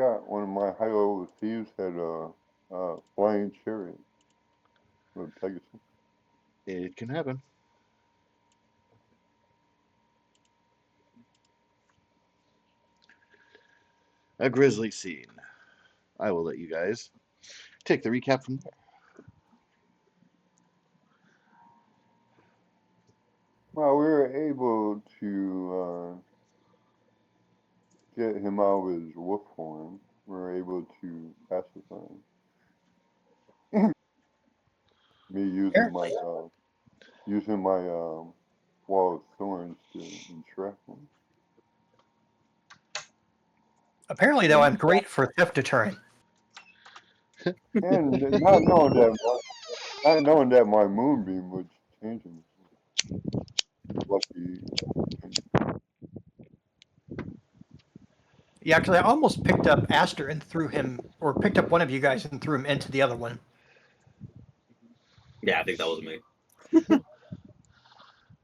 forgot. One of my high level thieves had a flying chariot with Pegasus. It can happen. A grisly scene. I will let you guys take the recap from there. Well, we were able to get him out of his wolf form. We were able to pacify him. Me Apparently. using my wall of thorns to entrap him. Apparently, though, I'm great for theft deterrent. And not knowing that my moonbeam was changing. Lucky. Yeah, because I almost picked up Aster and threw him, or picked up one of you guys and threw him into the other one. Yeah, I think that was me.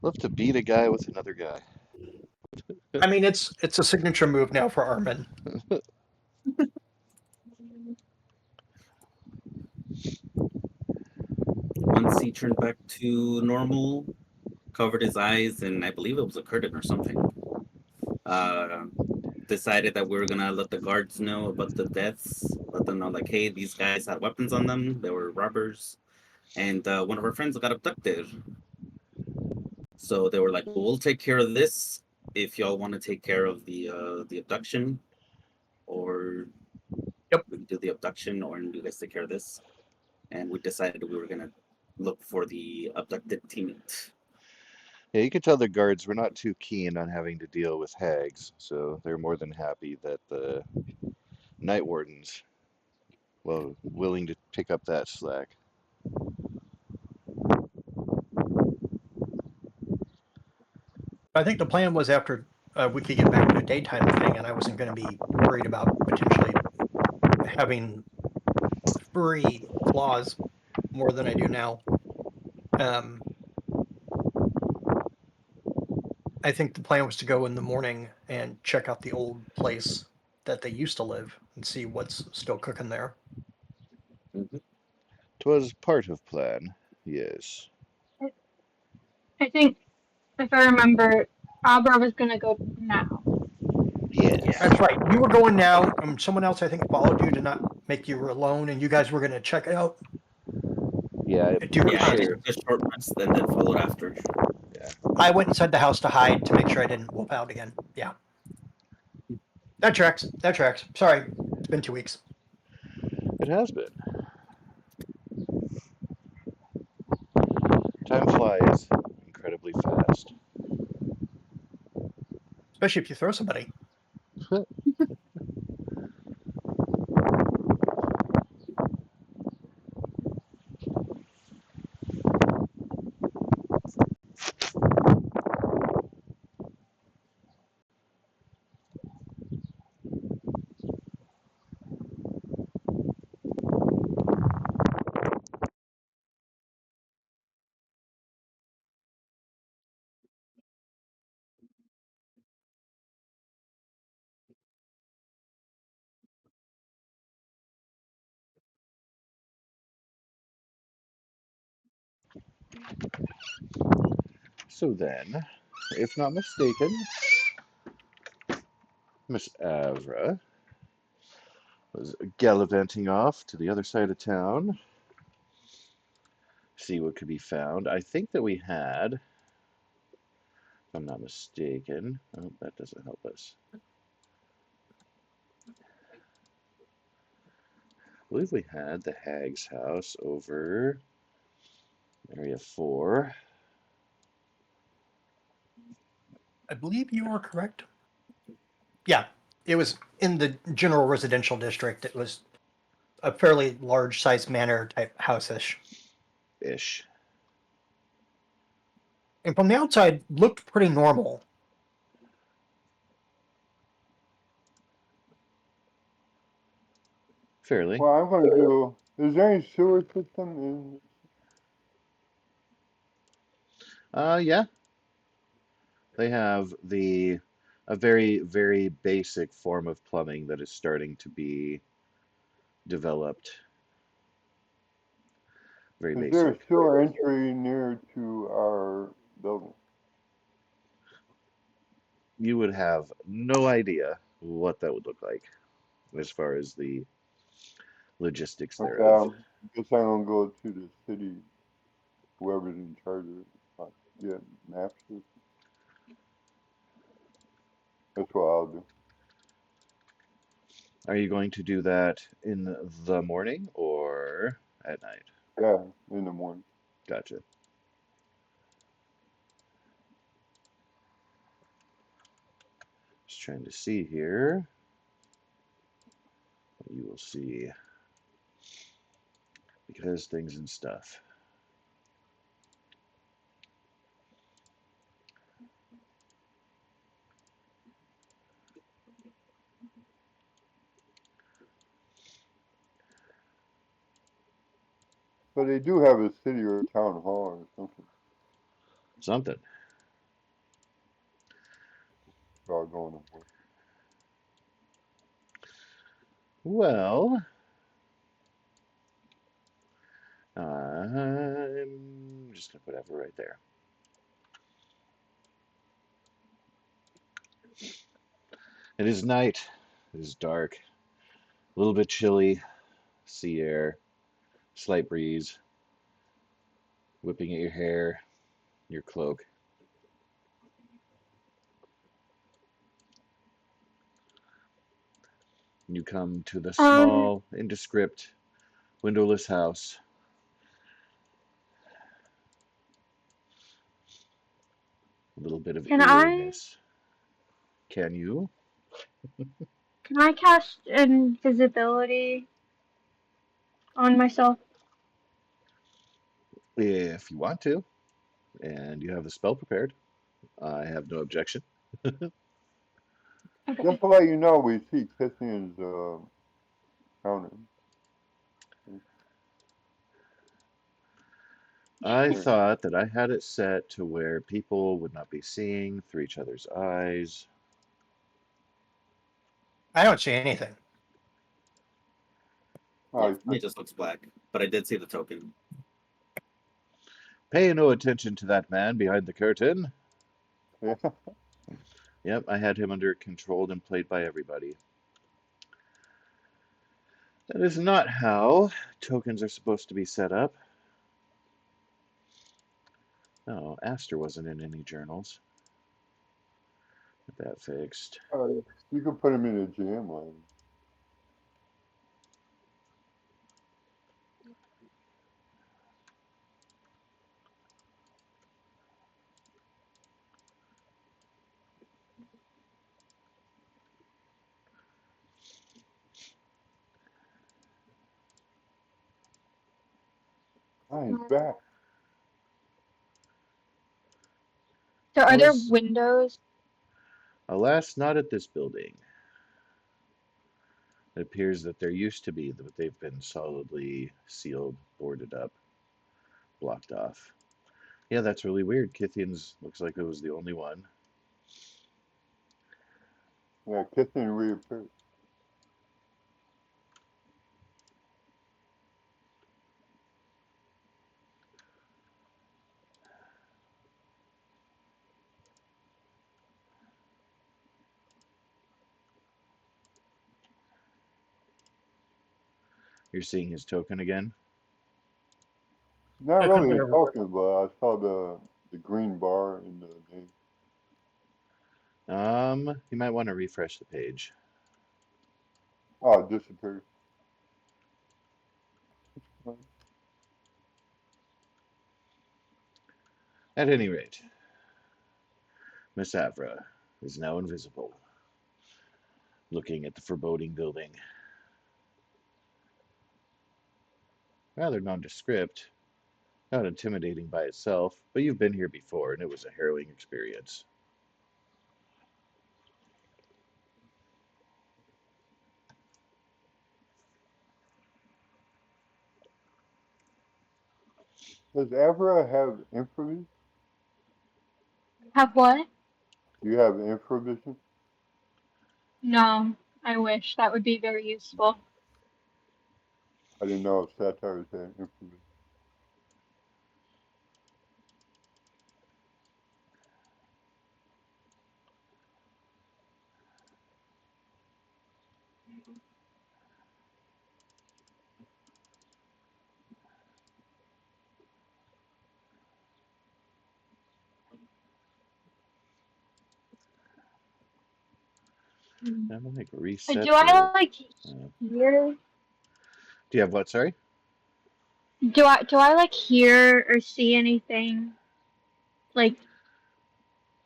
Love to beat a guy with another guy. I mean, it's a signature move now for Armin. Once he turned back to normal, covered his eyes, and I believe it was a curtain or something. Decided that we were gonna let the guards know about the deaths. Let them know, like, hey, these guys had weapons on them. They were robbers, and one of our friends got abducted. So they were like, well, we'll take care of this if y'all want to take care of the abduction, or Yep. we can do the abduction, or you guys take care of this. And we decided we were gonna look for the abducted teammate. Yeah, you can tell the guards we're not too keen on having to deal with hags, so they're more than happy that the night wardens, well, willing to pick up that slack. I think the plan was after we could get back to a daytime thing, and I wasn't going to be worried about potentially having furry claws more than I do now. Um, I think the plan was to go in the morning and check out the old place that they used to live and see what's still cooking there. Mm-hmm. 'Twas part of plan, yes. I think, if I remember, Abra was gonna go now. Yes. Yeah. That's right. You were going now. Someone else, I think, followed you to not make you alone, and you guys were going to check it out. Yeah, Do for Yeah, I sure. took a short rest and then followed after. Yeah. I went inside the house to hide to make sure I didn't whoop out again. Yeah. That tracks. That tracks. Sorry. It's been 2 weeks. It has been. Time flies incredibly fast. Especially if you throw somebody. So then, if not mistaken, Miss Avra was gallivanting off to the other side of town, see what could be found. I think that we had, if I'm not mistaken, oh, that doesn't help us. I believe we had the hag's house over area 4. I believe you are correct. Yeah. It was in the general residential district. It was a fairly large sized manor type house-ish. Ish. And from the outside, looked pretty normal. Fairly. Well, I'm gonna do. Is there any sewer system in? Yeah. They have the a very, very basic form of plumbing that is starting to be developed. Very Is there basic. still entry near to our building? You would have no idea what that would look like as far as the logistics Okay, thereof. I guess I'm gonna go to the city, whoever's in charge of it. Yeah, maps. That's what I'll do. Are you going to do that in the morning or at night? Yeah, in the morning. Gotcha. Just trying to see here. You will see because things and stuff. But they do have a city or town hall or something. Something. About going to work. Well, I'm just gonna put Ever right there. It is night. It is dark. A little bit chilly. Sea air. Slight breeze. Whipping at your hair. Your cloak. You come to the Um, small, indescript, windowless house. A little bit of can I eeriness. Can you? can I cast invisibility on myself? If you want to, and you have the spell prepared, I have no objection. Okay. Just to let you know, we see Kithian's counter. I Here. thought that I had it set to where people would not be seeing through each other's eyes. I don't see anything. Oh, Yeah, for me it just looks black. But I did see the token. Pay no attention to that man behind the curtain. yeah. Yep, I had him under controlled and played by everybody. That is not how tokens are supposed to be set up. No, Aster wasn't in any journals. Get that fixed. You can put him in a jam line. Oh, he's back. So are there Was, windows? alas, not at this building. It appears that there used to be, but they've been solidly sealed, boarded up, blocked off. Yeah, that's really weird. Kithian's looks like it was the only one. Yeah, Kithian reappeared. You're seeing his token again? Not I couldn't really a remember. token, but I saw the green bar in the name. You might want to refresh the page. Oh, it disappeared. At any rate, Miss Avra is now invisible, looking at the foreboding building. Rather nondescript, not intimidating by itself, but you've been here before and it was a harrowing experience. Does Avra have infravision? Have what? Do you have infravision? No, I wish. That would be very useful. I didn't know if satires had infamy. I'm gonna like reset Do I the. like Uh, hear? do you have what? Sorry. Do I like hear or see anything like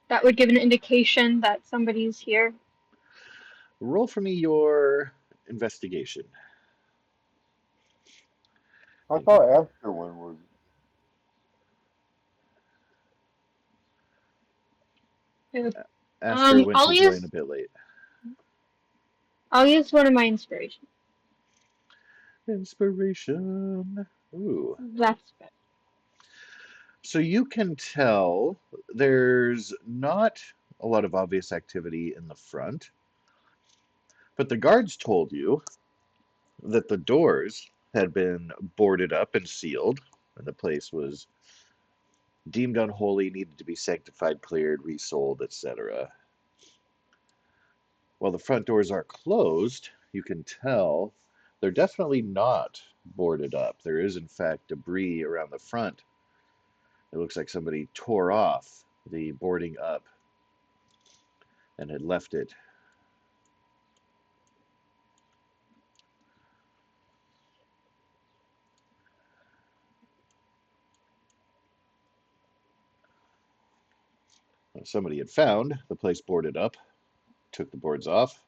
that would give an indication that somebody's here? Roll for me your investigation. I thought after one was. Aster went I'll to join use a bit late. one of my inspirations. Inspiration. Ooh. That's good. So you can tell there's not a lot of obvious activity in the front, but the guards told you that the doors had been boarded up and sealed, and the place was deemed unholy, needed to be sanctified, cleared, resold, etc. While the front doors are closed, you can tell they're definitely not boarded up. There is, in fact, debris around the front. It looks like somebody tore off the boarding up and had left it. Somebody had found the place boarded up, took the boards off,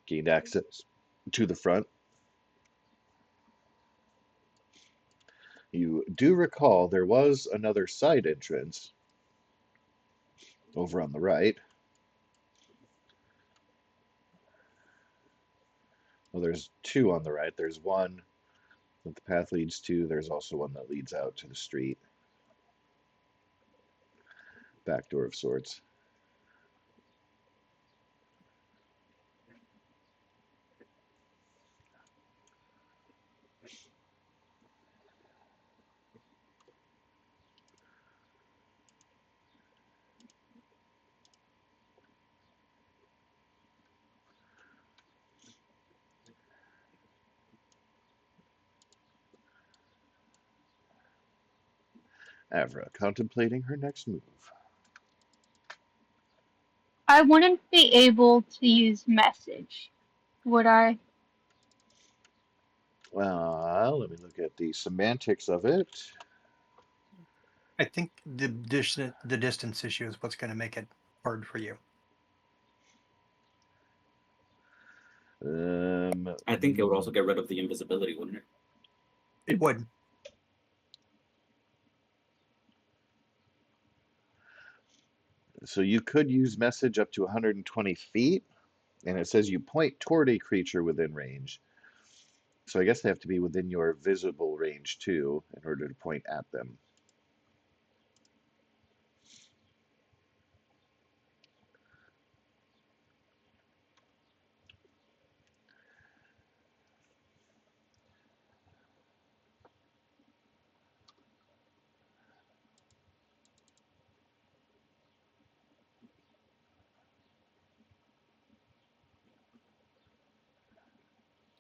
gained access to the front. You do recall there was another side entrance over on the right. Well, there's two on the right. There's one that the path leads to. There's also one that leads out to the street. Back door of sorts. Avra contemplating her next move. I wouldn't be able to use message, would I? Well, let me look at the semantics of it. I think the distance issue is what's going to make it hard for you. I think it would also get rid of the invisibility, wouldn't it? It would. So you could use message up to 120 feet, and it says you point toward a creature within range. So I guess they have to be within your visible range too in order to point at them.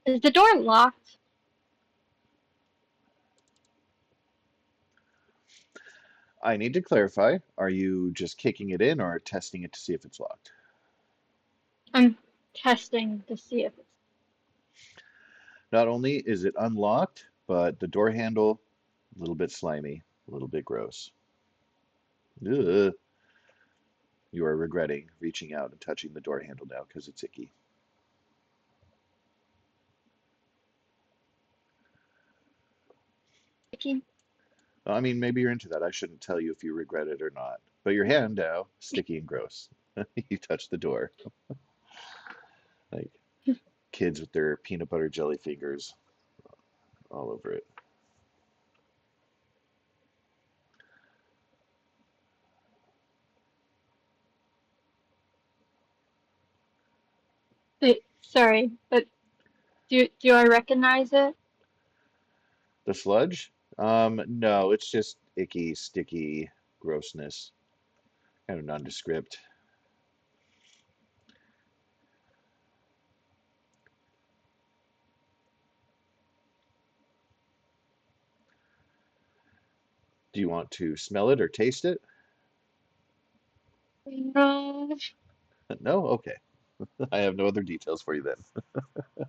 Is the door locked? I need to clarify, are you just kicking it in or testing it to see if it's locked? I'm testing to see if it's. Not only is it unlocked, but the door handle, a little bit slimy, a little bit gross. Ugh. You are regretting reaching out and touching the door handle now because it's icky. Well, I mean, maybe you're into that. I shouldn't tell you if you regret it or not. But your hand now, sticky and gross. You touch the door. Like kids with their peanut butter jelly fingers all over it. Sorry, but do I recognize it? The sludge? No, it's just icky, sticky grossness. Kind of nondescript. Do you want to smell it or taste it? No. No? Okay. I have no other details for you then.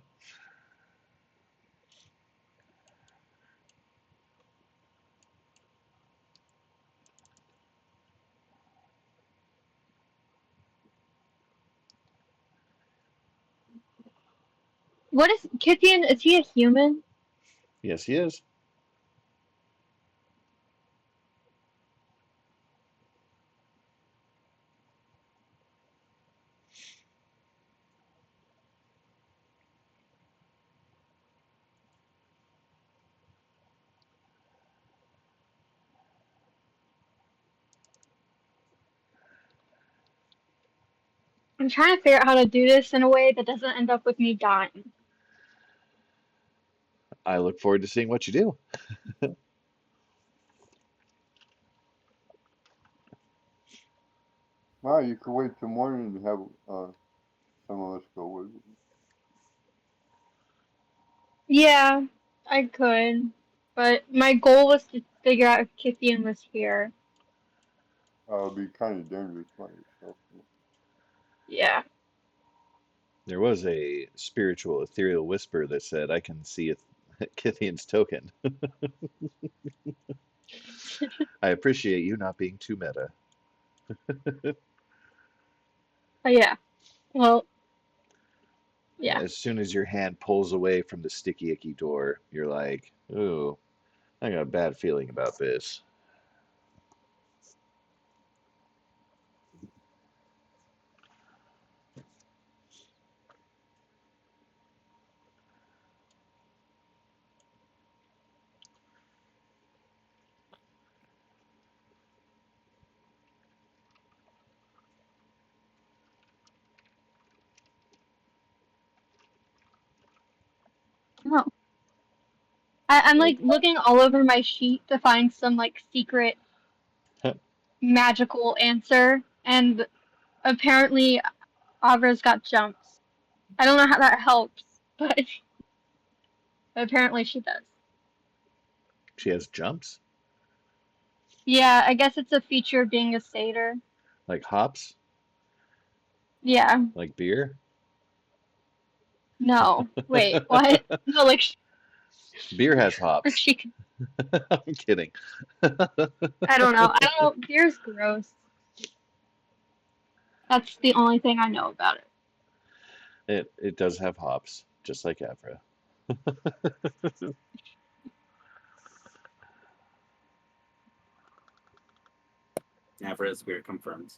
What is Kithian? Is he a human? Yes, he is. I'm trying to figure out how to do this in a way that doesn't end up with me dying. I look forward to seeing what you do. Well, you could wait till morning and have some of us go with you. Yeah, I could, but my goal was to figure out if Kithian was here. It'd be kind of dangerous by yourself. Yeah. There was a spiritual ethereal whisper that said, I can see Kithian's token. I appreciate you not being too meta. Oh yeah. Well, yeah. As soon as your hand pulls away from the sticky, icky door, you're like, ooh, I got a bad feeling about this. Oh. I'm like looking all over my sheet to find some like secret magical answer, and apparently Avra's got jumps. I don't know how that helps, but apparently she does. She has jumps, Yeah, I guess it's a feature of being a satyr. like hops, Yeah. like beer. No. Wait, what? No, like Beer has or hops. she can. I'm kidding. I don't know. I don't know. Beer's gross. That's the only thing I know about it. It does have hops, just like Avra. Never is weird confirmed.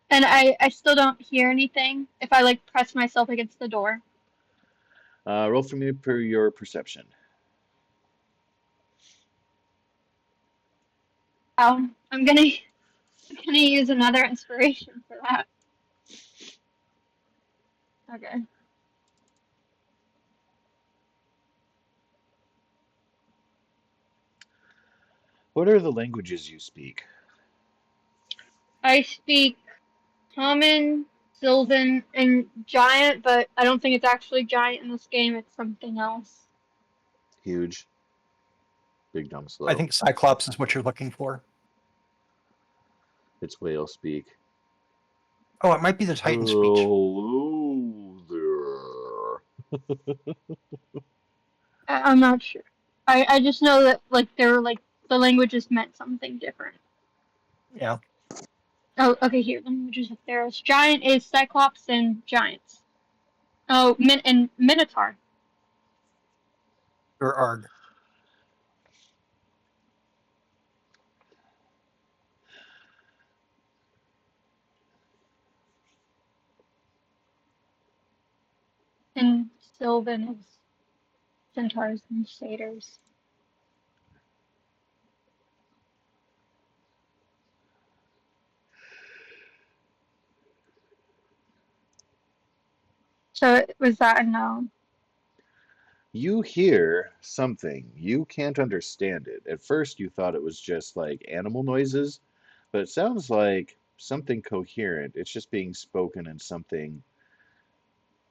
And I still don't hear anything if I like press myself against the door. Roll for me per your perception. I'm gonna use another inspiration for that. Okay. What are the languages you speak? I speak common, Sylvan, and giant, but I don't think it's actually giant in this game. It's something else. Huge, big, dumb, slow. I think Cyclops is what you're looking for. It's whale speak. Oh, it might be the Titan speech. Hello there. I'm not sure. I just know that like they were like the languages meant something different. Yeah. Oh, okay. Here, languages of Theros. Giant is Cyclops and giants. Oh, and Minotaur. Or Arg. And Sylvan is centaurs and satyrs. So was that a no? You hear something. You can't understand it. At first, you thought it was just like animal noises, but it sounds like something coherent. It's just being spoken in something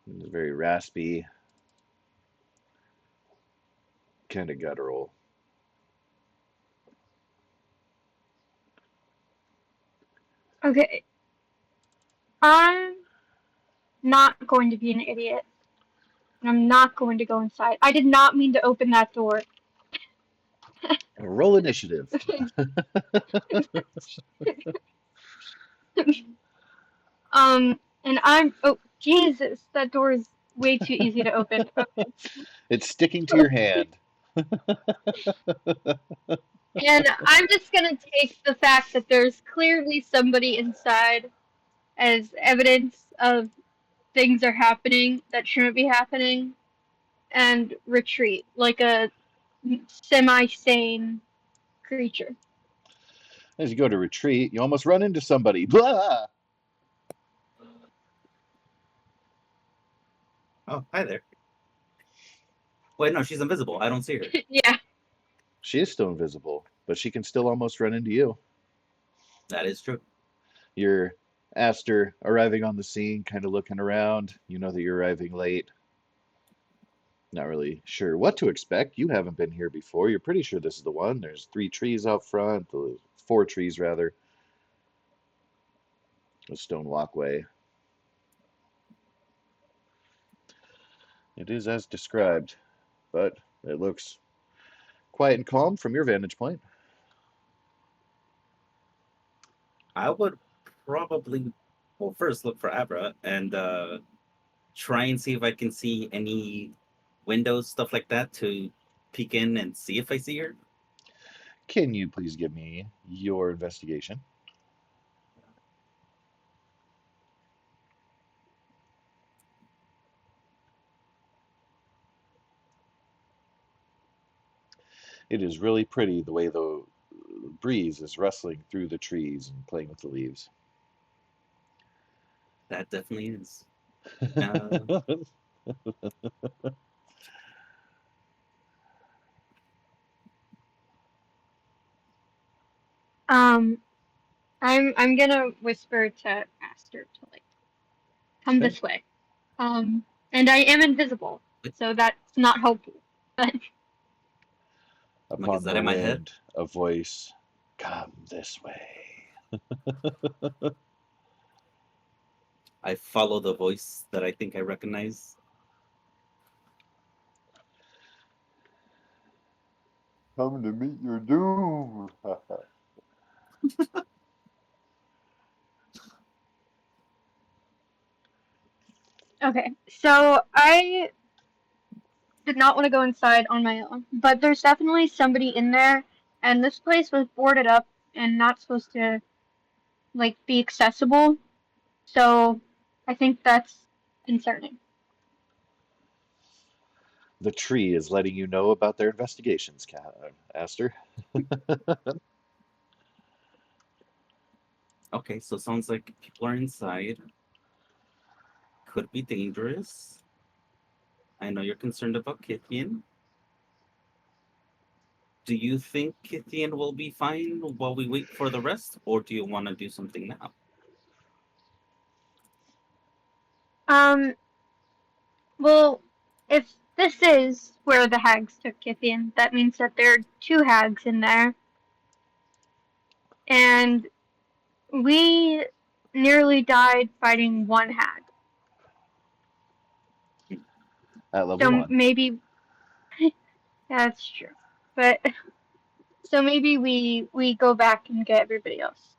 very raspy, kind of guttural. Okay. I'm not going to be an idiot. And I'm not going to go inside. I did not mean to open that door. Roll initiative. And oh, Jesus, that door is way too easy to open. Okay. It's sticking to your hand. And I'm just gonna take the fact that there's clearly somebody inside as evidence of things are happening that shouldn't be happening and retreat like a semi-sane creature. As you go to retreat, you almost run into somebody. Blah! Oh, hi there. Wait, no, she's invisible. I don't see her. Yeah. She is still invisible, but she can still almost run into you. That is true. You're Aster arriving on the scene, kind of looking around. You know that you're arriving late. Not really sure what to expect. You haven't been here before. You're pretty sure this is the one. There's 3 trees out front, 4 trees rather. A stone walkway. It is as described, but it looks quiet and calm from your vantage point. I would probably, well, first look for Abra and try and see if I can see any windows, stuff like that, to peek in and see if I see her. Can you please give me your investigation? It is really pretty the way the breeze is rustling through the trees and playing with the leaves. That definitely is. I'm gonna whisper to Aster to like come Okay. this way. And I am invisible, so that's not helpful. But Like, is Upon that the in my head? wind, a voice, come this way. I follow the voice that I think I recognize. Come to meet your doom. okay, so I did not want to go inside on my own, but there's definitely somebody in there, and this place was boarded up and not supposed to like be accessible. So I think that's concerning. The tree is letting you know about their investigations, Aster. Okay, so sounds like people are inside. Could be dangerous. I know you're concerned about Kithian. Do you think Kithian will be fine while we wait for the rest, or do you want to do something now? Well, if this is where the hags took Kithian, that means that there are 2 hags in there, and we nearly died fighting 1 hag. At level So 1. maybe that's true. But so maybe we go back and get everybody else.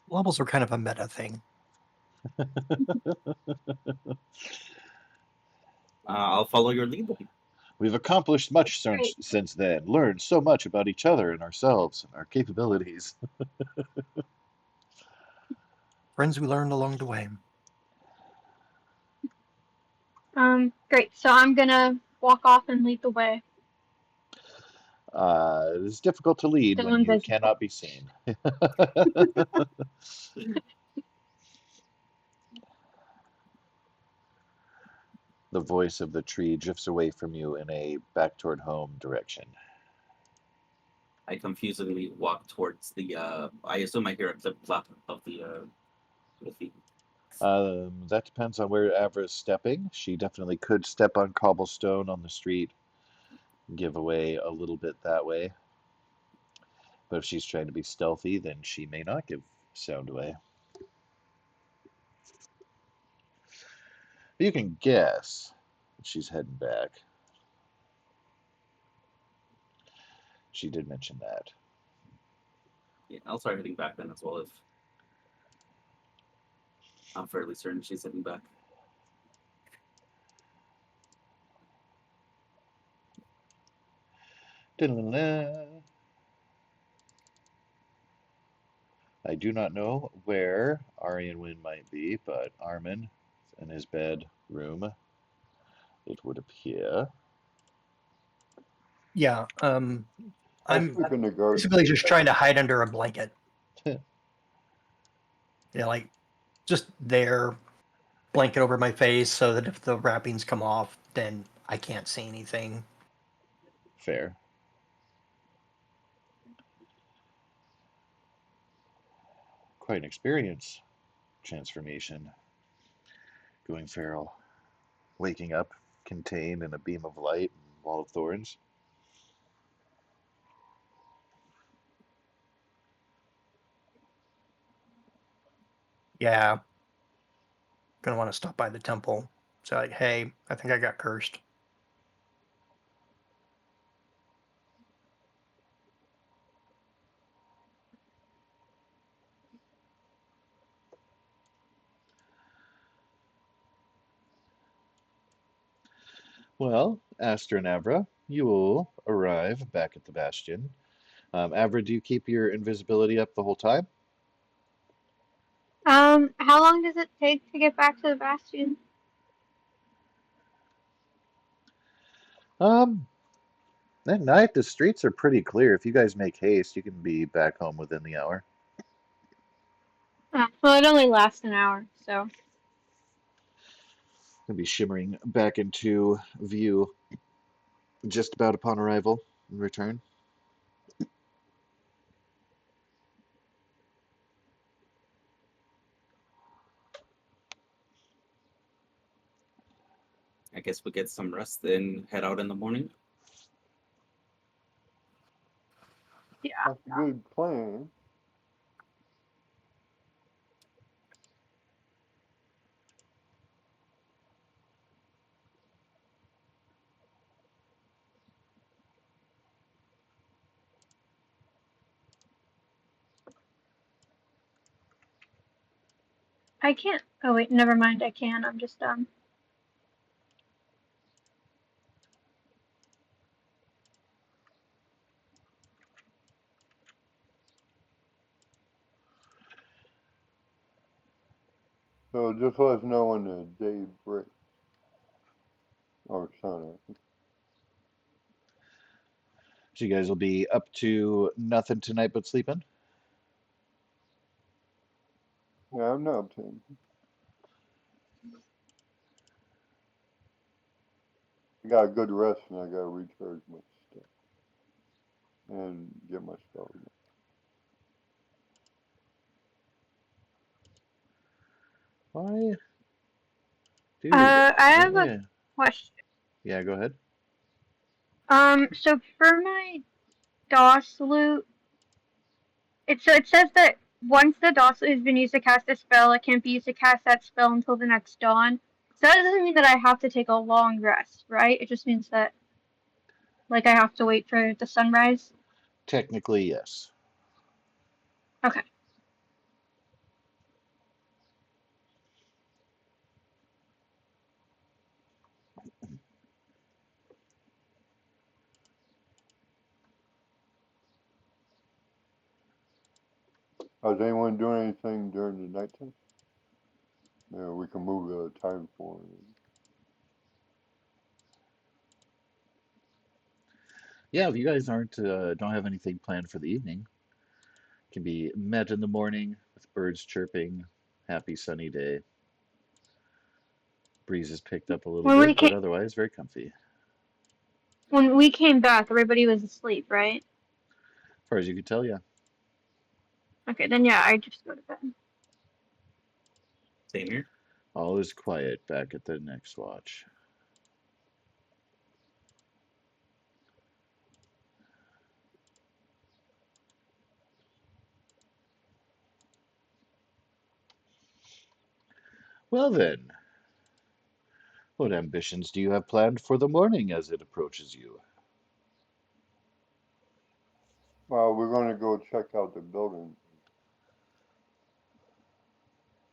Levels are kind of a meta thing. I'll follow your lead then. We've accomplished much Great. since then, learned so much about each other and ourselves and our capabilities. Friends we learned along the way. Great. So I'm gonna walk off and lead the way. It is difficult to lead Still when you invisible. cannot be seen. The voice of the tree drifts away from you in a back toward home direction. I confusedly walk towards the. I assume I hear a clip clop of the feet. That depends on where Avra's stepping. She definitely could step on cobblestone on the street, give away a little bit that way. But if she's trying to be stealthy, then she may not give sound away. You can guess she's heading back. She did mention that. Yeah, I'll start heading back then as well. If I'm fairly certain she's heading back. I do not know where Aryan Wynn might be, but Armin is in his bedroom, it would appear. Yeah. I I'm sleep in the garden. basically just trying to hide under a blanket. Yeah, like just there, blanket over my face so that if the wrappings come off, then I can't see anything. Fair. Quite an experience. Transformation. Going feral. Waking up contained in a beam of light and wall of thorns. Yeah. Gonna want to stop by the temple. So like, hey, I think I got cursed. Well, Aster and Avra, you will arrive back at the Bastion. Avra, do you keep your invisibility up the whole time? How long does it take to get back to the Bastion? At night, the streets are pretty clear. If you guys make haste, you can be back home within the hour. Well, it only lasts an hour, so. Gonna be shimmering back into view just about upon arrival and return. I guess we get some rest, then head out in the morning. Yeah. That's a good plan. I can't. Oh, wait, never mind. I can. I'm just dumb. So just let us know when the day breaks. Or sun. So you guys will be up to nothing tonight but sleeping? Yeah, I'm not upset. I got a good rest and I got to recharge my stuff and get my spell again. Why? Dude, I have don't a you? question. Yeah, go ahead. So for my DOS loot, it says that once the DOS loot has been used to cast a spell, it can't be used to cast that spell until the next dawn. So that doesn't mean that I have to take a long rest, right? It just means that, like, I have to wait for the sunrise. Technically, yes. Okay. Is anyone doing anything during the nighttime? Yeah, we can move the time forward. Yeah, if you guys don't have anything planned for the evening, can be met in the morning with birds chirping, happy sunny day. Breeze has picked up a little When we bit, but came otherwise very comfy. when we came back, everybody was asleep, right? As far as you can tell, yeah. Okay, then yeah, I just go to bed. Same here. All is quiet back at the next watch. Well then, what ambitions do you have planned for the morning as it approaches you? Well, we're going to go check out the building.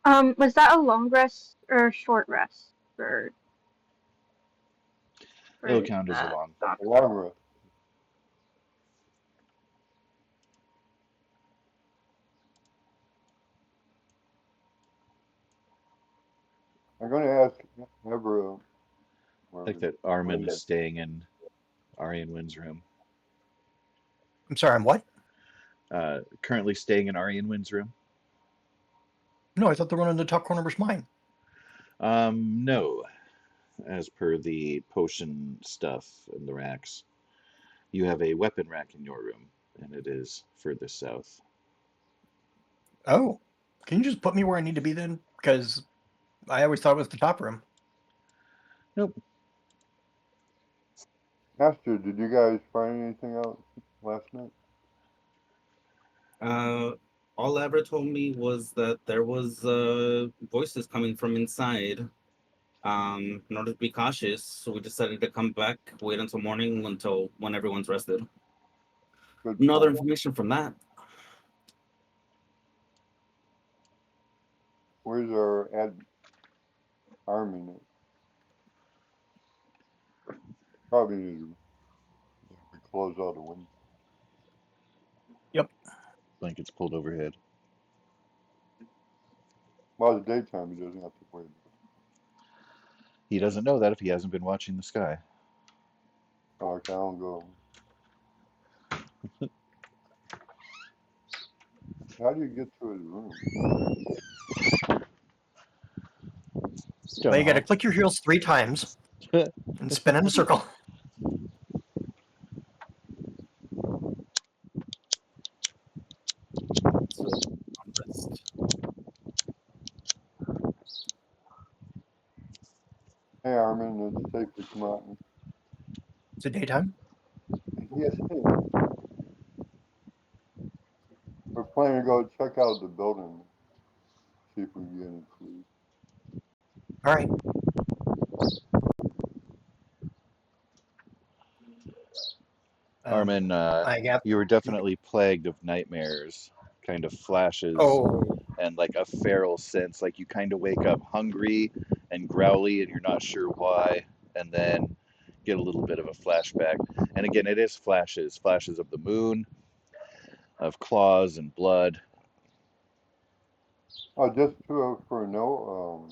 Was that a long rest or a short rest It'll for count as a long. Doc? Long rest. I'm going to ask Nebra. Like that Armin is staying in Aryan Wind's room. I'm sorry, I'm what? Currently staying in Aryan Wind's room? No, I thought the one in the top corner was mine. No. As per the potion stuff in the racks. You have a weapon rack in your room, and it is further south. Oh, can you just put me where I need to be then? Because I always thought it was the top room. Nope. Master, did you guys find anything out last night? All Abra told me was that there was voices coming from inside. In order to be cautious, so we decided to come back, wait until morning, until when everyone's rested. Good No other point. information from that. Where's our Armin? Probably need to close all the windows. Yep. Blankets pulled overhead. Well, it's daytime. He doesn't have to worry about it. He doesn't know that if he hasn't been watching the sky. Oh, okay, I'll go. How do you get to his room? Well, you got to click your heels 3 times and spin in a circle. So, rest. Hey, Armin, it's safe to come out. Is it daytime? Yes, hey. We're planning to go check out the building. See if we can get any clues. All right. Armin, I got. you were definitely plagued of nightmares, kind of flashes, Oh, and like a feral sense. Like you kind of wake up hungry and growly, and you're not sure why, and then get a little bit of a flashback. And again, it is flashes of the moon, of claws and blood. Oh, just for a note,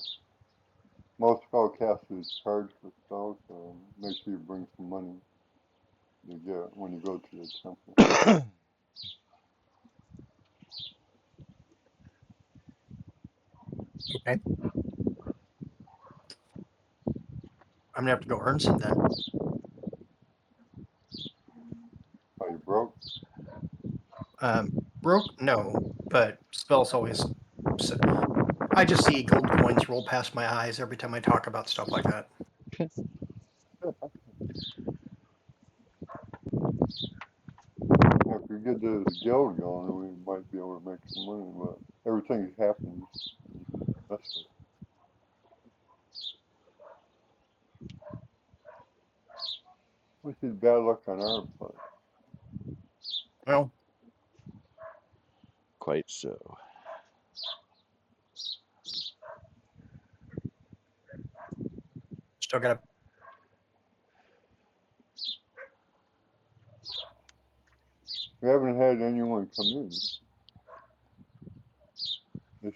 most spellcasters charge for spells, so make sure you bring some money to get when you go to the temple. okay. I'm gonna have to go earn some then. Are you broke? Broke? No, but spells always. I just see gold coins roll past my eyes every time I talk about stuff like that. If we get the guild going, we might be able to make some money, but everything happens. That's which is bad luck on our part. Well, Quite so. still gotta. We haven't had anyone come in this year.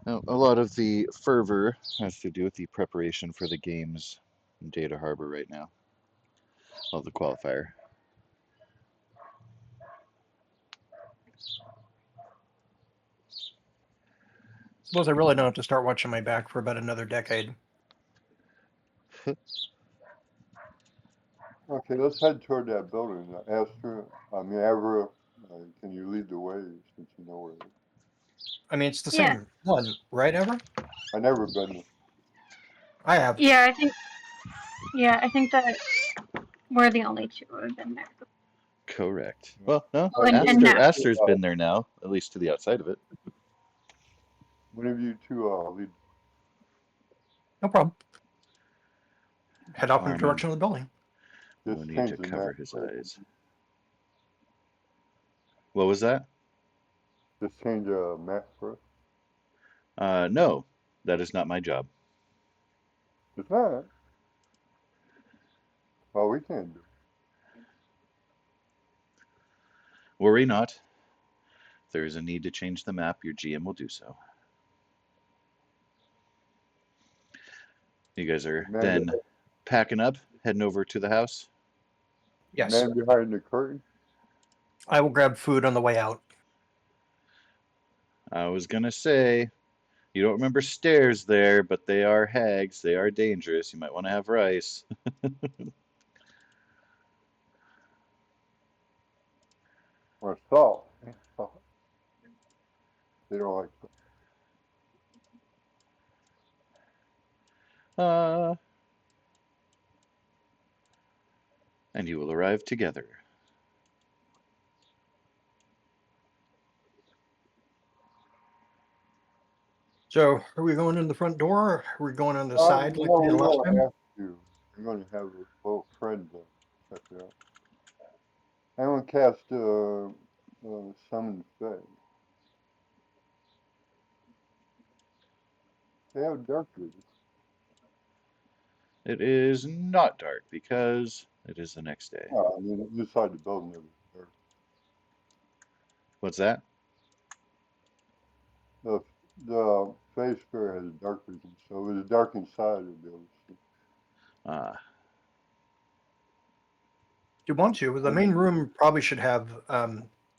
Now, a lot of the fervor has to do with the preparation for the games in Data Harbor right now. Well, the qualifier. Suppose I really don't have to start watching my back for about another decade. Okay, let's head toward that building. Avra, can you lead the way since you know where it is? I mean, it's the Yeah. same one, right, Ever? I never been there. I have. Yeah, I think. Yeah, I think that we're the only two who have been there. Correct. Well, no, Oh, and now. Aster's been there now, at least to the outside of it. One of you two lead. No problem. Head off in the Armin direction of the building. will Just need change to the cover map his first. eyes. What was that? Just change the map first. No, that is not my job. It's not. Well, we can't do. Worry not. If there is a need to change the map, your GM will do so. You guys are Man, then packing up, heading over to the house. Yes. Man behind the curtain. I will grab food on the way out. I was gonna say, you don't remember stairs there, but they are hags. They are dangerous. You might want to have rice. Or salt. Salt. They don't like salt. And you will arrive together. So, are we going in the front door, or are we going on the side like No, we did we're last gonna time? have to. We're gonna have a little friend check it out. I'm gonna cast summon Fae. They have dark vision. It is not dark because it is the next day. Oh, I mean, inside the building it was dark. What's that? The Fae Spirit has dark vision, so it was dark inside of the other. Ah, Do you want to? The main room probably should have,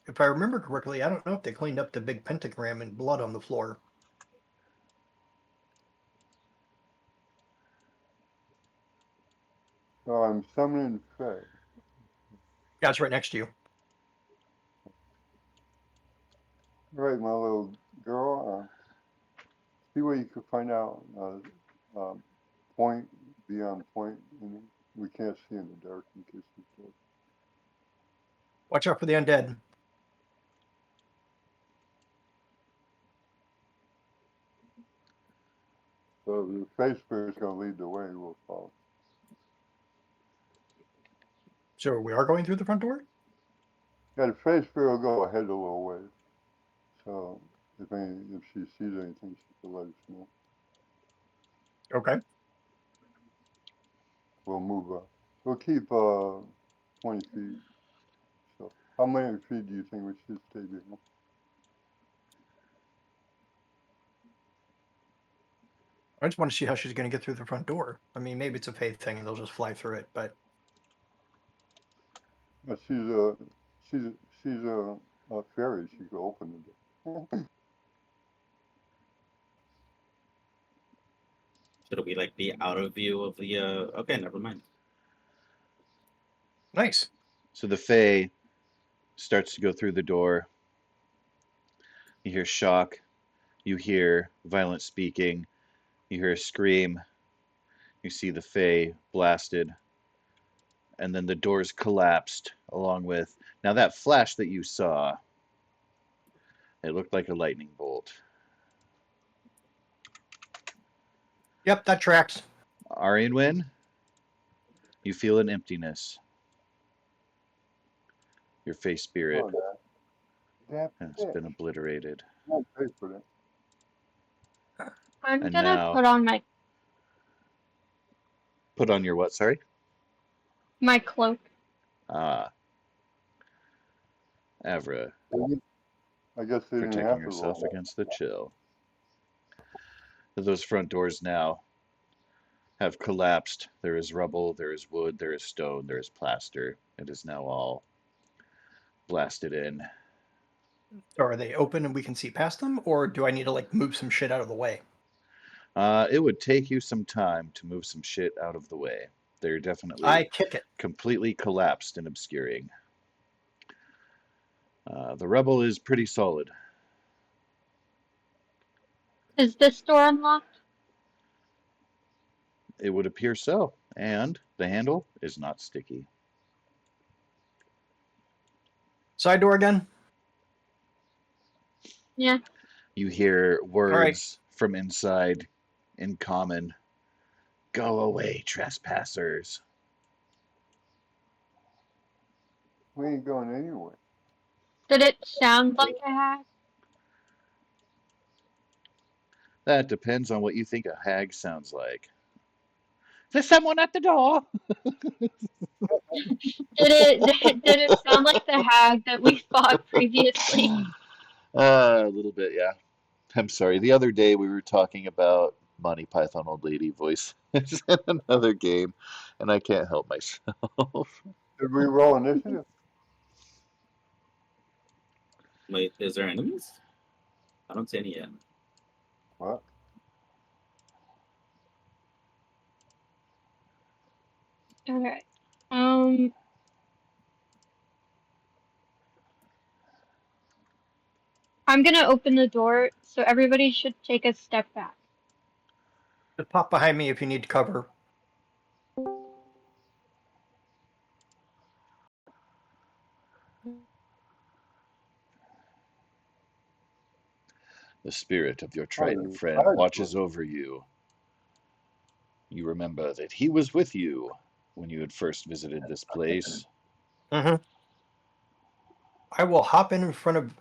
if I remember correctly, I don't know if they cleaned up the big pentagram and blood on the floor. So I'm summoning Fae. Yeah, it's right next to you. Right, my little girl. See what you can find out. Point beyond point. We can't see in the dark in case it's dark. Watch out for the undead. So the Fae Spirit's gonna lead the way. We'll follow. So we are going through the front door? Yeah, the Fae Spirit will go ahead a little ways. So if she sees anything, she can let us know. Okay. We'll move up. We'll keep 20 feet. So how many feet do you think we should stay behind? I just want to see how she's going to get through the front door. I mean, maybe it's a faith thing and they'll just fly through it, but She's a fairy. She can open the door. Should we like be out of view of the? Okay, never mind. nice. so the Fae starts to go through the door. You hear shock. You hear violent speaking. You hear a scream. You see the Fae blasted. And then the doors collapsed along with. Now, that flash that you saw, it looked like a lightning bolt. Yep, that tracks. Arianwin, you feel an emptiness. Your Fae spirit Oh, that has been obliterated. I won't pay for that. I'm And gonna now- put on Put on your what, sorry? my cloak. Ah. Avra, I guess they didn't protecting have to herself roll. against the chill. Those front doors now have collapsed. There is rubble, there is wood, there is stone, there is plaster. It is now all blasted in. So are they open and we can see past them, or do I need to like move some shit out of the way? It would take you some time to move some shit out of the way. They're definitely I kick it. completely collapsed and obscuring. The rubble is pretty solid. Is this door unlocked? It would appear so, and the handle is not sticky. Side door again? Yeah. You hear words right. from inside in common. Go away, trespassers. We ain't going anywhere. Did it sound like a hag? That depends on what you think a hag sounds like. There's someone at the door. Did it sound like the hag that we fought previously? A little bit, yeah. I'm sorry. The other day we were talking about Monty Python Old Lady voice in another game, and I can't help myself. Did we roll initiative? Wait, is there enemies? I don't see any yet. What? Okay. I'm gonna open the door, so everybody should take a step back. Just pop behind me if you need cover. The spirit of your Oh, Triton there's a friend flag watches door. over you. You remember that he was with you when you had first visited this place. Mm-hmm. I will hop in front of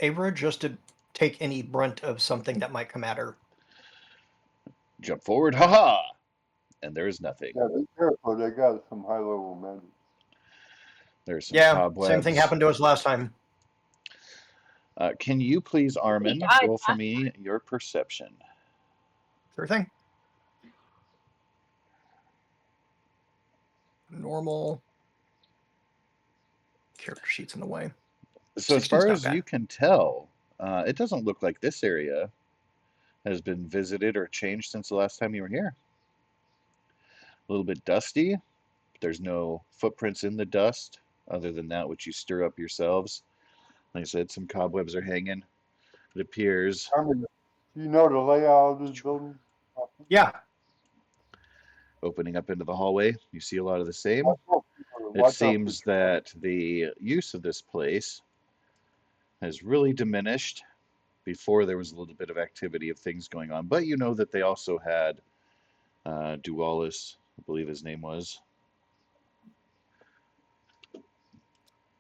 Avra just to take any brunt of something that might come at her. Jump forward, haha! And there is nothing. Yeah, be careful. They got some high-level magic. There's some Yeah, cobwebs. same thing happened to us last time. Can you please, Armin, died roll for last me your perception? Sure thing. Normal. Character sheet's in the way. So as 16's far not as bad. you can tell, it doesn't look like this area has been visited or changed since the last time you were here. A little bit dusty. There's no footprints in the dust other than that which you stir up yourselves. Like I said, some cobwebs are hanging. It appears. I mean, you know the layout of this building? Yeah. Opening up into the hallway, you see a lot of the same. It Watch out seems that the use of this place has really diminished. Before there was a little bit of activity of things going on, but you know that they also had Dualis, I believe his name was.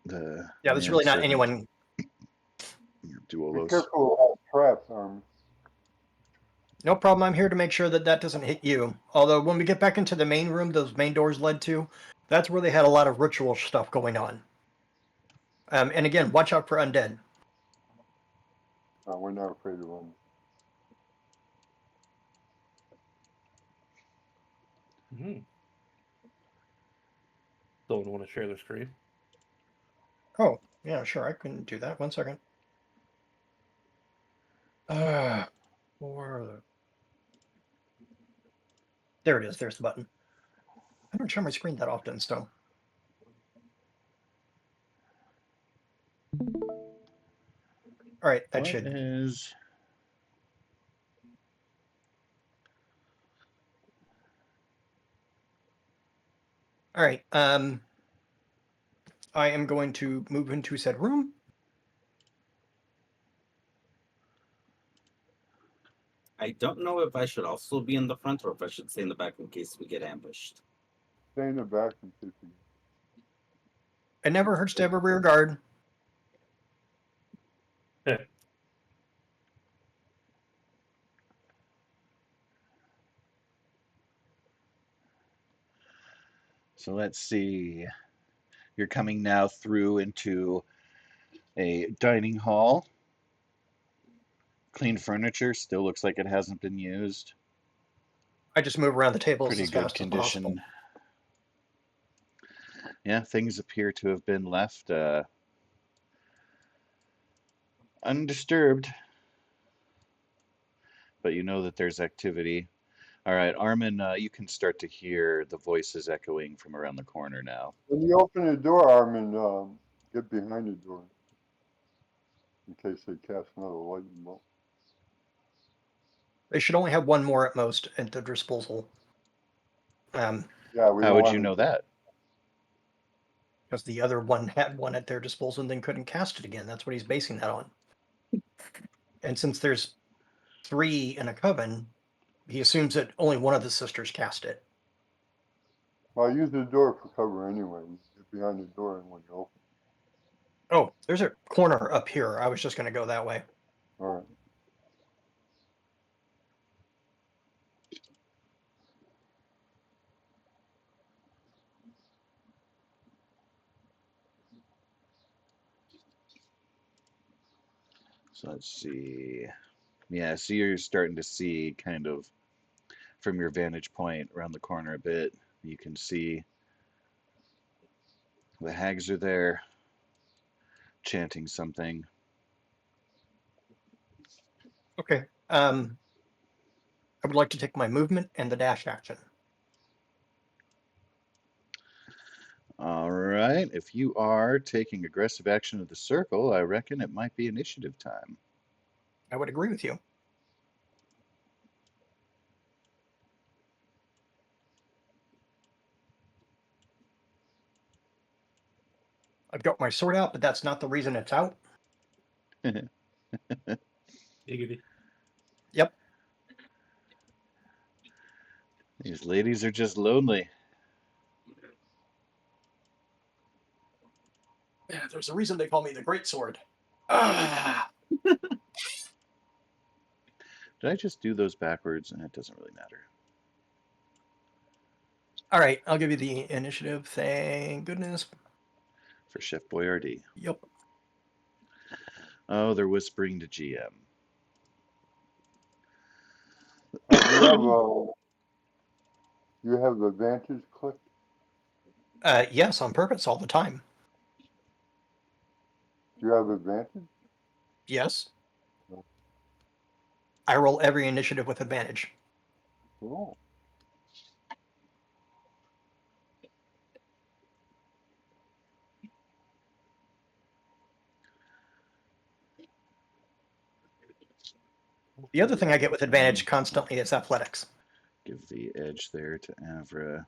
The Yeah, there's really not manservant, anyone. Be Dualos. careful of traps, Armin. No problem. I'm here to make sure that that doesn't hit you. Although when we get back into the main room, those main doors led to, that's where they had a lot of ritual stuff going on. And again, watch out for undead. No, we're not afraid of them. Mm-hmm. Someone want to share their screen? Oh, yeah, sure. I can do that. 1 second. Or there it is. There's the button. I don't share my screen that often, so. All right, that What should. is? All right. I am going to move into said room. I don't know if I should also be in the front or if I should stay in the back in case we get ambushed. Stay in the back and see if you It never hurts to have a rear guard. So let's see. You're coming now through into a dining hall. Clean furniture, still looks like it hasn't been used. I just move around the tables Pretty as good fast as possible. condition. Yeah, things appear to have been left Undisturbed. But you know that there's activity. All right, Armin, you can start to hear the voices echoing from around the corner now. When you open the door, Armin, get behind the door in case they cast another lightning bolt. They should only have one more at most at their disposal. Yeah, we How don't would want you to know do that? Because the other one had one at their disposal and then couldn't cast it again. That's what he's basing that on. And since there's 3 in a coven, he assumes that only one of the sisters cast it. Well, use the door for cover anyway. Get behind the door and when you open. Oh, there's a corner up here. I was just going to go that way. All right. So let's see. Yeah, so you're starting to see kind of from your vantage point around the corner a bit. You can see the hags are there chanting something. Okay. I would like to take my movement and the dash action. All right, if you are taking aggressive action of the circle, I reckon it might be initiative time. I would agree with you. I've got my sword out, but that's not the reason it's out. Giggity. Yep. These ladies are just lonely. Yeah, there's a reason they call me the Great Sword. Ah! Did I just do those backwards? It doesn't really matter. All right, I'll give you the initiative. Thank goodness. For Chef Boyardee. Yep. Oh, they're whispering to GM. You have advantage click? Yes, on purpose all the time. Do you have advantage? Yes. No. I roll every initiative with advantage. Oh. The other thing I get with advantage constantly is athletics. Give the edge there to Avra.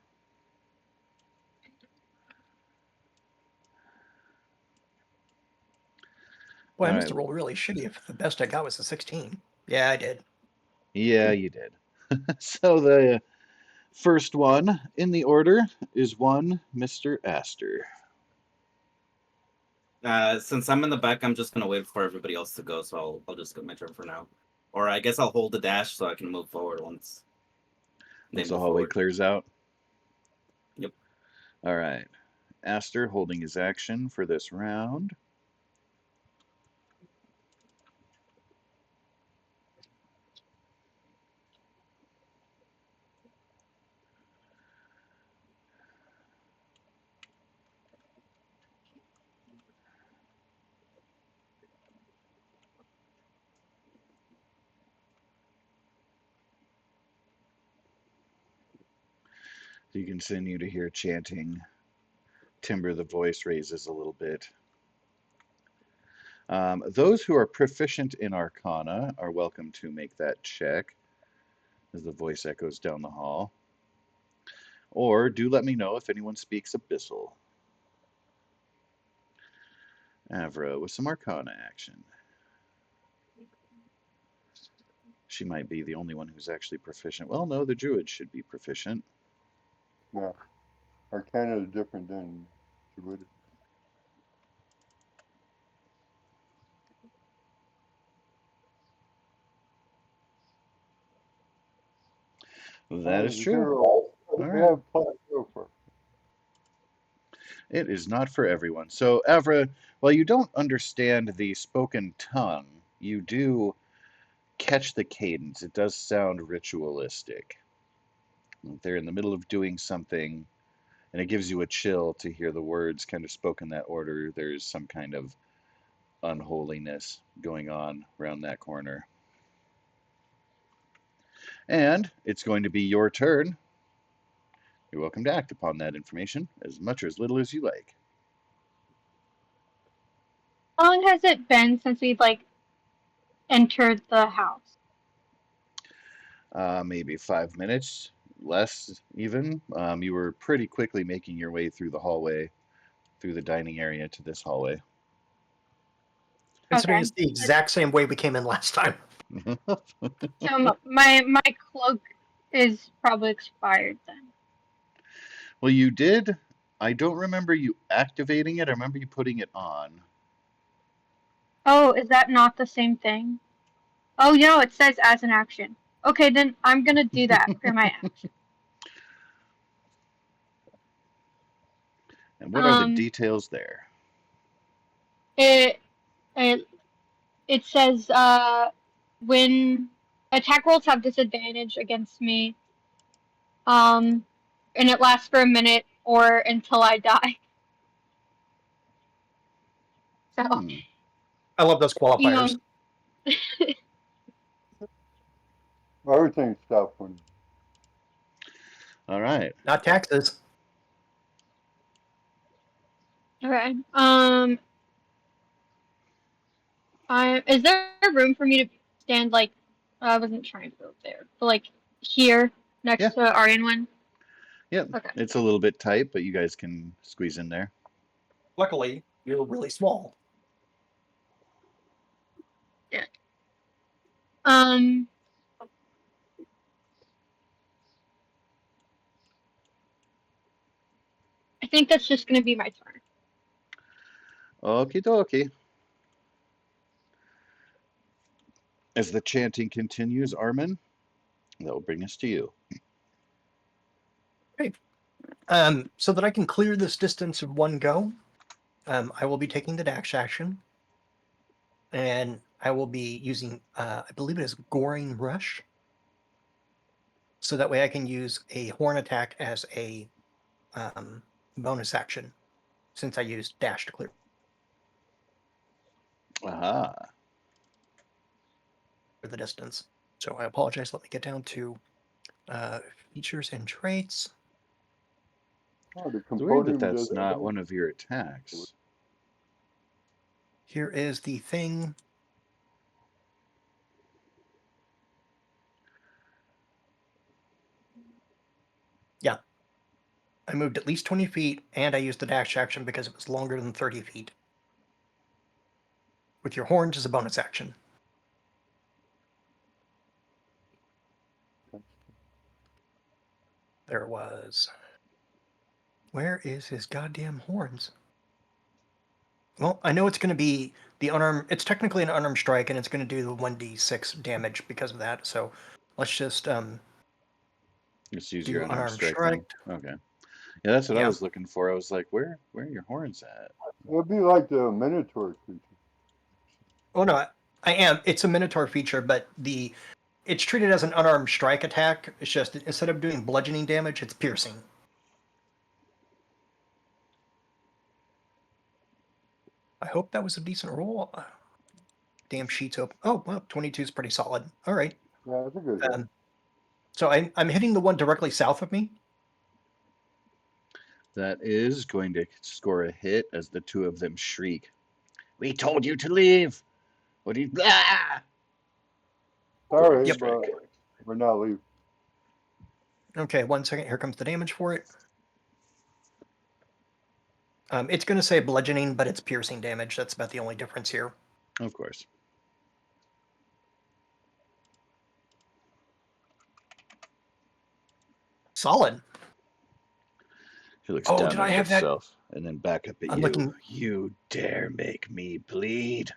Boy, I All must right. have rolled really shitty if the best I got was a 16. Yeah, I did. Yeah, you did. So the first one in the order is one Mr. Astor. Since I'm in the back, I'm just gonna wait for everybody else to go, so I'll just get my turn for now. Or I guess I'll hold the dash so I can move forward once they Once the move hallway forward. clears out. Yep. All right. Astor holding his action for this round. You can continue to hear chanting. Timbre, the voice raises a little bit. Those who are proficient in Arcana are welcome to make that check as the voice echoes down the hall. Or do let me know if anyone speaks Abyssal. Avra with some Arcana action. She might be the only one who's actually proficient. Well, no, the Druid should be proficient. Yeah. Arcana is different than Druidic. That is true. Zero. All We right. have plus zero for. It is not for everyone. So, Avra, while you don't understand the spoken tongue, you do catch the cadence. It does sound ritualistic. They're in the middle of doing something, and it gives you a chill to hear the words kind of spoken that order. There's some kind of unholiness going on around that corner. And it's going to be your turn. You're welcome to act upon that information as much or as little as you like. How long has it been since we've like entered the house? Maybe 5 minutes, less even. You were pretty quickly making your way through the hallway, through the dining area to this hallway. Considering Okay. it's the exact same way we came in last time. So my cloak is probably expired then. Well, you did. I don't remember you activating it. I remember you putting it on. Oh, is that not the same thing? Oh, no, it says as an action. Okay, then I'm gonna do that for my action. And what are the details there? It it says when attack rolls have disadvantage against me, and it lasts for a minute or until I die. So I love those you qualifiers. know, Everything stopped when. All right. Not taxes. okay. Is there room for me to stand like? I wasn't trying to go there, but like here next Yeah. to Aryanwen. Yep. Okay. It's a little bit tight, but you guys can squeeze in there. Luckily, you're really small. Yeah. I think that's just gonna be my turn. Okie dokie. As the chanting continues, Armin, that will bring us to you. Great. So that I can clear this distance in one go, I will be taking the dash action. And I will be using, I believe it is Goring Rush. So that way I can use a horn attack as a bonus action, since I used dash to clear Aha. the distance. So I apologize. Let me get down to features and traits. Oh, the It's weird that component that's does not one of your attacks. Here is the thing. Yeah. I moved at least 20 feet, and I used the dash action because it was longer than 30 feet. With your horns as a bonus action. There it was. Where is his goddamn horns? Well, I know it's going to be the unarmed. It's technically an unarmed strike, and it's going to do the 1d6 damage because of that. So let's just Just use do your unarmed unarmed strike strike. then. Okay. Yeah, that's what I Yeah. was looking for. I was like, where are your horns at? It'd be like the Minotaur creature. Oh no, I am. It's a Minotaur feature, but it's treated as an unarmed strike attack. It's just instead of doing bludgeoning damage, it's piercing. I hope that was a decent roll. Damn sheets open. Oh, well, 22 is pretty solid. All right. Yeah, that's a good hit. So I'm hitting the one directly south of me. That is going to score a hit as the two of them shriek. We told you to leave. What do you? Ah! Sorry, Yep. but we're not leaving. Okay, 1 second. Here comes the damage for it. It's going to say bludgeoning, but it's piercing damage. That's about the only difference here. Of course. Solid. He looks Oh, down did at I have that? himself and then back up at I'm you. looking- You dare make me bleed?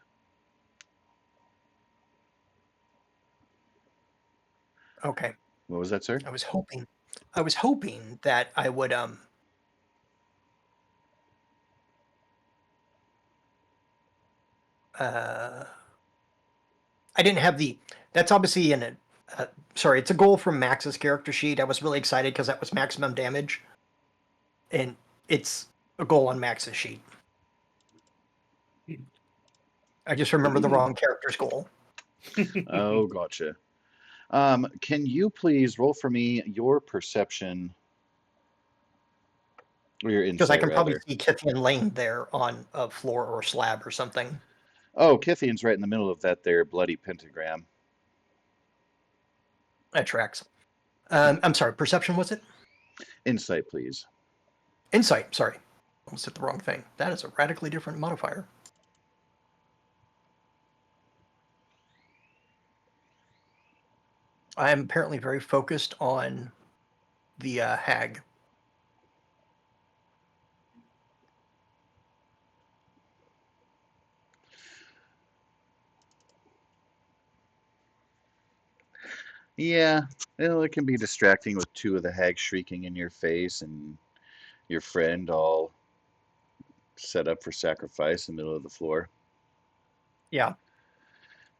Okay. What was that, sir? I was hoping that I would I didn't have that's obviously sorry, it's a goal from Max's character sheet. I was really excited because that was maximum damage. And it's a goal on Max's sheet. I just remember the wrong character's goal. Oh, gotcha. Can you please roll for me your perception, or your Because I insight, can probably rather? see Kithian laying there on a floor or a slab or something. Oh, Kithian's right in the middle of that there bloody pentagram. That tracks. I'm sorry, perception was it? Insight, please. Insight, sorry. Almost hit the wrong thing. That is a radically different modifier. I am apparently very focused on the hag. Yeah, well, it can be distracting with two of the hags shrieking in your face and your friend all set up for sacrifice in the middle of the floor. Yeah.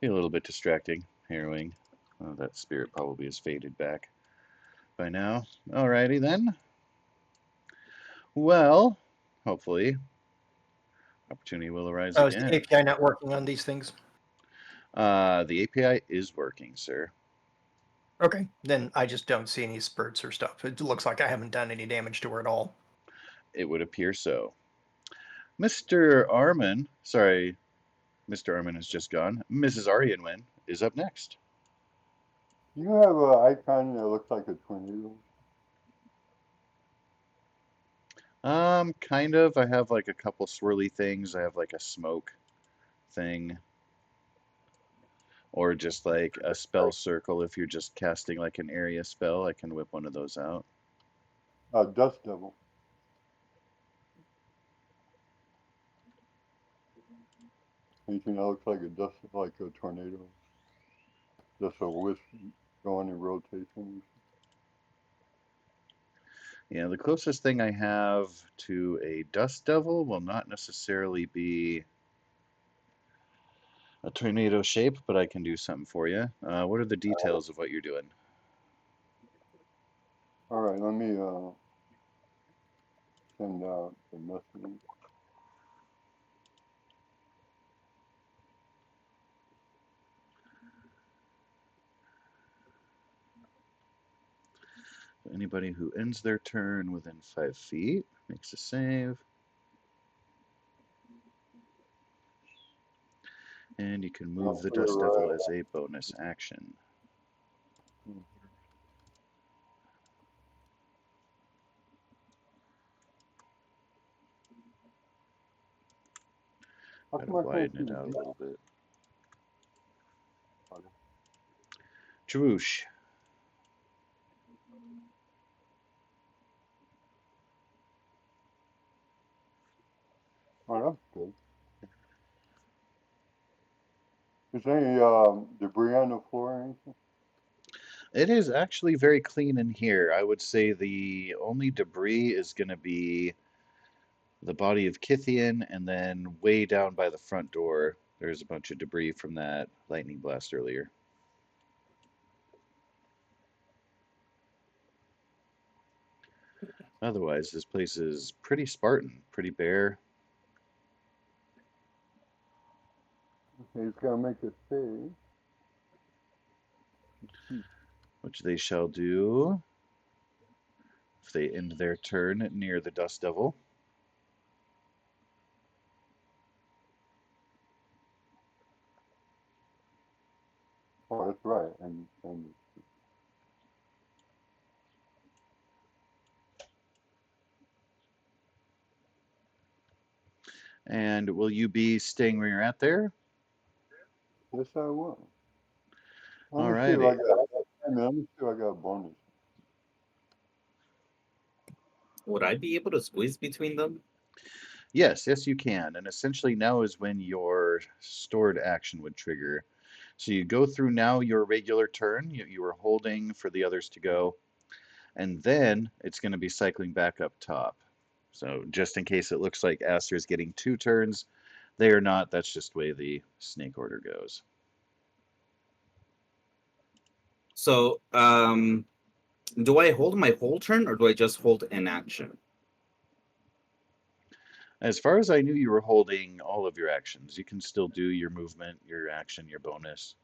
Be a little bit distracting, harrowing. Oh, that spirit probably has faded back by now. Alrighty then. Well, hopefully, opportunity will arise Oh, is the again. API not working on these things? The API is working, sir. Okay, then I just don't see any spurts or stuff. It looks like I haven't done any damage to her at all. It would appear so. Mr. Armin, sorry, Mr. Armin has just gone. Mrs. Aryanwin is up next. You have an icon that looks like a tornado. Kind of. I have like a couple swirly things. I have like a smoke thing. Or just like a spell circle. If you're just casting like an area spell, I can whip one of those out. Dust devil. Anything that looks like a tornado. Just a wisp going in rotation. Yeah, the closest thing I have to a dust devil will not necessarily be a tornado shape, but I can do something for you. What are the details of what you're doing? All right, let me send out the message. Anybody who ends their turn within 5 feet makes a save. And you can move the dust devil as a bonus action. Gotta widen it out a little bit. Chawoosh. Oh, that's good. Is there any debris on the floor or anything? It is actually very clean in here. I would say the only debris is going to be the body of Kithian, and then way down by the front door, there's a bunch of debris from that lightning blast earlier. Otherwise, this place is pretty Spartan, pretty bare. Okay, he's got to make a save. Which they shall do if they end their turn near the Dust Devil. Oh, that's right. And will you be staying where you're at there? Yes, I will. Alrighty. Let me see if I got a bonus. Would I be able to squeeze between them? Yes, you can. And essentially now is when your stored action would trigger. So you go through now your regular turn. You were holding for the others to go. And then it's going to be cycling back up top. So just in case it looks like Aster's getting 2 turns, they are not. That's just the way the snake order goes. So, do I hold my whole turn or do I just hold an action? As far as I knew, you were holding all of your actions. You can still do your movement, your action, your bonus.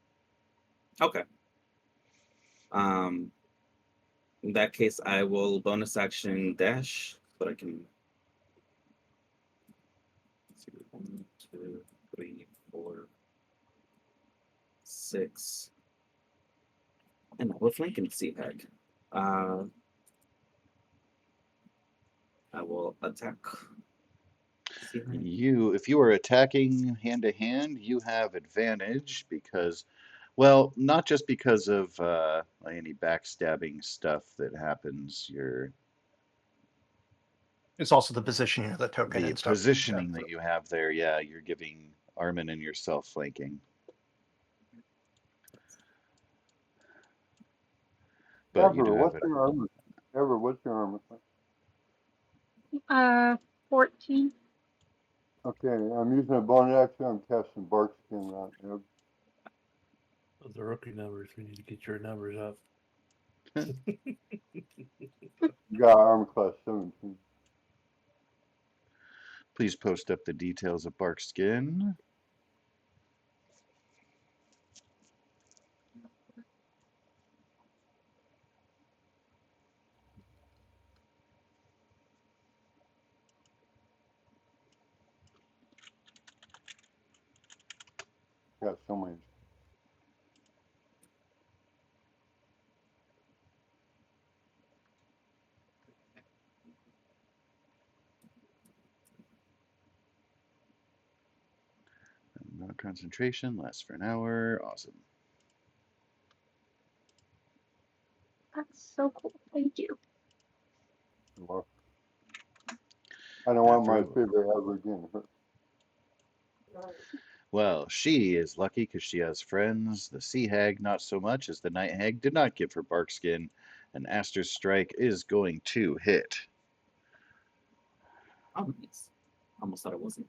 Okay. In that case, I will bonus action dash, but I can. Let's see, 1, 2, 3, 4, 6, and I will flank and see heck. I will attack. If you are attacking hand to hand, you have advantage because, well, not just because of any backstabbing stuff that happens. It's also the positioning of the token The and stuff. positioning that you have there. Yeah, you're giving Armin and yourself flanking. But you do have it. Your armor? Ever, what's your armor? 14. Okay, I'm using a bonus action. I'm casting bark skin on Eb. Those are rookie numbers. We need to get your numbers up. You got armor class 17. Please post up the details of bark skin. Got so many. No concentration, lasts for an hour. Awesome. That's so cool. Thank you. Well, I don't want my After- favorite ever again. Well, she is lucky because she has friends. The sea hag, not so much, as the night hag did not give her bark skin, and Aster's strike is going to hit. Oh, nice. Almost thought it wasn't.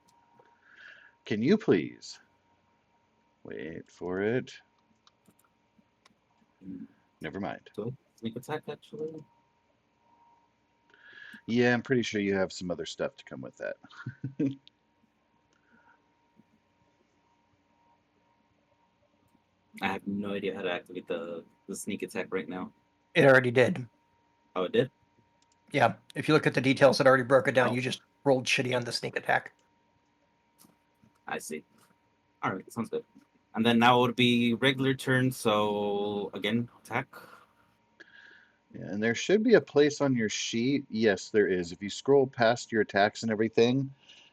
Can you please wait for it? Never mind. Do I sneak attack actually? Yeah, I'm pretty sure you have some other stuff to come with that. I have no idea how to activate the sneak attack right now. It already did. Oh, it did? Yeah. If you look at the details, it already broke it down. Oh. You just rolled shitty on the sneak attack. I see. All right, sounds good. And then now it would be regular turn. So again, attack. Yeah, and there should be a place on your sheet. Yes, there is. If you scroll past your attacks and everything,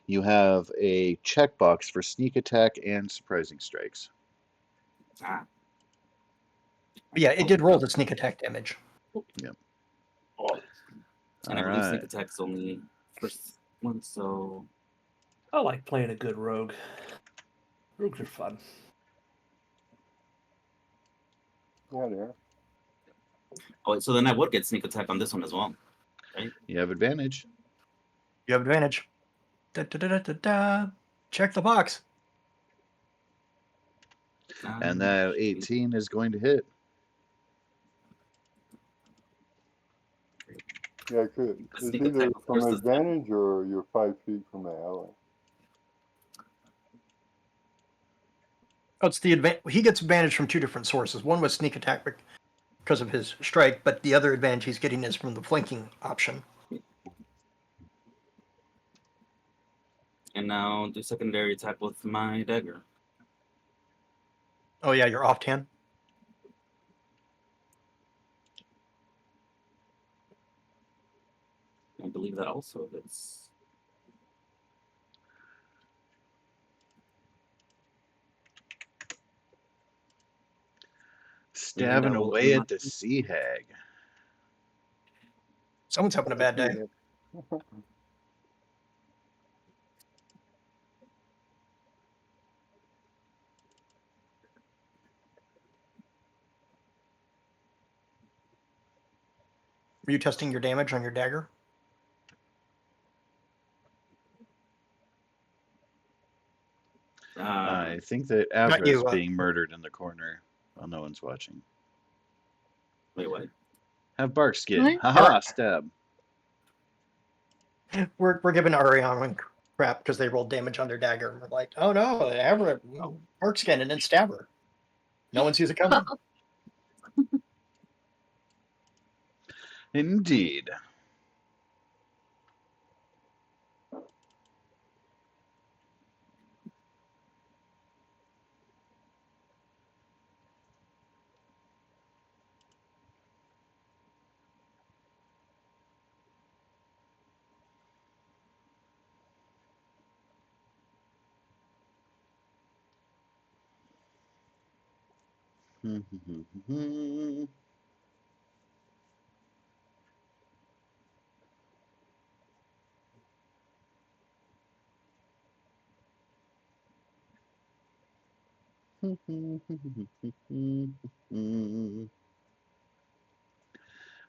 you have a checkbox for sneak attack and surprising strikes. Ah. Yeah, it did roll the sneak attack damage. Yep. And I All believe sneak right. attack's only first one, so I like playing a good rogue. Rogues are fun. Yeah, they are. oh, so then I would get sneak attack on this one as well, right? You have advantage. You have advantage. Da, da, da, da, da, da. Check the box. And that 18 is going to hit. Yeah, good. The It's sneak either attack, of from course, is advantage or you're 5 feet from the ally. Oh, it's the he gets advantage from two different sources. One was sneak attack because of his strike, but the other advantage he's getting is from the flanking option. And now do secondary attack with my dagger. Oh yeah, you're off hand. I believe that also hits. Stabbing that will away end at the sea hag. Someone's having a bad day. Were you testing your damage on your dagger? I think that Not Avra is you, being murdered in the corner while no one's watching. Wait, what? Have bark skin. What? Haha, stab. We're giving Ariana crap because they rolled damage on their dagger. And we're like, oh no, Abra, orc skin, and then stab her. No one sees it coming. Indeed.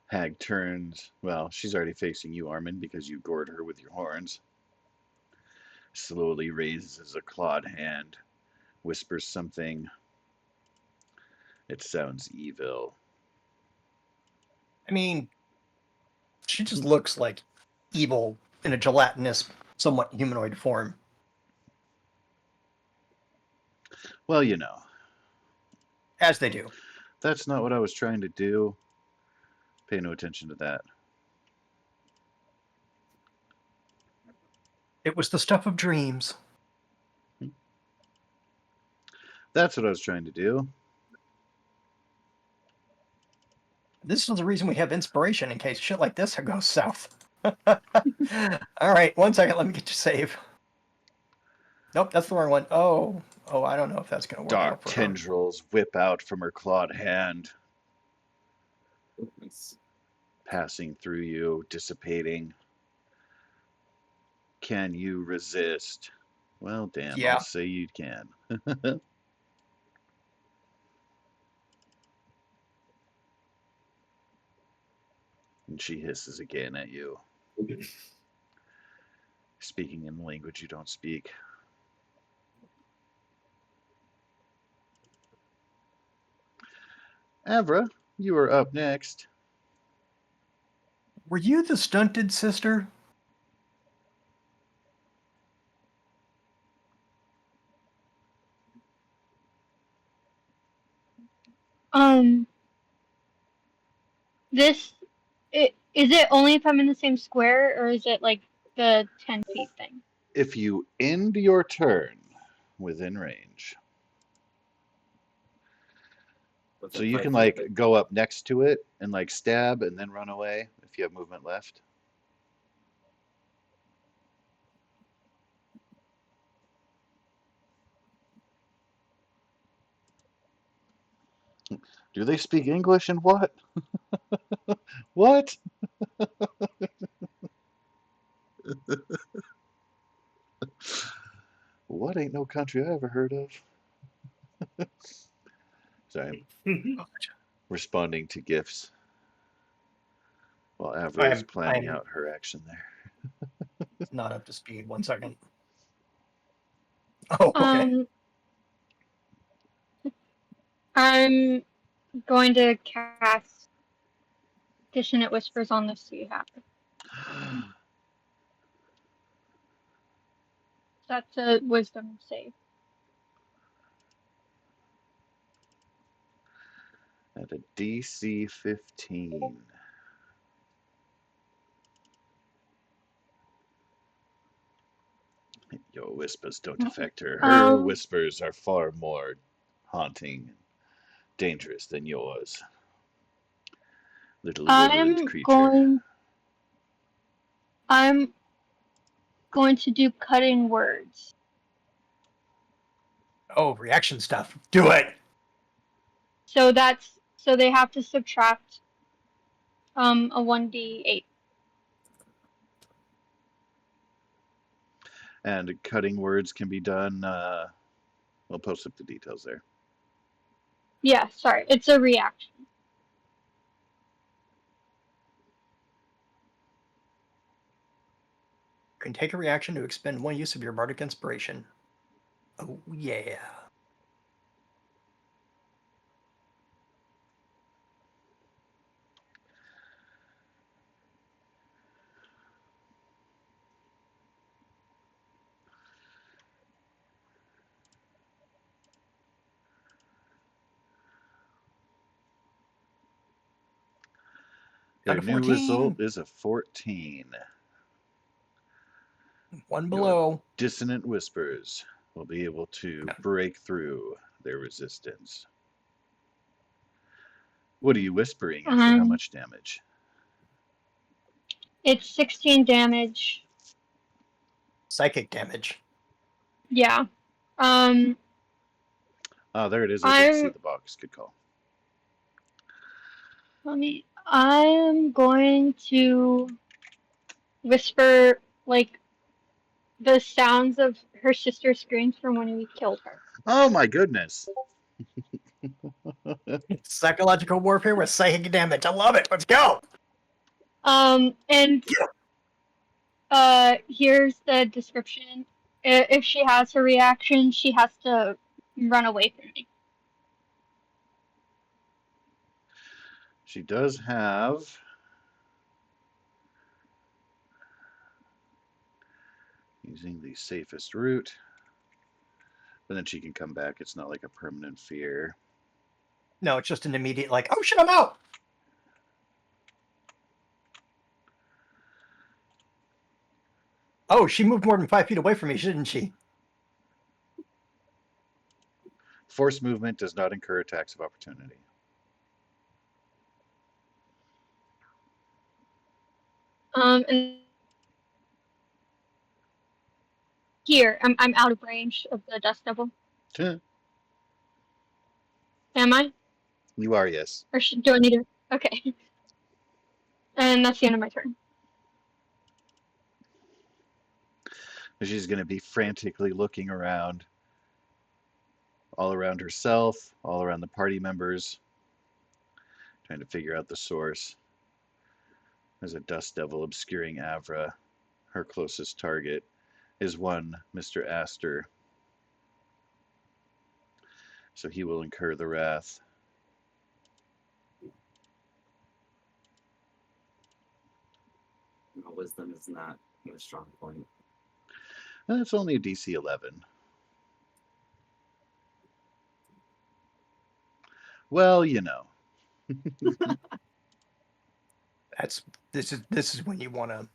Hag turns. Well, she's already facing you, Armin, because you gored her with your horns. Slowly raises a clawed hand, whispers something. It sounds evil. I mean, she just looks like evil in a gelatinous, somewhat humanoid form. Well, you know, As they do. that's not what I was trying to do. Pay no attention to that. It was the stuff of dreams. That's what I was trying to do. This is the reason we have inspiration in case shit like this goes south. All right, 1 second. Let me get you save. Nope, that's the wrong one. Oh, I don't know if that's going to work Dark out for her. tendrils whip out from her clawed hand, Nice. passing through you, dissipating. Can you resist? Well, damn, Yeah. I'll say you can. And she hisses again at you, speaking in a language you don't speak. Avra, you are up next. Were you the stunted sister? This is it only if I'm in the same square, or is it like the 10 feet thing? If you end your turn within range, so Within you 5 can feet. like go up next to it and like stab and then run away if you have movement left. Do they speak English and what? What? What ain't no country I ever heard of? Sorry, I'm responding to gifts while Avra is planning I'm out her action there. not up to speed. 1 second. Oh, okay. I'm going to cast Dissonant Whispers on this so you have it. That's a wisdom save. At a DC 15. Your whispers don't affect her. Her whispers are far more haunting and dangerous than yours. Little wizard creature. I'm going to do cutting words. Oh, reaction stuff. Do it. So they have to subtract a 1d8. And cutting words can be done. We'll post up the details there. Yeah, sorry, it's a reaction. You can take a reaction to expend 1 use of your bardic inspiration. Oh, yeah. Their Got a new 14. result is a 14. One Your below. dissonant whispers will be able to break through their resistance. What are you whispering and for how much damage? It's 16 damage. Psychic damage. Yeah. Oh, there it is. I didn't see the box. Good call. I'm going to whisper like the sounds of her sister's screams from when we killed her. Oh my goodness. Psychological warfare with psychic damage. I love it. Let's go. And here's the description. If she has her reaction, she has to run away from me. She does have using the safest route, but then she can come back. It's not like a permanent fear. No, it's just an immediate like, oh shit, I'm out. Oh, she moved more than 5 feet away from me, didn't she? Force movement does not incur attacks of opportunity. And here, I'm out of range of the Dust Devil. Am I? You are, yes. Or do I need to? Okay. And that's the end of my turn. She's going to be frantically looking around, all around herself, all around the party members, trying to figure out the source. There's a dust devil obscuring Avra. Her closest target is one Mr. Astor. So he will incur the wrath. My wisdom is not a strong point. That's only a DC 11. Well, you know. This is when you want to.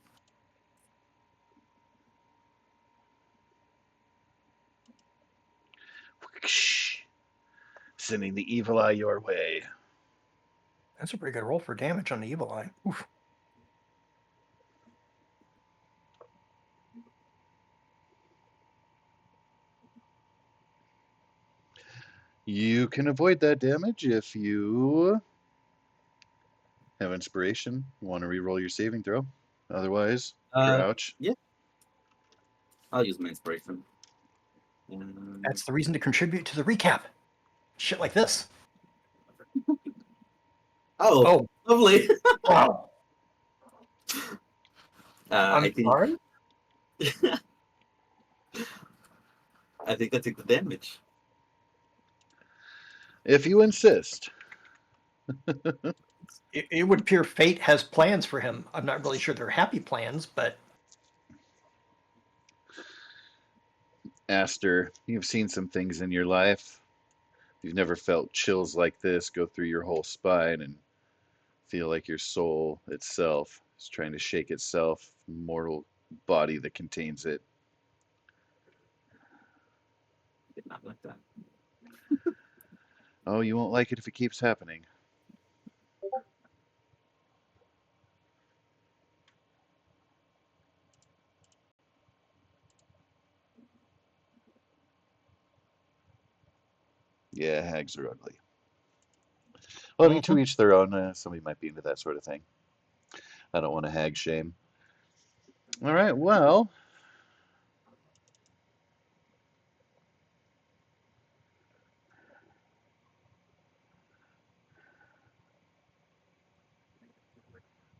Sending the evil eye your way. That's a pretty good roll for damage on the evil eye. Oof. You can avoid that damage if you have inspiration. Want to re-roll your saving throw. Otherwise, crouch. Yeah. I'll use my inspiration. That's the reason to contribute to the recap. Shit like this. Oh, lovely. Wow. I think sorry? I think I take the damage. If you insist. It would appear fate has plans for him. I'm not really sure they're happy plans, but Aster, you've seen some things in your life. You've never felt chills like this go through your whole spine and feel like your soul itself is trying to shake itself, mortal body that contains it. Did not like that. Oh, you won't like it if it keeps happening. Yeah, hags are ugly. Well, I mean, to each their own. Somebody might be into that sort of thing. I don't want to hag shame. All right, well.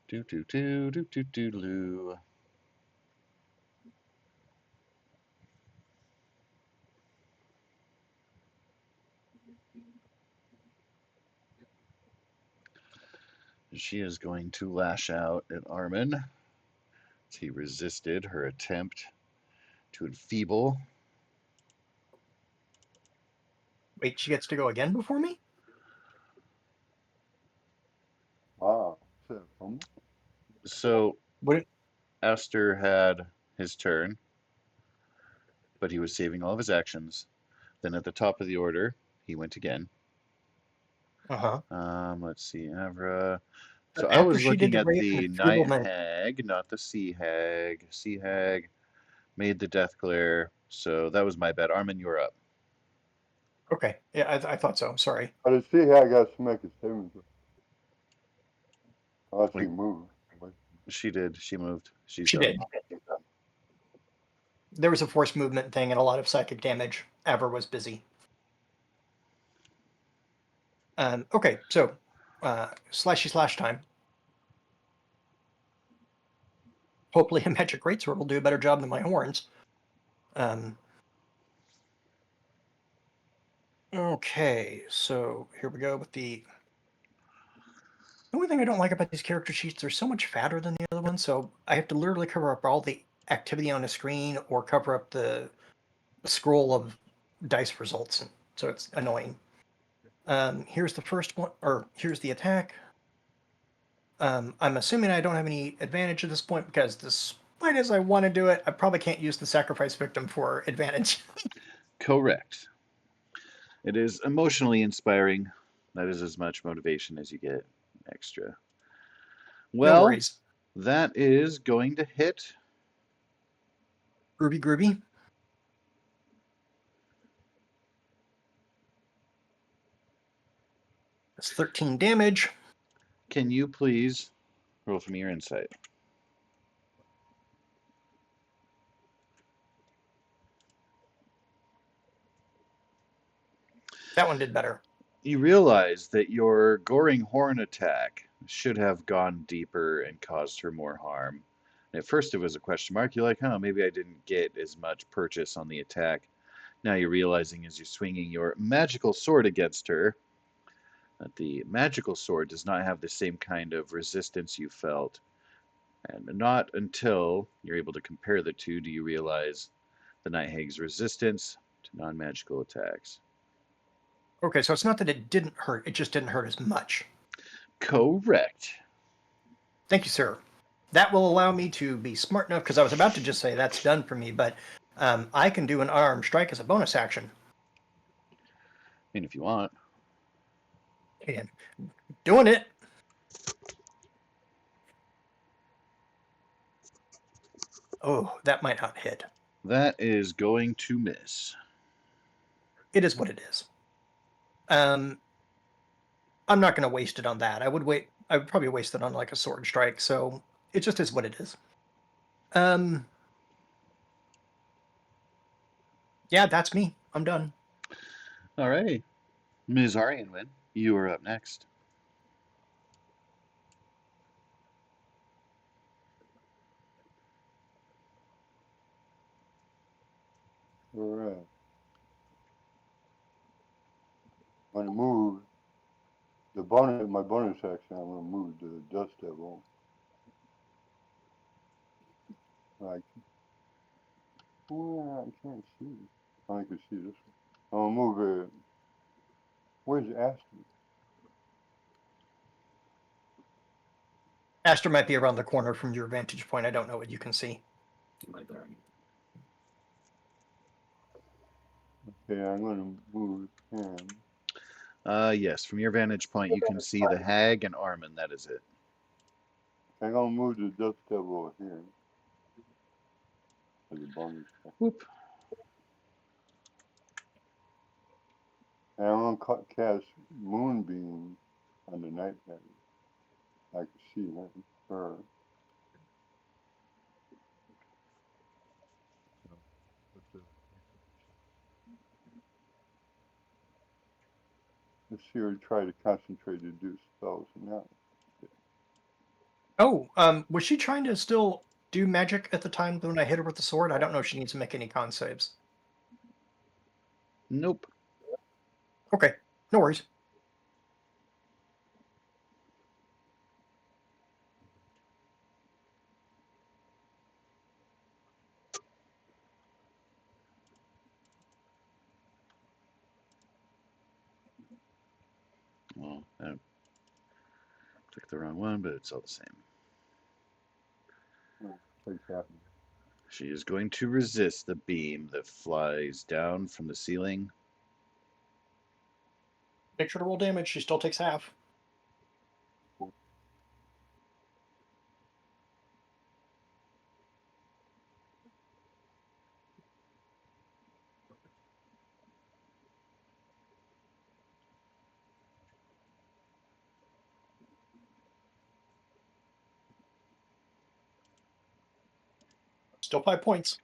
Do. She is going to lash out at Armin. He resisted her attempt to enfeeble. wait, she gets to go again before me? Wow. Is that a fumble? So Would it? Aster had his turn, but he was saving all of his actions. Then at the top of the order, he went again. Uh-huh. Let's see, Avra. So But I after was she did looking the at rape and the night enfeeblement, hag, not the sea hag. Sea hag made the death glare, so that was my bad. Armin, you're up. okay, yeah, I thought so. Sorry. But I see how I got to make a saving throw. Unless Like, he moved. she did. She moved. She's She done. did. There was a forced movement thing and a lot of psychic damage. Aver was busy. Okay, so slashy slash time. Hopefully, a magic greatsword will do a better job than my horns. Okay, so here we go with the. The only thing I don't like about these character sheets, they're so much fatter than the other ones, so I have to literally cover up all the activity on the screen or cover up the scroll of dice results. So it's annoying. Here's the first one, or here's the attack. I'm assuming I don't have any advantage at this point because despite as I want to do it, I probably can't use the sacrifice victim for advantage. Correct. It is emotionally inspiring. That is as much motivation as you get extra. No Well, worries. that is going to hit. Groovy, groovy. That's 13 damage. Can you please roll for me your insight? That one did better. You realize that your goring horn attack should have gone deeper and caused her more harm. At first, it was a question mark. You're like, oh, maybe I didn't get as much purchase on the attack. Now you're realizing as you're swinging your magical sword against her that the magical sword does not have the same kind of resistance you felt. And not until you're able to compare the two do you realize the Night Hag's resistance to non magical attacks. Okay, so it's not that it didn't hurt, it just didn't hurt as much. Correct. Thank you, sir. That will allow me to be smart enough, because I was about to just say that's done for me, but I can do an unarmed strike as a bonus action. I mean, if you want. And doing it. Oh, that might not hit. That is going to miss. It is what it is. I'm not going to waste it on that. I would probably waste it on like a sword strike. So it just is what it is. Yeah, that's me. I'm done. All right. Ms. Arianwin, you are up next. Alright. I'm gonna move my bonus action, I'm gonna move the Dust Devil. Like, well, I can't see. I can see this one. I'm gonna move it. Where's Aston? Aster might be around the corner from your vantage point. I don't know what you can see. Like that. Okay, I'm gonna move him. Yes, from your vantage point, you can see the hag and Armin. That is it. I'm gonna move the Dust Devil over here. As a bonus action. Whoop. And I'm gonna cast Moonbeam on the Night Hag. I can see her. Let's see her try to concentrate to do spells now. Oh, was she trying to still do magic at the time when I hit her with the sword? I don't know if she needs to make any con saves. Nope. Okay, no worries. Well, I took the wrong one, but it's all the same. What's happening? She is going to resist the beam that flies down from the ceiling. Make sure to roll damage. She still takes half. Still 5 points.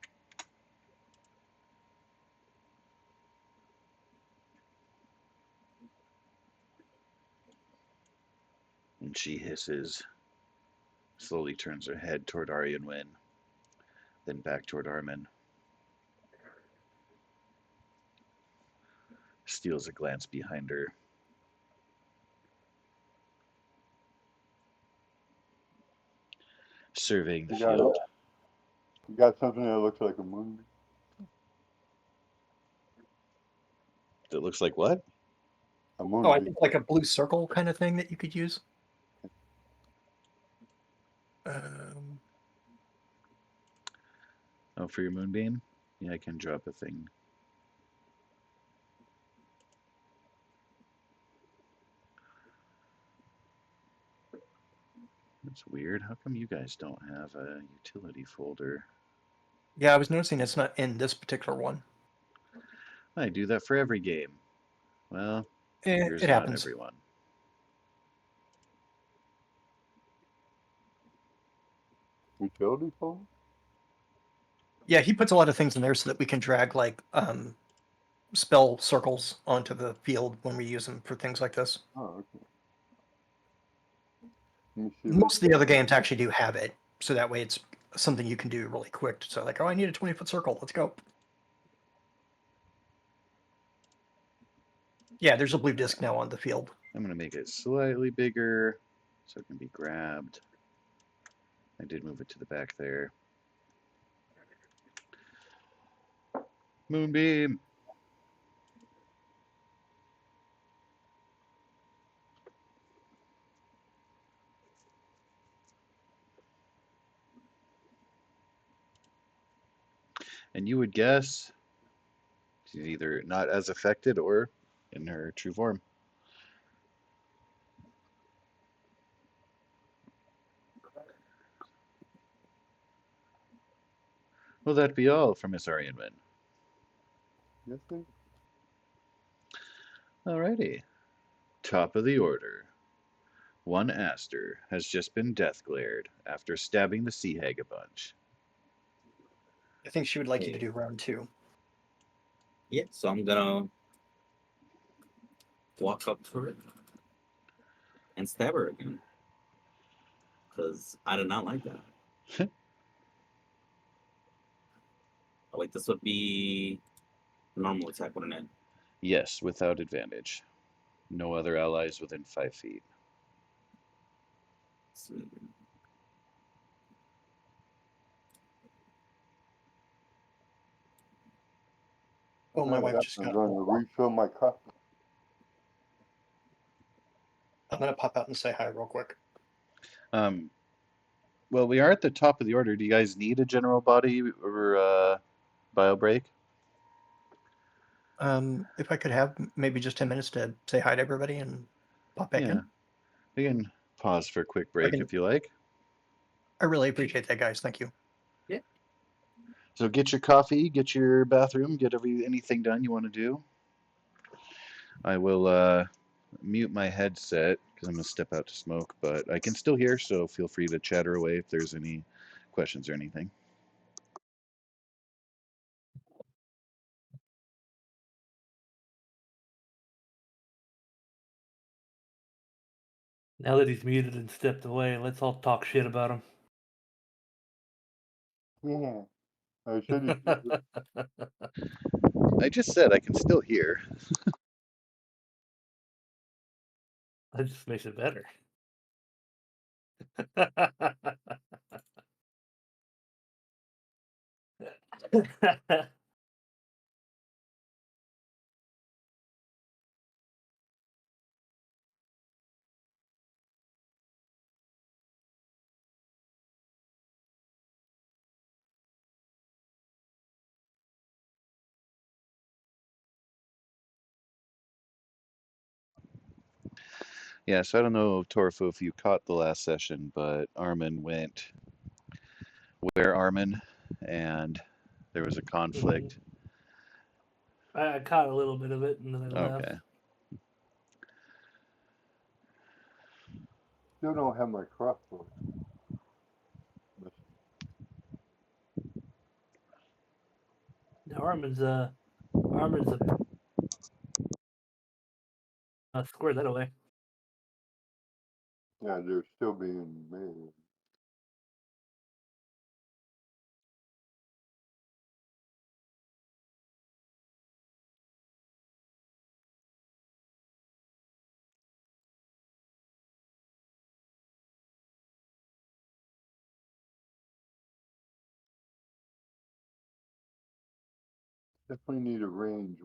And she hisses, slowly turns her head toward Aryan Wynn, then back toward Armin. Steals a glance behind her. Surveying the field. You got something that looks like a moon? That looks like what? A moon. Oh, I think like a blue circle kind of thing that you could use. Oh, for your moonbeam? Yeah, I can drop a thing. That's weird. How come you guys don't have a utility folder? Yeah, I was noticing it's not in this particular one. I do that for every game. Well, here's It not happens. everyone. Utility folder? Yeah, he puts a lot of things in there so that we can drag like spell circles onto the field when we use them for things like this. Oh, okay. Let me see if Most it's of the other games actually do have it, so that way it's something you can do really quick. So like, oh, I need a 20-foot circle. Let's go. Yeah, there's a blue disc now on the field. I'm going to make it slightly bigger so it can be grabbed. I did move it to the back there. Moonbeam! And you would guess she's either not as affected or in her true form. Will that be all for Miss Aryanman? yes, sir. Alrighty. Top of the order. One Aster has just been death glared after stabbing the sea hag a bunch. I think she would like you to Hey. do round 2. Yeah, so I'm gonna walk up to her and stab her again. Because I did not like that. Oh, wait, this would be normal attack, wouldn't it? Yes, without advantage. No other allies within 5 feet. Sweet. Oh, my wife just I'm got. going to refill my cup. I'm gonna pop out and say hi real quick. Well, we are at the top of the order. Do you guys need a general body or bio break? If I could have maybe just 10 minutes to say hi to everybody and pop back Yeah. in. We can pause for a quick break can- if you like. I really appreciate that, guys. Thank you. So get your coffee, get your bathroom, get anything done you want to do. I will mute my headset because I'm going to step out to smoke, but I can still hear, so feel free to chatter away if there's any questions or anything. Now that he's muted and stepped away, let's all talk shit about him. Yeah. I said you I just said I can still hear. That just makes it better. Yeah, so I don't know, Torfu, if you caught the last session, but Armin went where Armin, and there was a conflict. I caught a little bit of it and then I left. Okay. Still don't have my crossbow. Now Armin's a square that away. Yeah, they're still being made. Definitely need a range.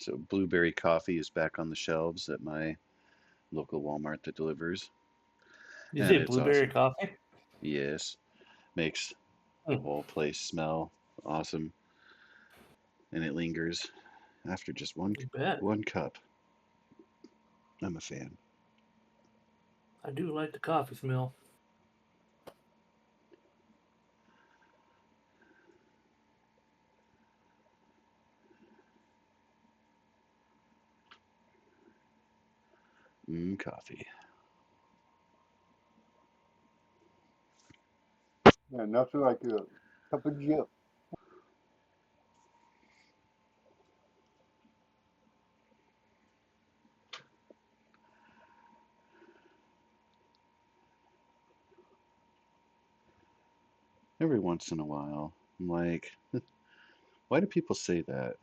So blueberry coffee is back on the shelves at my local Walmart that delivers. You And say it's blueberry awesome. coffee? Yes. Makes the whole place smell awesome. And it lingers after just You bet. one cup. I'm a fan. I do like the coffee smell. Coffee. Yeah, nothing like a cup of Joe. Every once in a while, I'm like, why do people say that?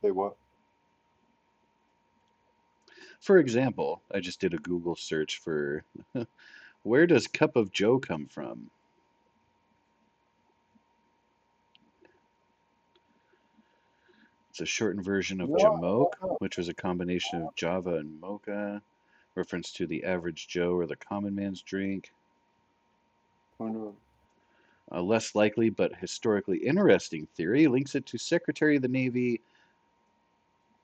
Say what? For example, I just did a Google search for where does cup of Joe come from? It's a shortened version of No, Jamoke, which was a combination of Java and Mocha, reference to the average Joe or the common man's drink. no. A less likely but historically interesting theory links it to Secretary of the Navy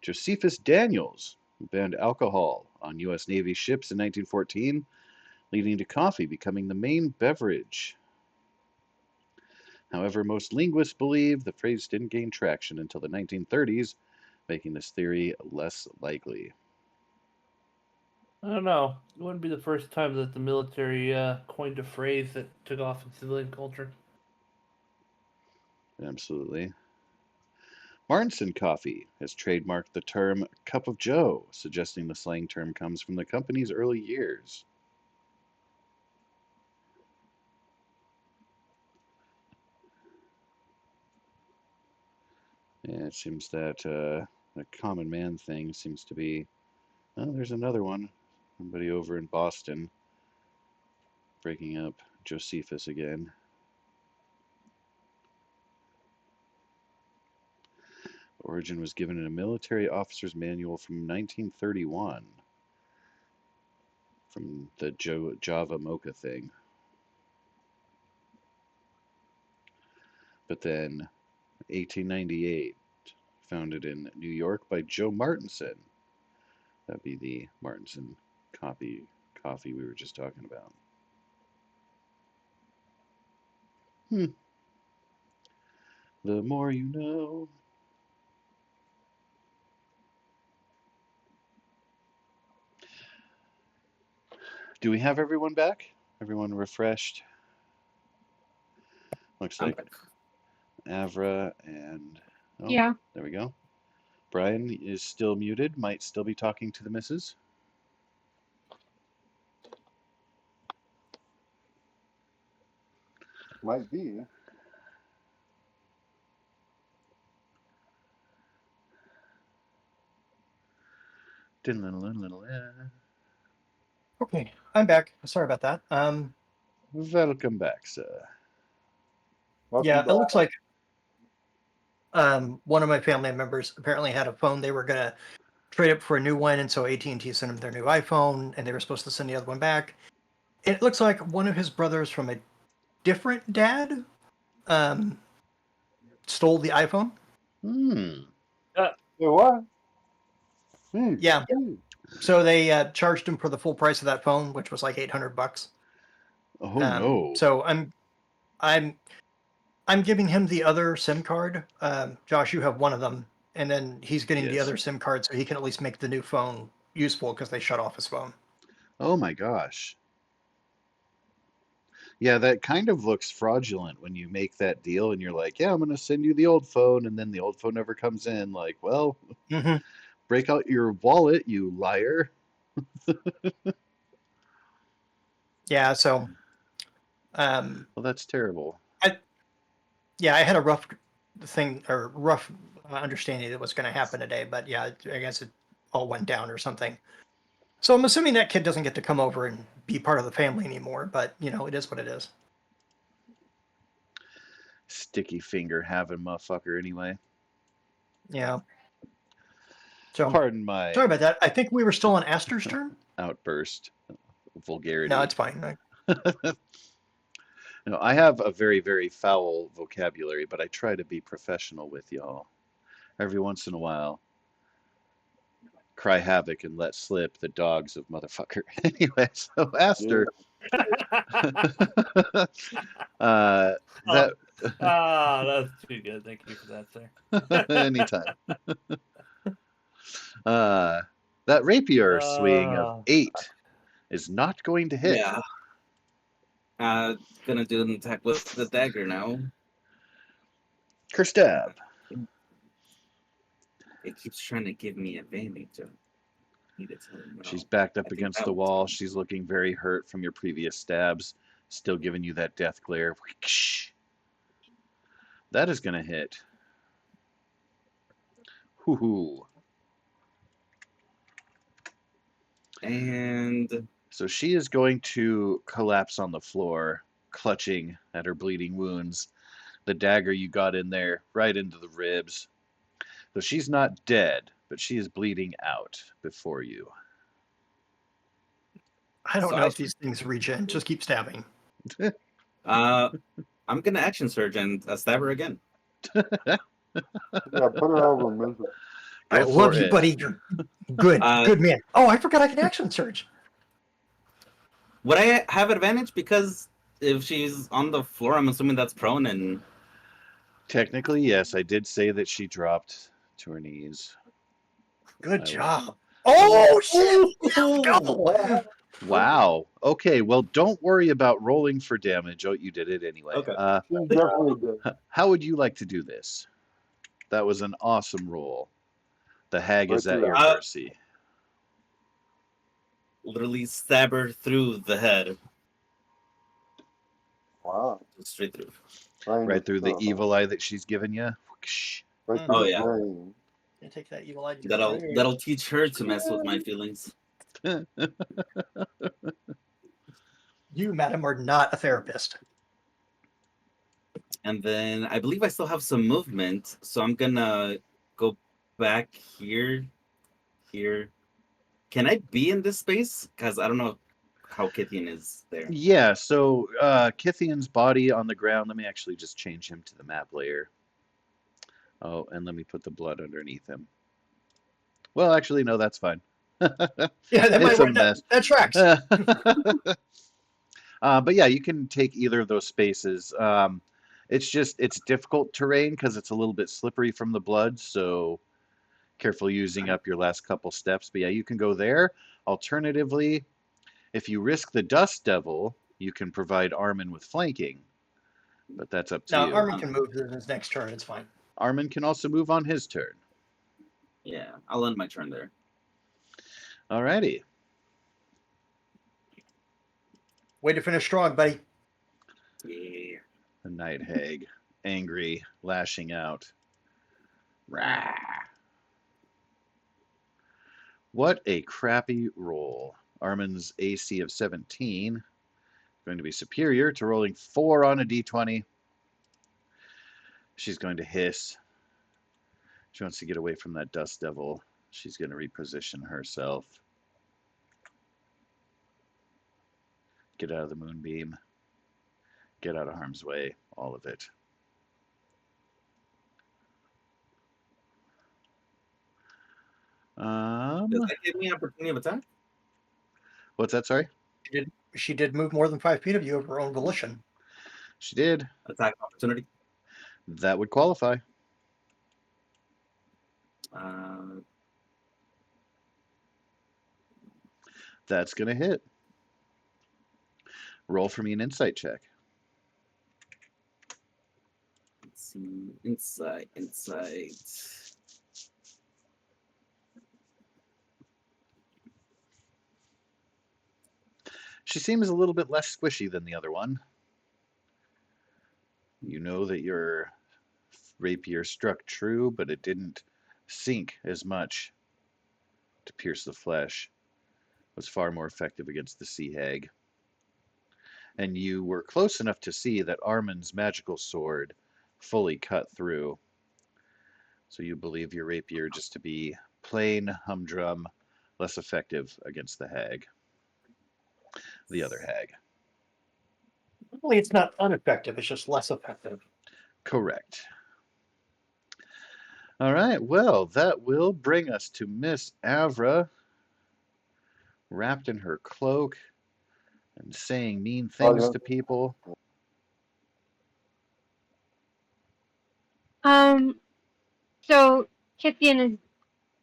Josephus Daniels, who banned alcohol on U.S. Navy ships in 1914, leading to coffee becoming the main beverage. However, most linguists believe the phrase didn't gain traction until the 1930s, making this theory less likely. I don't know. It wouldn't be the first time that the military coined a phrase that took off in civilian culture. Absolutely. Martinson Coffee has trademarked the term "cup of Joe," suggesting the slang term comes from the company's early years. Yeah, it seems that the common man thing seems to be. Oh, there's another one. Somebody over in Boston breaking up Josephus again. Origin was given in a military officer's manual from 1931 from the Java Mocha thing. But then 1898, founded in New York by Joe Martinson. That'd be the Martinson coffee we were just talking about. The more you know. Do we have everyone back? Everyone refreshed? Looks I'm like back. Avra and Yeah. there we go. Brian is still muted, might still be talking to the missus. Might be. Okay, I'm back. Sorry about that. Welcome back, sir. Welcome Yeah, it back. looks like one of my family members apparently had a phone they were gonna trade up for a new one, and so AT&T sent them their new iPhone, and they were supposed to send the other one back. It looks like one of his brothers from a different dad stole the iPhone. Say what? Hey, Yeah, hey. so they charged him for the full price of that phone, which was like $800. Oh no. So I'm giving him the other SIM card. Josh, you have one of them, and then he's getting the Yes. other SIM card so he can at least make the new phone useful because they shut off his phone. Oh my gosh. Yeah, that kind of looks fraudulent when you make that deal and you're like, yeah, I'm going to send you the old phone, and then the old phone never comes in. Like, well, break out your wallet, you liar. Yeah, so Well, that's terrible. I had a rough understanding that was going to happen today, but yeah, I guess it all went down or something. So I'm assuming that kid doesn't get to come over and be part of the family anymore, but it is what it is. sticky finger having motherfucker anyway. Yeah. So Pardon my sorry about that. I think we were still on Aster's turn. outburst of vulgarity. No, it's fine. No, I have a very, very foul vocabulary, but I try to be professional with y'all. Every once in a while, cry havoc and let slip the dogs of motherfucker. Anyway, so Aster, that That's too good. Thank you for that, sir. anytime. That rapier swing of 8 is not going to hit. Yeah. Gonna do an attack with the dagger now. Kerstab. It keeps trying to give me advantage. Need to tell him no. She's backed I up think against that the one's wall. fine. She's looking very hurt from your previous stabs. Still giving you that death glare. That is going to hit. Hoo-hoo. And So she is going to collapse on the floor, clutching at her bleeding wounds. The dagger you got in there, right into the ribs. So she's not dead, but she is bleeding out before you. I don't So know I if these things regen. Just keep stabbing. I'm gonna action surge and stab her again. Yeah, put her over misery. I Go love for you, it. buddy. You're good. Good man. Oh, I forgot I can action surge. Would I have advantage because if she's on the floor, I'm assuming that's prone and Technically, yes, I did say that she dropped to her knees. Good I job. Oh shit! Let's go. Wow. Okay, well, don't worry about rolling for damage. Oh, you did it anyway. Okay. She's definitely dead. How would you like to do this? That was an awesome roll. The hag is Right at through your that. mercy. literally stab her through the head. Wow. Straight through. Right through the evil eye that she's given you. Right through Oh, the yeah. brain. You take that evil eye. That'll teach her to mess with my feelings. You, madam, are not a therapist. And then I believe I still have some movement, so I'm gonna go back here. Can I be in this space? Because I don't know how Kithian is there. Yeah, so Kithian's body on the ground. Let me actually just change him to the map layer. Oh, and let me put the blood underneath him. Well, actually, no, that's fine. Yeah, that It's might a work. mess. That tracks. But yeah, you can take either of those spaces. It's difficult terrain because it's a little bit slippery from the blood, so careful using up your last couple steps. But yeah, you can go there. Alternatively, if you risk the Dust Devil, you can provide Armin with flanking, but that's up to No, you. Armin can move in his next turn. It's fine. Armin can also move on his turn. Yeah, I'll end my turn there. Alrighty. Way to finish strong, buddy. Yeah. The Night Hag, angry, lashing out. Rah! What a crappy roll. Armin's AC of 17, going to be superior to rolling 4 on a d20. She's going to hiss. She wants to get away from that Dust Devil. She's going to reposition herself. Get out of the moonbeam. Get out of harm's way. All of it. Does that give me opportunity of attack? What's that? Sorry? She did move more than 5 feet of you of her own volition. She did. Attack opportunity. That would qualify. That's going to hit. Roll for me an insight check. Let's see. Insight. She seems a little bit less squishy than the other one. You know that your rapier struck true, but it didn't sink as much to pierce the flesh. It was far more effective against the sea hag. And you were close enough to see that Armin's magical sword fully cut through. So you believe your rapier just to be plain, humdrum, less effective against the hag. The other hag. Really, it's not ineffective, it's just less effective. Correct. All right, well, that will bring us to Miss Avra, wrapped in her cloak and saying mean things to people. So Kithian is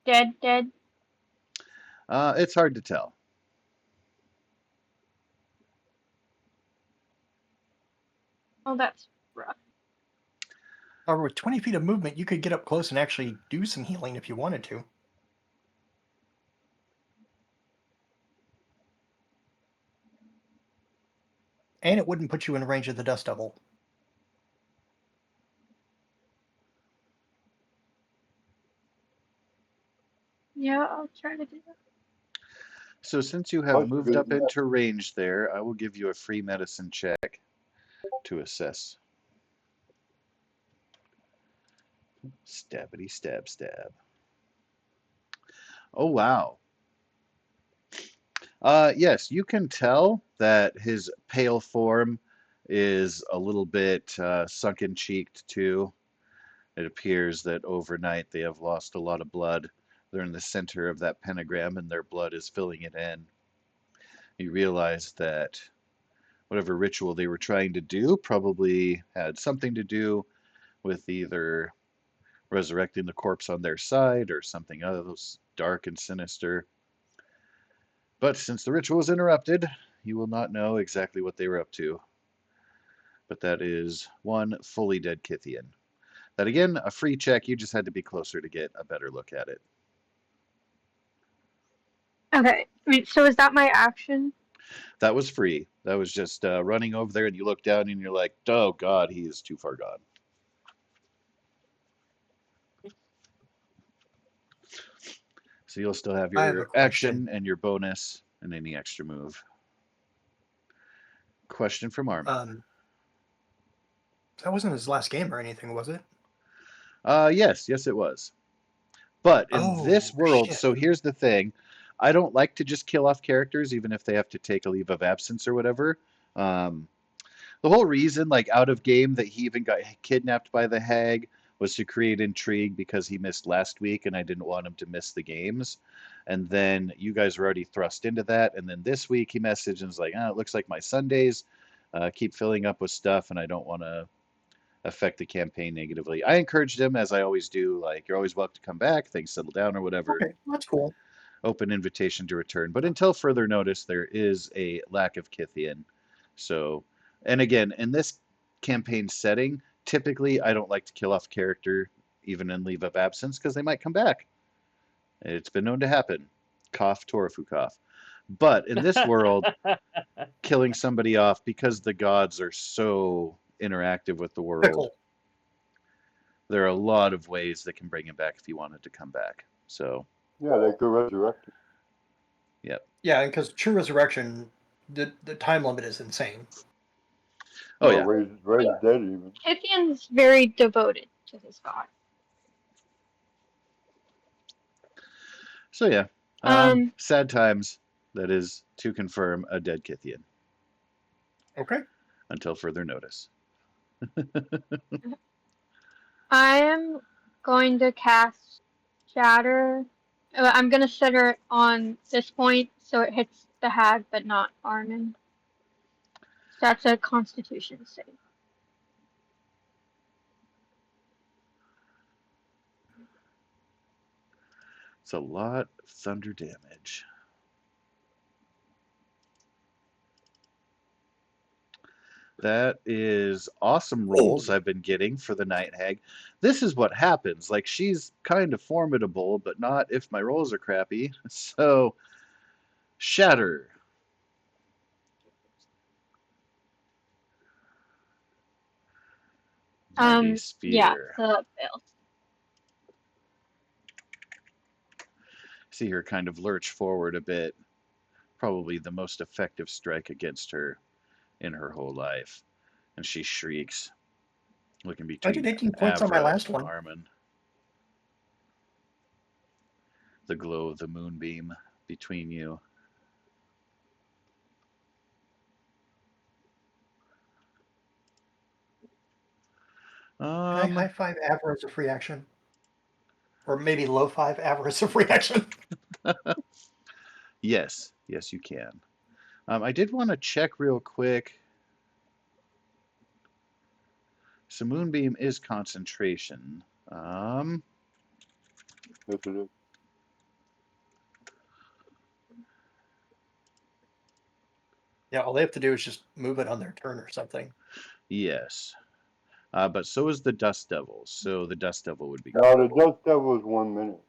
dead. It's hard to tell. Oh, that's rough. However, with 20 feet of movement, you could get up close and actually do some healing if you wanted to. And it wouldn't put you in range of the Dust Devil. Yeah, I'll try to do that. So since you have moved up into range there, I will give you a free medicine check to assess. Stabbity stab stab. Oh wow. Yes, you can tell that his pale form is a little bit sunken cheeked too. It appears that overnight they have lost a lot of blood. They're in the center of that pentagram and their blood is filling it in. You realize that whatever ritual they were trying to do probably had something to do with either resurrecting the corpse on their side or something else dark and sinister. But since the ritual was interrupted, you will not know exactly what they were up to. But that is one fully dead Kithian. That again, a free check. You just had to be closer to get a better look at it. Okay, so is that my action? That was free. That was just running over there, and you look down and you're like, oh God, he is too far gone. So you'll still have your action and your bonus and any extra move. Question from Armin. That wasn't his last game or anything, was it? Yes, it was. But in this world, shit. so here's the thing. I don't like to just kill off characters, even if they have to take a leave of absence or whatever. The whole reason, like out of game, that he even got kidnapped by the hag was to create intrigue because he missed last week and I didn't want him to miss the games. And then you guys were already thrust into that. And then this week he messaged and was like, it looks like my Sundays keep filling up with stuff and I don't want to affect the campaign negatively. I encouraged him, as I always do, like, you're always welcome to come back, things settle down or whatever. Okay, that's cool. Open invitation to return. But until further notice, there is a lack of Kithian. So, and again, in this campaign setting, typically I don't like to kill off character, even in leave of absence, because they might come back. It's been known to happen. Cough, Torafu cough. But in this world, killing somebody off because the gods are so interactive with the world. Pickle. There are a lot of ways that can bring him back if he wanted to come back. So yeah, they could resurrect him. Yep. Yeah, because True Resurrection, the time limit is insane. Oh yeah. Raise dead even. Kithian's very devoted to his god. So yeah. Sad times. That is to confirm a dead Kithian. Okay. Until further notice. I am going to cast Shatter. I'm going to set her on this point so it hits the hag but not Armin. So that's a Constitution save. It's a lot of thunder damage. That is awesome rolls I've been getting for the Night Hag. This is what happens. Like, she's kind of formidable, but not if my rolls are crappy. So, Shatter. Yeah, so that fails. See her kind of lurch forward a bit. Probably the most effective strike against her in her whole life. And she shrieks. Looking I did between 18 points on my Avra last and one. Armin. The glow of the moonbeam between you. Can I high five Avra as a free action? Or maybe low five Avra as a free action? Yes, yes, you can. I did want to check real quick. So moonbeam is concentration. Yes, it is. Yeah, all they have to do is just move it on their turn or something. Yes. But so is the Dust Devil. So the Dust Devil would be Now, the critical. Dust Devil is 1 minute.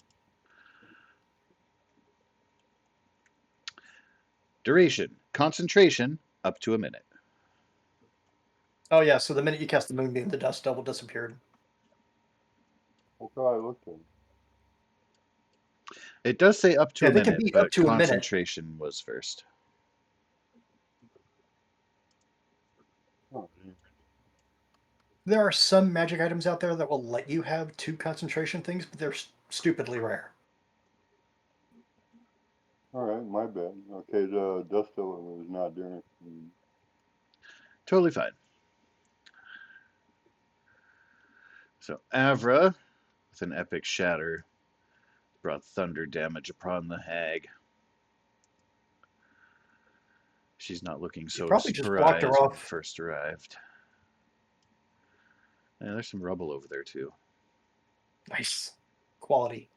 Duration. Concentration, up to a minute. Oh yeah, so the minute you cast the moonbeam, the dust devil disappeared. That's how I looked at it. It does say up to Yeah, a they can minute, be but up to a minute. concentration was first. Oh, gee. There are some magic items out there that will let you have 2 concentration things, but they're stupidly rare. All right, my bad. Okay, the Dust Devil was not doing it. Totally fine. So Avra, with an epic shatter, brought thunder damage upon the hag. She's not looking so probably just blocked her surprised when you off. first arrived. Yeah, there's some rubble over there too. Nice. Quality.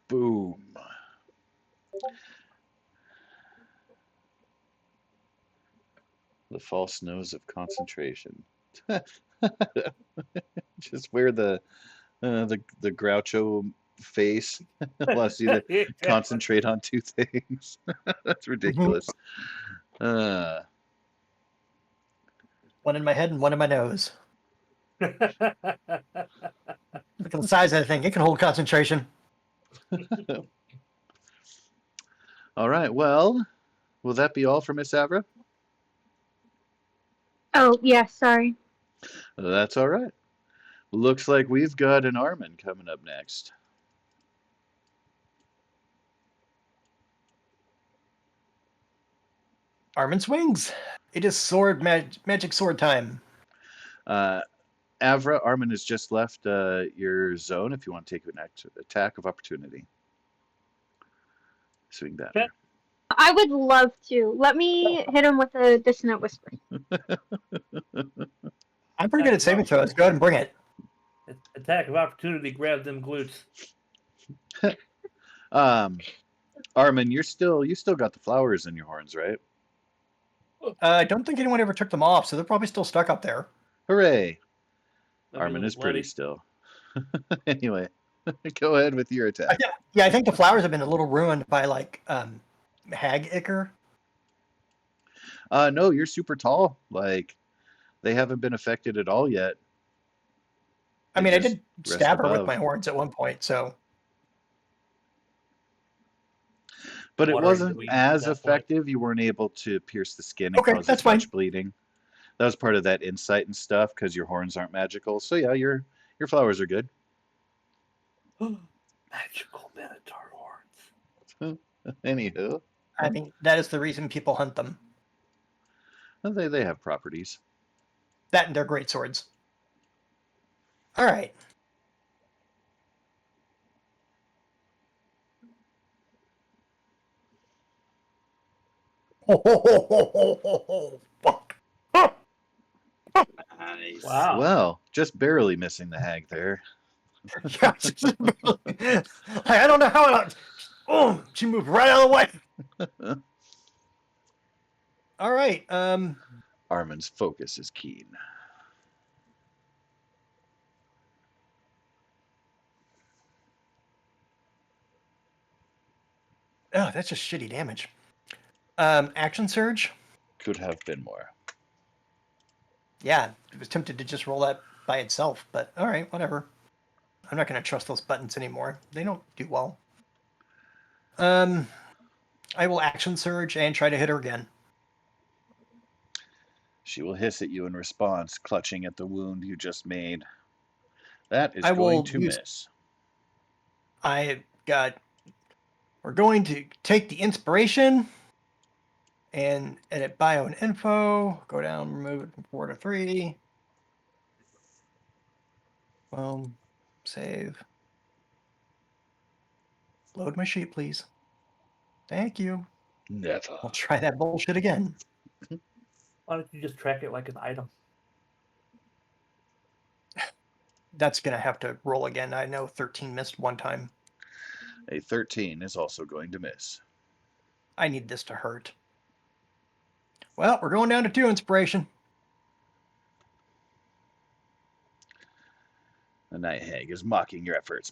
Boom. The false nose of concentration. Just wear the Groucho face allows you to concentrate on 2 things. That's ridiculous. One in my head and one in my nose. Look at the size of that thing. It can hold concentration. All right. Well, will that be all for Miss Avra? Oh, yeah, sorry. That's all right. Looks like we've got an Armin coming up next. Armin's wings. It is magic sword time. Avra, Armin has just left your zone if you want to take an attack of opportunity. Swing batter. I would love to. Let me hit him with a dissonant whisper. I'm pretty good at saving throws. Go ahead and bring it. Attack of opportunity, grab them glutes. Armin, you still got the flowers in your horns, right? I don't think anyone ever took them off, so they're probably still stuck up there. Hooray! That'd be a Armin little is pretty bloody. still. Anyway, go ahead with your attack. Yeah, I think the flowers have been a little ruined by like hag ichor. No, you're super tall. Like they haven't been affected at all yet. I They mean, I just did rest stab her with above. my horns at one point, so. But it Watering the wasn't weeds at as that point. effective. You weren't able to pierce the skin and Okay, cause that's as much fine. bleeding. That was part of that insight and stuff because your horns aren't magical. So yeah, your flowers are good. Magical Minotaur horns. Anywho, I mean, that is the reason people hunt them. they have properties. That and they're great swords. All right. Fuck. Nice. Wow. Well, just barely missing the hag there. Yeah, I don't know how. Oh, she moved right out of the way. All right. Armin's focus is keen. Oh, that's just shitty damage. Action surge. Could have been more. Yeah, I was tempted to just roll that by itself, but all right, whatever. I'm not going to trust those buttons anymore. They don't do well. I will action surge and try to hit her again. She will hiss at you in response, clutching at the wound you just made. That is I going will to use. miss. I got. We're going to take the inspiration and edit bio and info. Go down, remove it from 4 to 3. Boom. Save. Load my sheet, please. Thank you. Never. I'll try that bullshit again. Why don't you just track it like an item? That's going to have to roll again. I know 13 missed one time. A 13 is also going to miss. I need this to hurt. Well, we're going down to 2 inspiration. The night hag is mocking your efforts.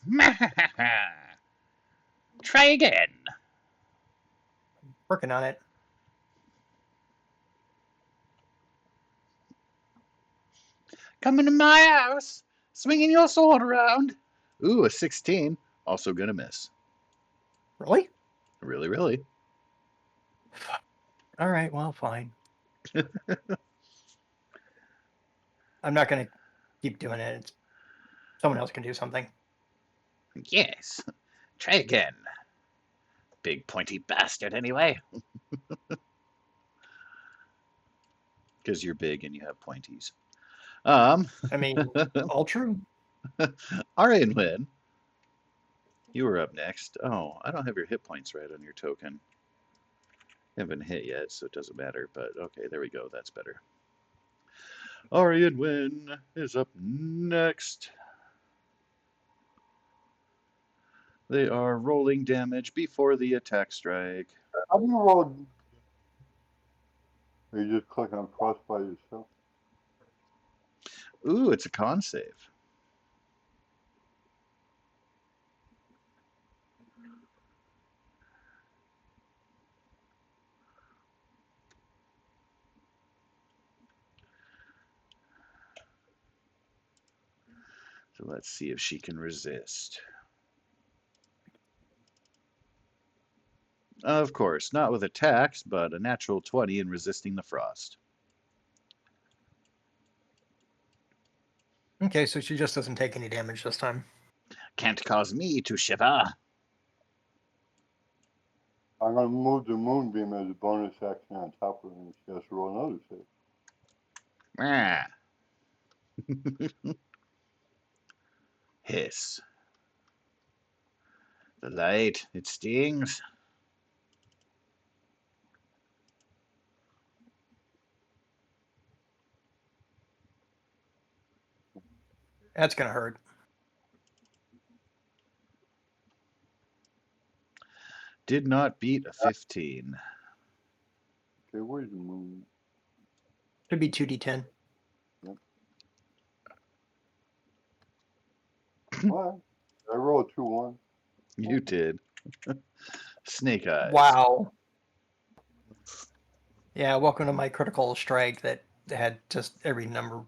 Try again. Working on it. Come into my house, swinging your sword around. Ooh, a 16. Also gonna miss. Really? Really, really. All right, well, fine. I'm not going to keep doing it. Someone else can do something. Yes. Try again. Big pointy bastard, anyway. Because you're big and you have pointies. I mean, all true. Arianwin, you were up next. Oh, I don't have your hit points right on your token. You haven't been hit yet, so it doesn't matter. But okay, there we go. That's better. Arianwin is up next. They are rolling damage before the attack strike. How do you roll? Or you just click on cross by yourself? Ooh, it's a con save. So let's see if she can resist. Of course, not with attacks, but a natural 20 in resisting the frost. Okay, so she just doesn't take any damage this time. Can't cause me to shiver. I'm going to move the moonbeam as a bonus action on top of her, and she has to roll another save. Ah. Hiss. The light, it stings. That's going to hurt. Did not beat a 15. Okay, where's the moon? Could be 2d10. What? I rolled 2-1. You did. Snake eyes. Wow. Yeah, welcome to my critical strike that had just every number.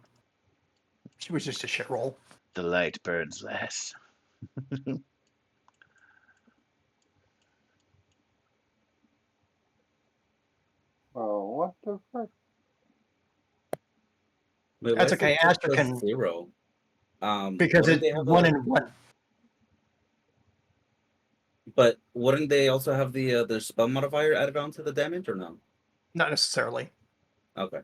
It was just a shit roll. The light burns less. Oh, what the frick? Wait, That's why is okay. it Aster just can, 0? because Wouldn't it's they have 1 and 1. But wouldn't they also have the spell modifier added on to the damage or no? Not necessarily. Okay.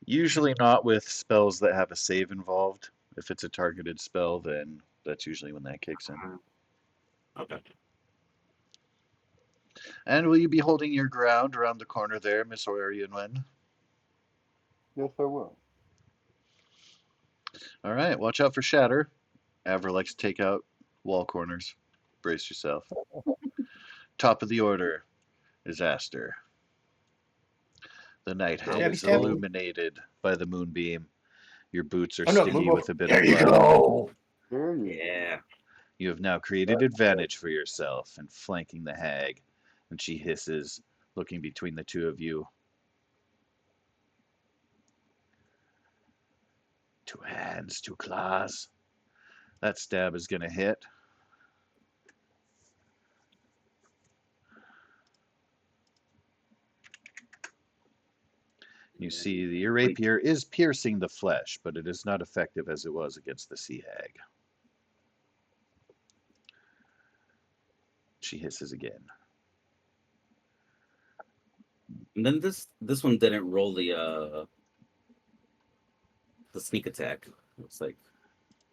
Usually not with spells that have a save involved. If it's a targeted spell, then that's usually when that kicks in. Okay. And will you be holding your ground around the corner there, Miss Orianwen? Yes, I will. All right, watch out for shatter. Aver likes to take out wall corners. Brace yourself. Top of the order is Aster. The night hag Stabby, is stabby. illuminated by the moonbeam. Your boots are Oh, no, sticky move with over. a bit There of you blood. go. There you Yeah. You have now created advantage for yourself in flanking the hag, and she hisses, looking between the two of you. 2 hands, 2 claws. That stab is going to hit. You see, your rapier is piercing the flesh, but it is not effective as it was against the sea hag. She hisses again. And then this one didn't roll the sneak attack. It's like,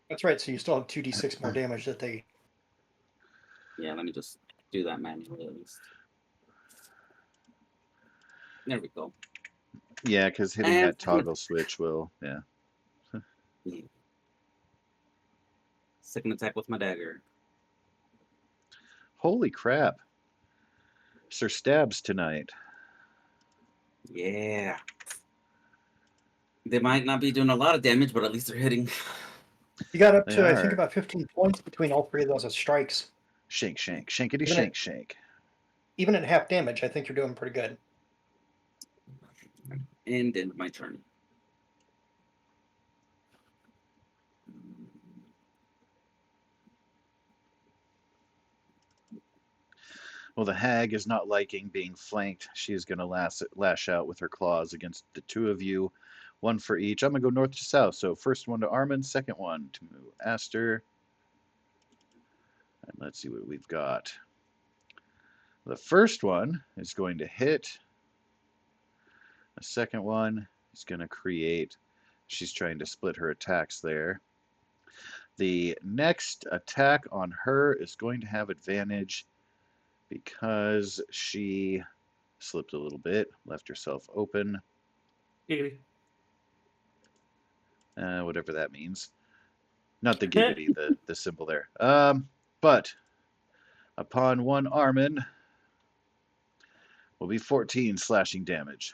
That's right. So you still have 2d6 more damage that they. yeah, let me just do that manually at least. There we go. Yeah, because hitting And that toggle switch will, yeah. Second attack with my dagger. Holy crap. Sir Stabs tonight. Yeah. They might not be doing a lot of damage, but at least they're hitting. You got up They to, I think, are. about 15 points between all three of those as strikes. Shank, shank, shankity, Isn't shank, it- shank. Even at half damage, I think you're doing pretty good. And end my turn. Well, the hag is not liking being flanked. She is going to lash out with her claws against the two of you, one for each. I'm going to go north to south. So first one to Armin, second one to Aster. And let's see what we've got. The first one is going to hit. The second one is going to create. She's trying to split her attacks there. The next attack on her is going to have advantage because she slipped a little bit, left herself open. Whatever that means. Not the giggity, the symbol there. But upon one Armin will be 14 slashing damage.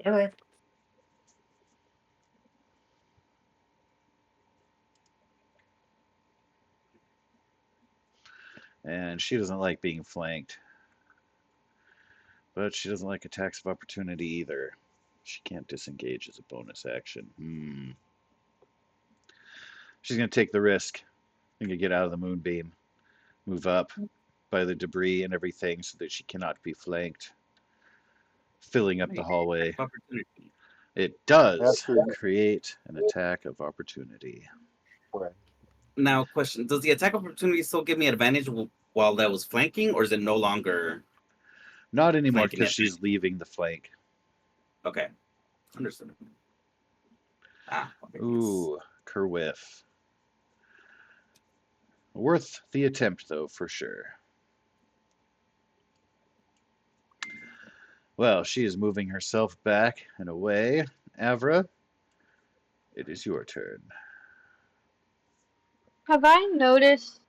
All right. And she doesn't like being flanked. But she doesn't like attacks of opportunity either. She can't disengage as a bonus action. She's going to take the risk. Going to get out of the moonbeam. Move up by the debris and everything so that she cannot be flanked. Filling up the hallway. Opportunity. It does After- create an attack of opportunity. Right. Now, question: does the attack opportunity still give me advantage while that was flanking, or is it no longer? Not anymore Flanking because it. she's leaving the flank. Okay, understood. Okay, Ooh, Kerwith. Worth the attempt, though, for sure. Well, she is moving herself back and away. Avra, it is your turn. Have I noticed,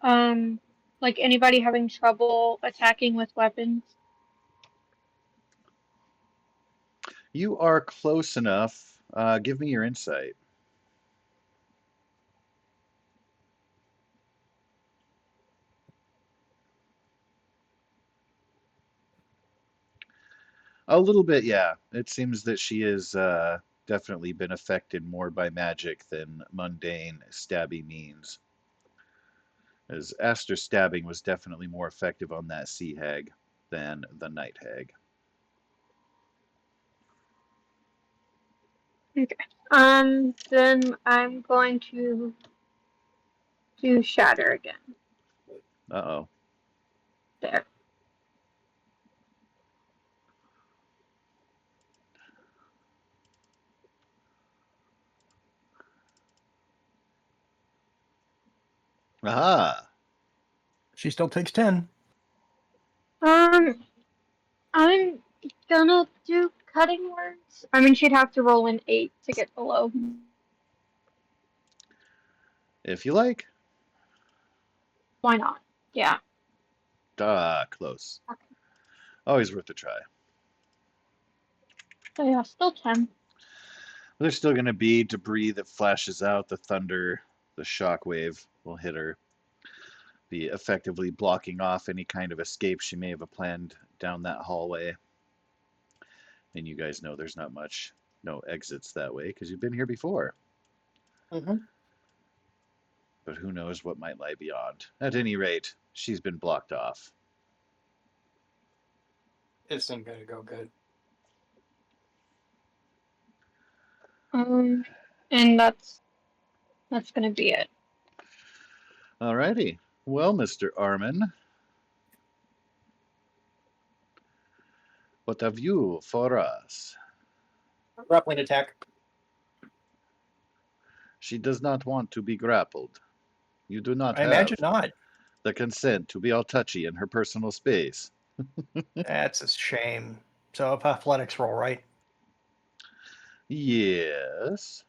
like anybody having trouble attacking with weapons? You are close enough. Give me your insight. A little bit, yeah. It seems that she has definitely been affected more by magic than mundane stabby means. As Aster stabbing was definitely more effective on that sea hag than the night hag. Okay. Then I'm going to do shatter again. Uh-oh. There. Aha! She still takes 10. I'm gonna do cutting words. I mean, she'd have to roll an 8 to get below. If you like. Why not? Yeah. Close. Okay. Always worth a try. So yeah, still 10. There's still going to be debris that flashes out. The thunder, the shockwave will hit her. Be effectively blocking off any kind of escape she may have planned down that hallway. And you guys know there's not no exits that way because you've been here before. Mm-hmm. But who knows what might lie beyond. At any rate, she's been blocked off. This ain't gonna go good. And that's gonna be it. Alrighty. Well, Mr. Armin, what have you for us? Grappling attack. She does not want to be grappled. You do not I have imagine not. the consent to be all touchy in her personal space. That's a shame. So if athletics roll, right? Yes.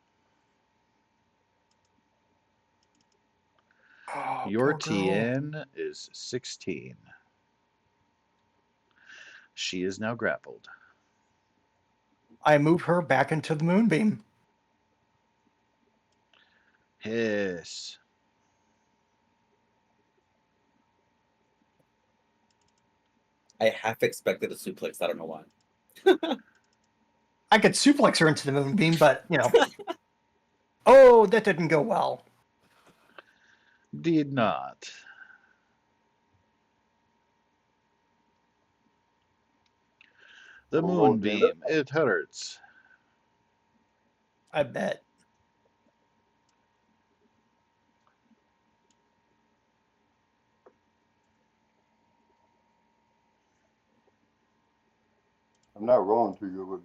Oh, Your poor girl. TN is 16. She is now grappled. I move her back into the moonbeam. Yes. I half expected a suplex. I don't know why. I could suplex her into the moonbeam, but, you know. Oh, that didn't go well. Did not. The Roll damage. moonbeam, it hurts. I bet. I'm not rolling too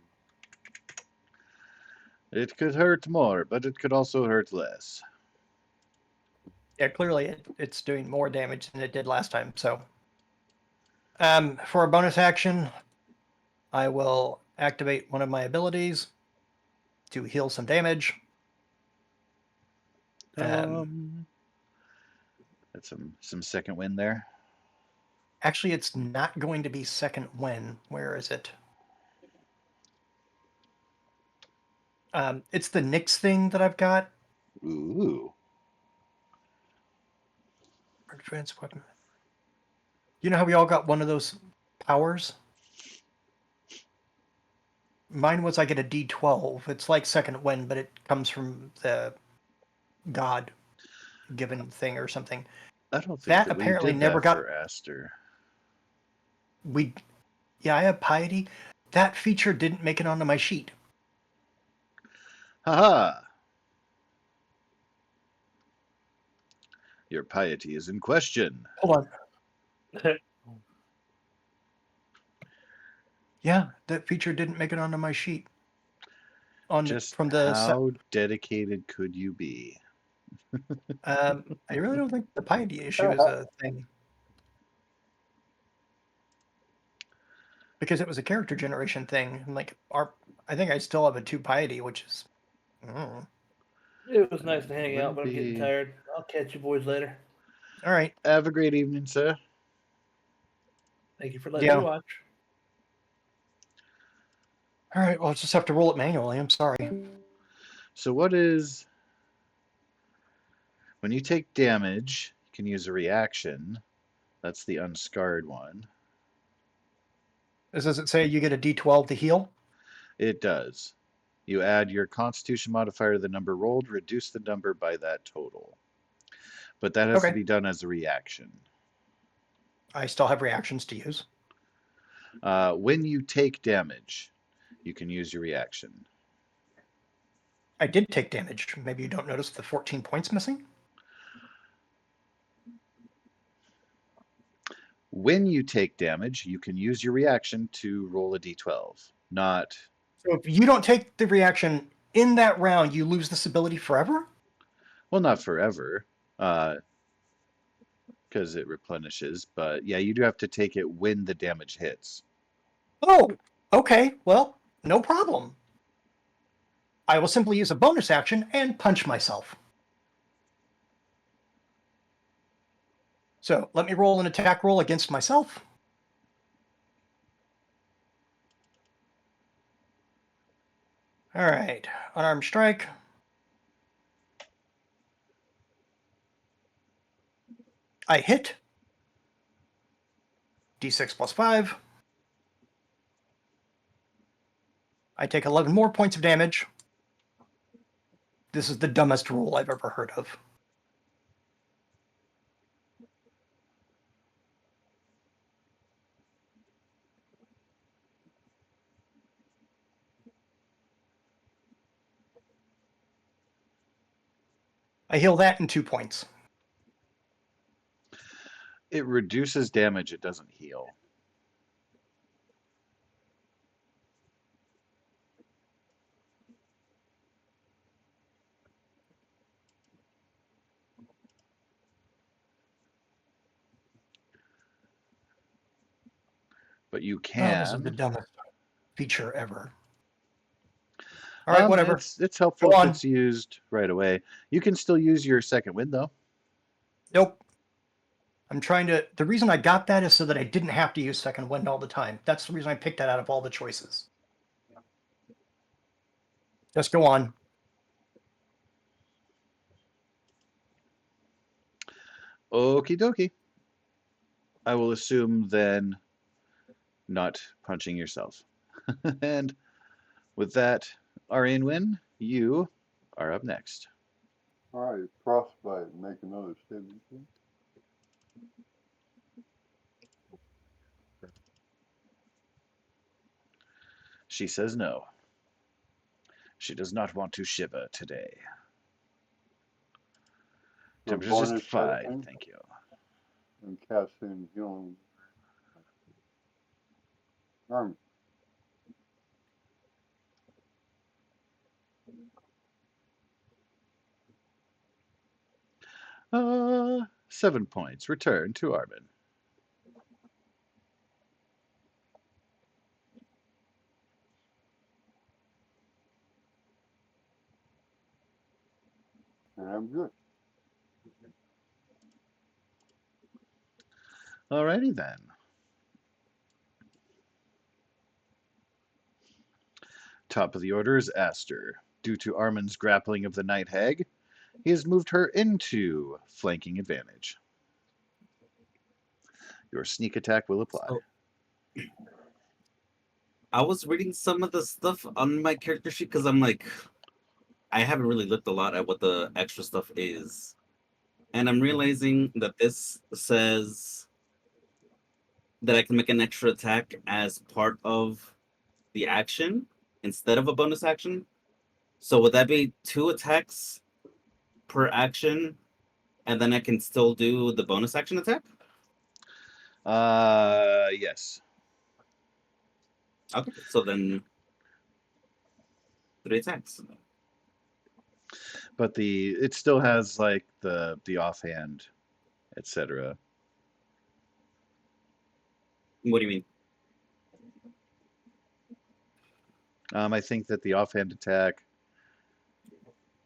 good, It could hurt more, but it could also hurt less. Yeah, clearly it's doing more damage than it did last time, so. For a bonus action, I will activate one of my abilities to heal some damage. That's some second wind there. Actually, it's not going to be second win. Where is it? It's the Nyx thing that I've got. Ooh. Advanced weapon. You know how we all got one of those powers? Mine was I get a D12. It's like second wind, but it comes from the god given thing or something. I don't think That that we apparently did never that got. for Aster. Yeah, I have piety. That feature didn't make it onto my sheet. Haha! Your piety is in question. Hold on. Yeah, that feature didn't make it onto my sheet. Just From the how dedicated could you be? I really don't think the piety issue is a thing. Because it was a character generation thing. And like I think I still have a 2 piety, which is It was nice to hang Wouldn't out, but I'm getting be- tired. I'll catch you boys later. all right. Have a great evening, sir. Thank you for letting Yeah. me watch. All right, well, I'll just have to roll it manually. I'm sorry. So what is... When you take damage, you can use a reaction. That's the unscarred one. Does it say you get a D12 to heal? It does. You add your constitution modifier to the number rolled, reduce the number by that total. But that has to Okay. be done as a reaction. I still have reactions to use. When you take damage, you can use your reaction. I did take damage. Maybe you don't notice the 14 points missing? When you take damage, you can use your reaction to roll a d12. Not... So if you don't take the reaction in that round, you lose this ability forever? Well, not forever, because it replenishes. But yeah, you do have to take it when the damage hits. Oh, okay. Well, no problem. I will simply use a bonus action and punch myself. So let me roll an attack roll against myself. All right, unarmed strike. I hit. D6 plus 5. I take 11 more points of damage. This is the dumbest rule I've ever heard of. I heal that in 2 points. It reduces damage, it doesn't heal. But you Oh, this is the can. dumbest feature ever. All right, whatever. It's helpful Go if on. it's used right away. You can still use your second wind though. Nope. I'm trying to. The reason I got that is so that I didn't have to use second wind all the time. That's the reason I picked that out of all the choices. Just go on. Okie dokie. I will assume then not punching yourself. And with that, Arianwin, you are up next. All right, frostbite. Make another statement. Please. She says no. She does not want to shiver today. So Temperature's just bonus 5, action thank you. and casting healing. Arm. 7 points. Return to Armin. And I'm good. Alrighty then. Top of the order is Aster. Due to Armin's grappling of the Night Hag, he has moved her into flanking advantage. Your sneak attack will apply. So I was reading some of the stuff on my character sheet because I'm like, I haven't really looked a lot at what the extra stuff is. And I'm realizing that this says that I can make an extra attack as part of the action instead of a bonus action. So would that be 2 attacks per action, and then I can still do the bonus action attack? Yes. Okay, so then 3 attacks. But it still has like the offhand, etc. What do you mean? I think that the offhand attack,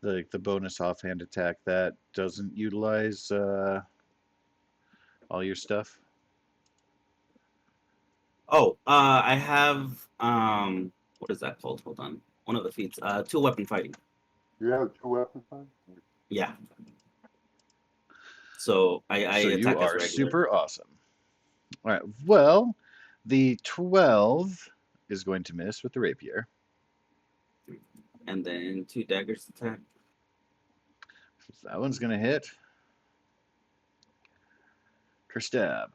the bonus offhand attack, that doesn't utilize all your stuff. Oh, I have what is that called? Hold on. One of the feats. 2 weapon fighting. You have 2 weapons on? Yeah. So I So you attack as are regular. super awesome. All right. Well, the 12 is going to miss with the rapier. And then 2 daggers attack. That one's going to hit. Kerstab.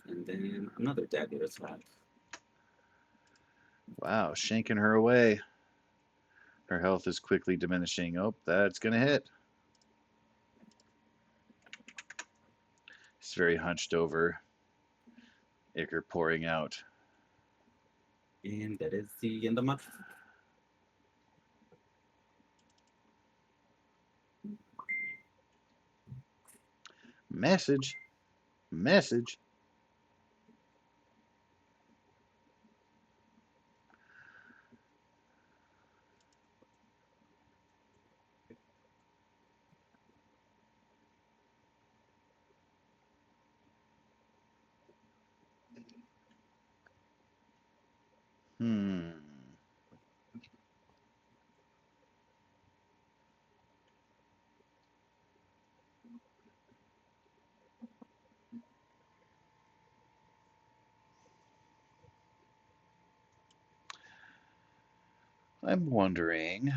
And then another dagger attack. Wow, shanking her away. Her health is quickly diminishing. Oh, that's going to hit. It's very hunched over. Ichor pouring out. And that is the end of my. Message. Message. Hmm. I'm wondering.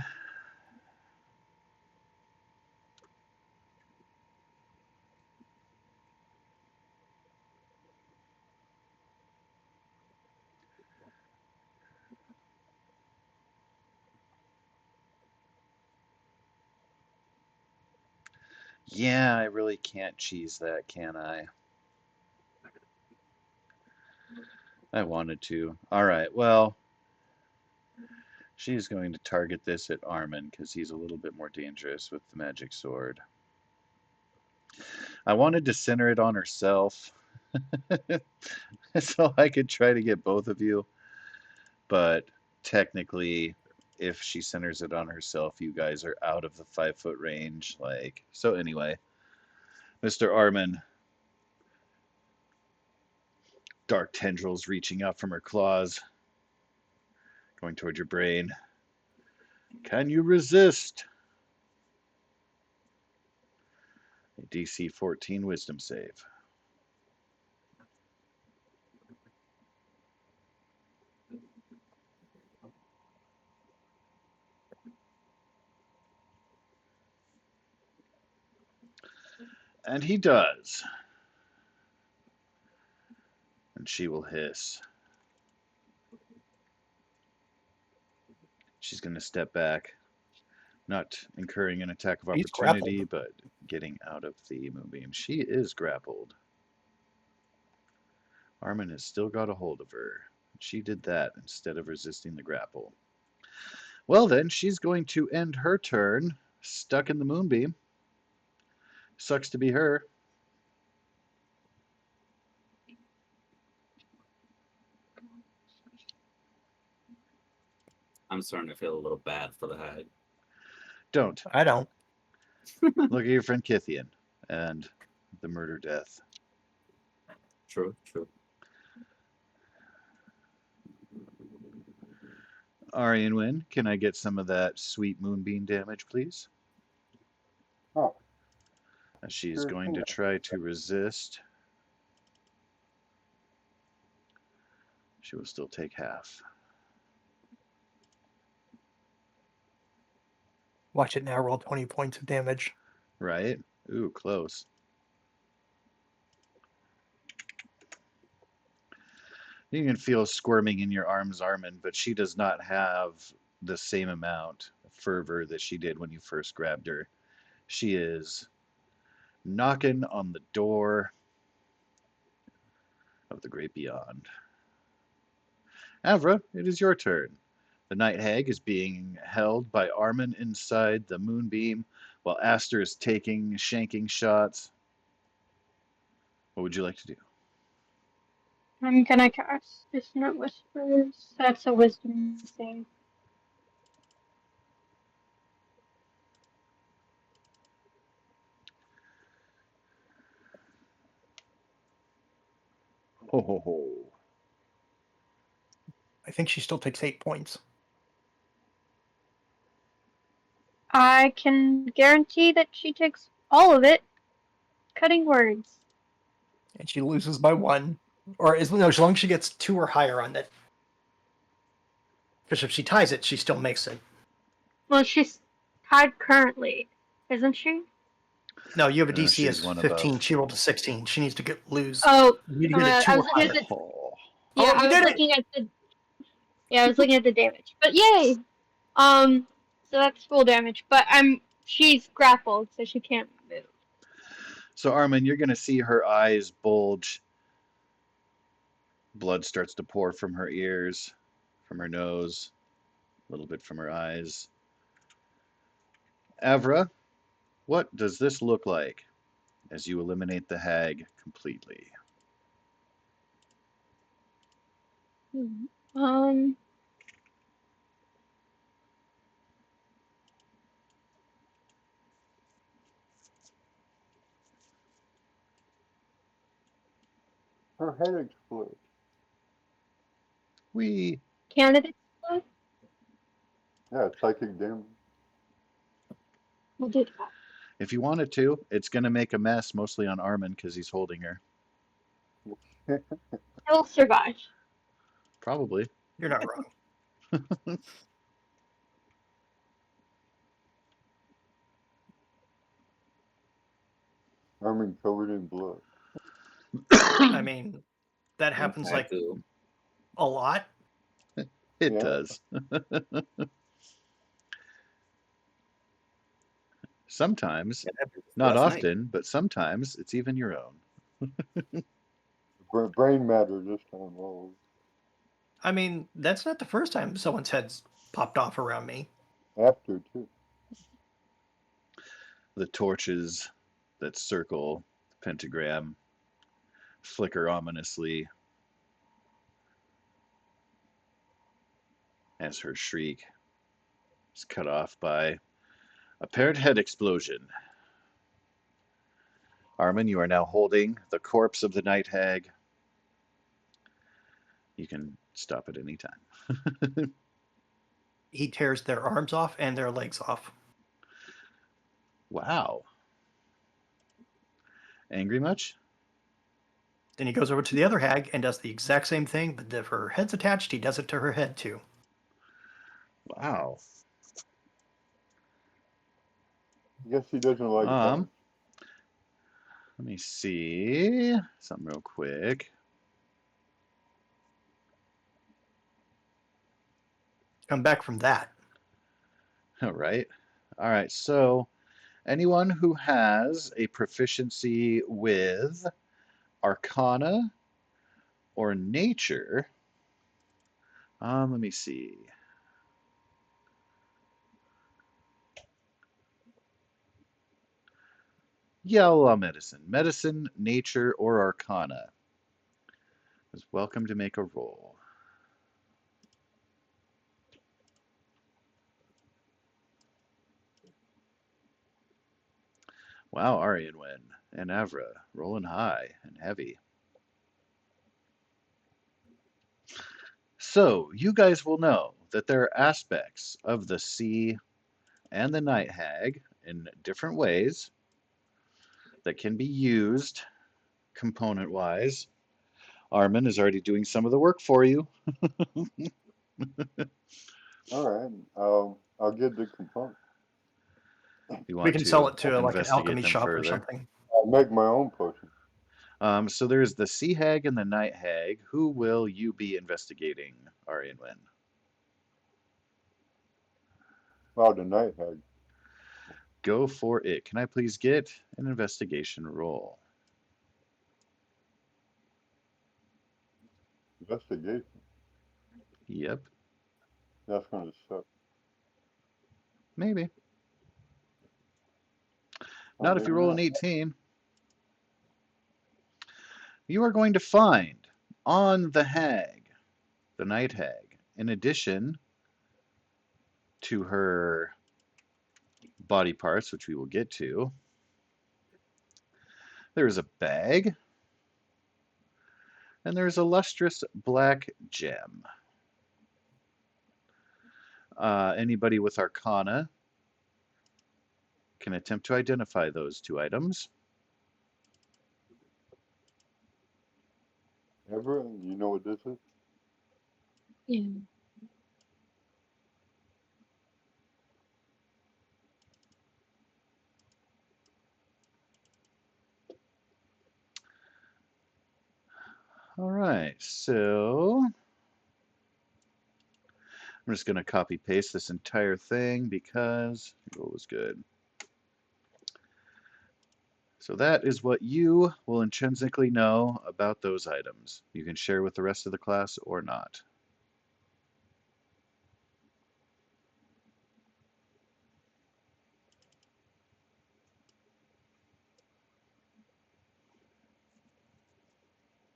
Yeah, I really can't cheese that, can I? I wanted to. All right, well, she's going to target this at Armin because he's a little bit more dangerous with the magic sword. I wanted to center it on herself so I could try to get both of you, but technically, if she centers it on herself, you guys are out of the 5-foot range. Like, so anyway, Mr. Armin, dark tendrils reaching out from her claws, going toward your brain. Can you resist? A DC 14 wisdom save. And he does. And she will hiss. She's going to step back, not incurring an attack of He's opportunity, grappled. but getting out of the moonbeam. She is grappled. Armin has still got a hold of her. She did that instead of resisting the grapple. Well, then, she's going to end her turn stuck in the moonbeam. Sucks to be her. I'm starting to feel a little bad for the hag. Don't. I don't. Look at your friend Kithian and the murder death. True, true. Arianwin, can I get some of that sweet moonbeam damage, please? Oh, She's sure going thing. to try to resist. She will still take half. Watch it now. Roll 20 points of damage. Right? Ooh, close. You can feel squirming in your arms, Armin, but she does not have the same amount of fervor that she did when you first grabbed her. She is knocking on the door of the great beyond. Avra, it is your turn. The night hag is being held by Armin inside the moonbeam, while Aster is shanking shots. What would you like to do? I'm gonna cast Dissonant Whispers. That's a wisdom save. Ho ho ho. I think she still takes 8 points. I can guarantee that she takes all of it. Cutting words. And she loses by 1. Or as long as she gets 2 or higher on that. Because if she ties it, she still makes it. Well, she's tied currently, isn't she? No, you have a No, DC she's of one 15. above. She rolled a 16. She needs to lose. Oh, You need to get a 2 I or was looking higher. at the. Oh. Yeah, Oh, you I was did it! looking at the. Yeah, I was looking at the damage. But yay! So that's full damage. But she's grappled, so she can't move. So, Armin, you're going to see her eyes bulge. Blood starts to pour from her ears, from her nose, a little bit from her eyes. Avra, what does this look like as you eliminate the hag completely? Um. Her head explodes. We. Candidate. Yeah, psychic damage. We'll do that. If you wanted to, it's going to make a mess, mostly on Armin because he's holding her. He'll survive. Probably. You're not wrong. Armin covered in blood. I mean, that And happens like Taku. a lot. It Yeah. does. Sometimes, It happened just not last night. often, but sometimes it's even your own. Brain matter this time. Oh, I mean, that's not the first time someone's head's popped off around me. after too. The torches that circle the pentagram flicker ominously as her shriek is cut off by apparent head explosion. Armin, you are now holding the corpse of the night hag. You can stop at any time. He tears their arms off and their legs off. Wow. Angry much? Then he goes over to the other hag and does the exact same thing, but if her head's attached, he does it to her head too. Wow. I guess he doesn't like fun. Let me see something real quick. Come back from that. All right. All right. So, anyone who has a proficiency with Arcana or Nature, let me see. Yeah, I'll allow medicine. Medicine, Nature, or Arcana is welcome to make a roll. Wow, Arianwen and Avra rolling high and heavy. So, you guys will know that there are aspects of the sea and the night hag in different ways that can be used component-wise. Armin is already doing some of the work for you. All right. I'll get the component. You We want can to sell it to like an investigate alchemy them shop or further. something. I'll make my own potion. So there's the sea hag and the night hag. Who will you be investigating, Arianwen? Wow, the night hag. Go for it. Can I please get an investigation roll? Investigation. Yep, That's gonna suck. maybe. Oh, Not if maybe you roll an not. 18. You are going to find on the hag, the night hag, in addition to her body parts, which we will get to, there is a bag, and there is a lustrous black gem. Anybody with Arcana can attempt to identify those two items. Ever? You know what this is? Yeah. All right, so I'm just going to copy paste this entire thing because it was good. So that is what you will intrinsically know about those items. You can share with the rest of the class or not.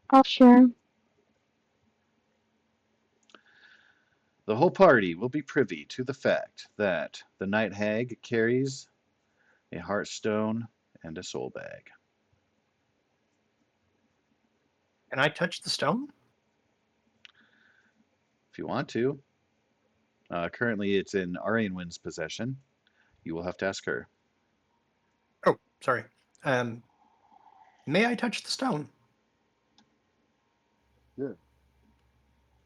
I'll share. The whole party will be privy to the fact that the night hag carries a heartstone and a soul bag. Can I touch the stone? If you want to. Currently, it's in Arianwin's possession. You will have to ask her. Oh, sorry. May I touch the stone? Yeah.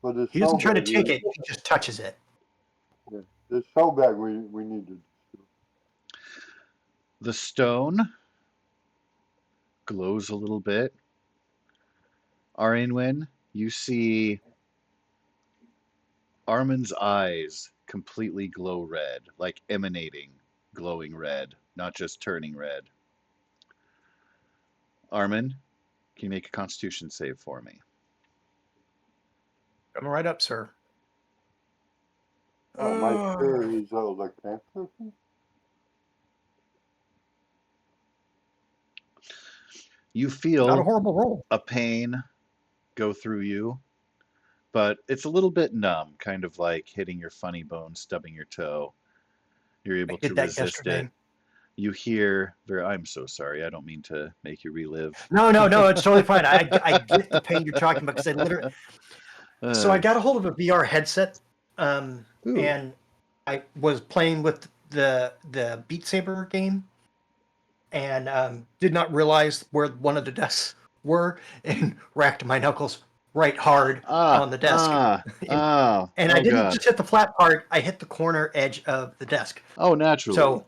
But this He soul doesn't try to bag, take it, he just touches it. yeah. This soul bag we need to. The stone glows a little bit. Arianwin, you see Armin's eyes completely glow red, like emanating glowing red not just turning red. Armin, can you make a Constitution save for me? Coming right up, sir. My spirit is like panther. You Not a feel horrible roll. a pain go through you, but it's a little bit numb, kind of like hitting your funny bone, stubbing your toe. You're able to did that resist yesterday. it. You hear, I'm so sorry. I don't mean to make you relive. No, it's totally fine. I get the pain you're talking about because I literally. So I got a hold of a VR headset, Ooh. and I was playing with the Beat Saber game, and did not realize where one of the desks were, and racked my knuckles right hard on the desk. And I oh didn't God. just hit the flat part; I hit the corner edge of the desk. Oh, naturally.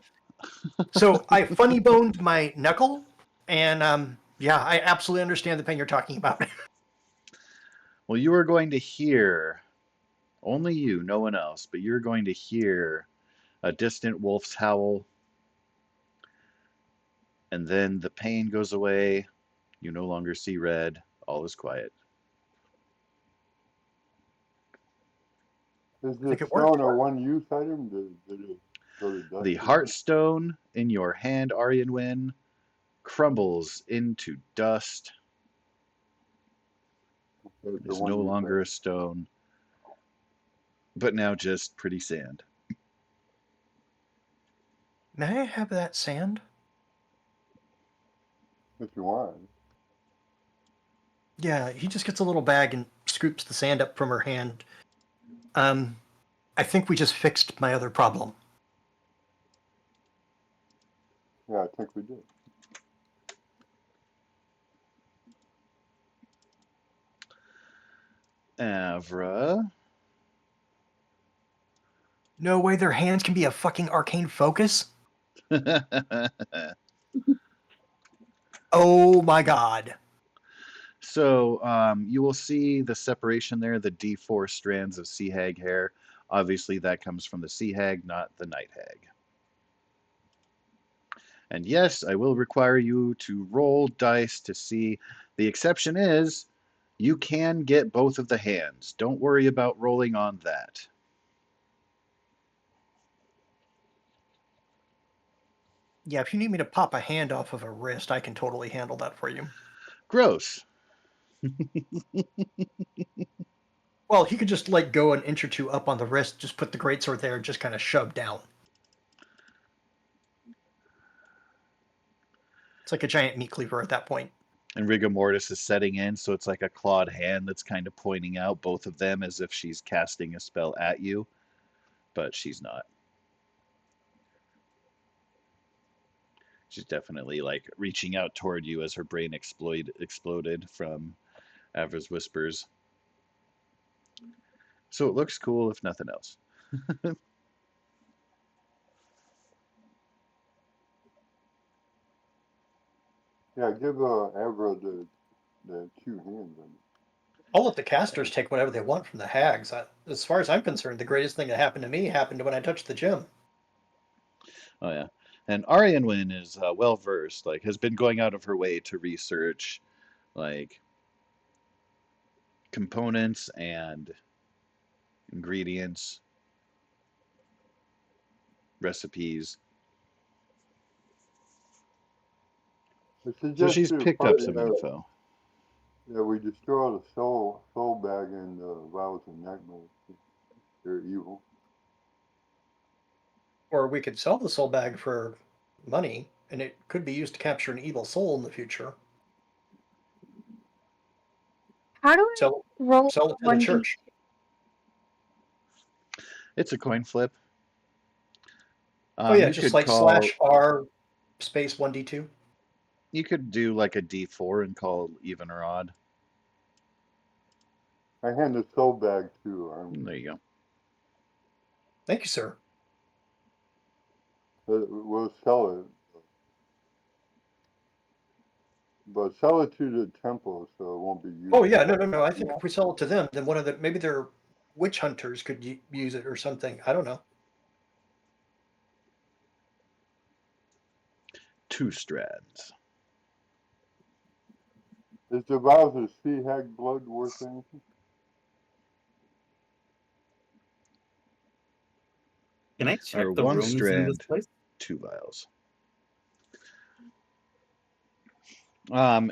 So I funny boned my knuckle, and yeah, I absolutely understand the pain you're talking about. Well, you are going to hear, only you, no one else, but you're going to hear a distant wolf's howl, and then the pain goes away. You no longer see red. All is quiet. Is think this it worked. stone a one-use item? Did it go to dust? The heartstone in your hand, Aryan Wynn, crumbles into dust. It's It is no longer a stone, but now just pretty sand. May I have that sand? If you want. Yeah, he just gets a little bag and scoops the sand up from her hand. I think we just fixed my other problem. Yeah, I think we did. Avra. No way their hands can be a fucking arcane focus? Oh my god. So you will see the separation there, the D4 strands of sea hag hair. Obviously, that comes from the sea hag, not the night hag. And yes, I will require you to roll dice to see. The exception is you can get both of the hands. Don't worry about rolling on that. Yeah, if you need me to pop a hand off of a wrist, I can totally handle that for you. Gross. Well, he could just like go an inch or two up on the wrist, just put the greatsword there, and just kind of shove down. It's like a giant meat cleaver at that point. And rigor mortis is setting in, so it's like a clawed hand that's kind of pointing out both of them as if she's casting a spell at you, but she's not. She's definitely like reaching out toward you as her brain exploded from Avra's whispers. So it looks cool, if nothing else. Yeah, give Avra the two hands. I'll let the casters take whatever they want from the hags. As far as I'm concerned, the greatest thing that happened to me happened when I touched the gem. Oh yeah, and Aryan Wynn is well versed. Like, has been going out of her way to research, like, components and ingredients, recipes. So she's picked up some info. Yeah, we destroy the soul bag and vows and nightmares. They're evil. Or we could sell the soul bag for money, and it could be used to capture an evil soul in the future. How do I Sell roll it to the 1d? church. It's a coin flip. Oh yeah, You just could like call. /R space 1d2. You could do like a D4 and call even or odd. I hand the soul bag to There you go. Thank you, sir. we'll sell it. But sell it to the temple so it won't be used. Oh yeah, no. I think if we sell it to them, then one of the maybe their witch hunters could use it or something. I don't know. 2 strands. Is the vials of sea hag blood worth anything? Can I Or check the 1 rooms in this strand, place? 2 vials.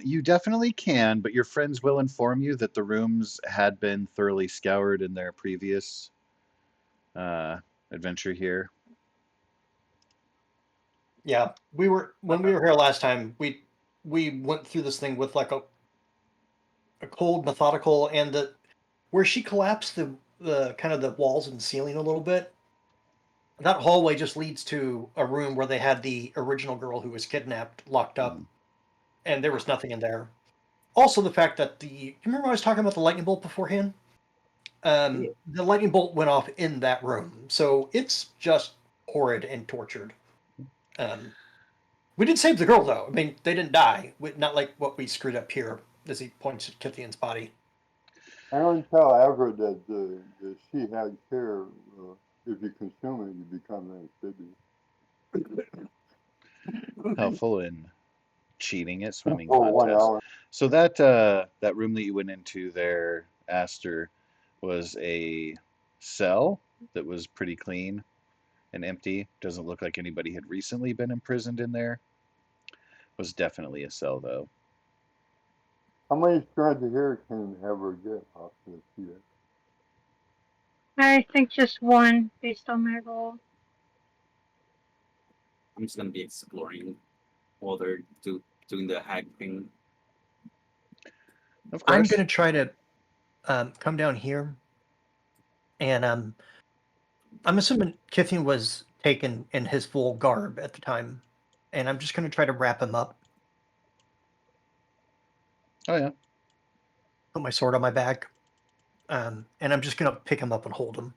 You definitely can, but your friends will inform you that the rooms had been thoroughly scoured in their previous adventure here. Yeah, when we were here last time. We went through this thing with like a cold, methodical, and the where she collapsed the kind of the walls and ceiling a little bit. That hallway just leads to a room where they had the original girl who was kidnapped locked up, and there was nothing in there. Also, the fact that you remember I was talking about the lightning bolt beforehand? Yeah. The lightning bolt went off in that room, so it's just horrid and tortured. We did save the girl, though. I mean, they didn't die. Not like what we screwed up here, as he points at Kithian's body. I don't tell Avra that the sea hag hair, if you consume it, you become an amphibian. Helpful in cheating at swimming Oh, 1 contests. hour. So that room that you went into there, Aster, was a cell that was pretty clean and empty. Doesn't look like anybody had recently been imprisoned in there. Was definitely a cell though. How many strands of hair can Avra get off the sea hag? I think just one based on my roll. I'm just gonna be exploring while they're doing the hack thing. Of I'm course. going to try to come down here, and I'm assuming Kithian was taken in his full garb at the time, and I'm just going to try to wrap him up. Oh yeah. Put my sword on my back, and I'm just going to pick him up and hold him.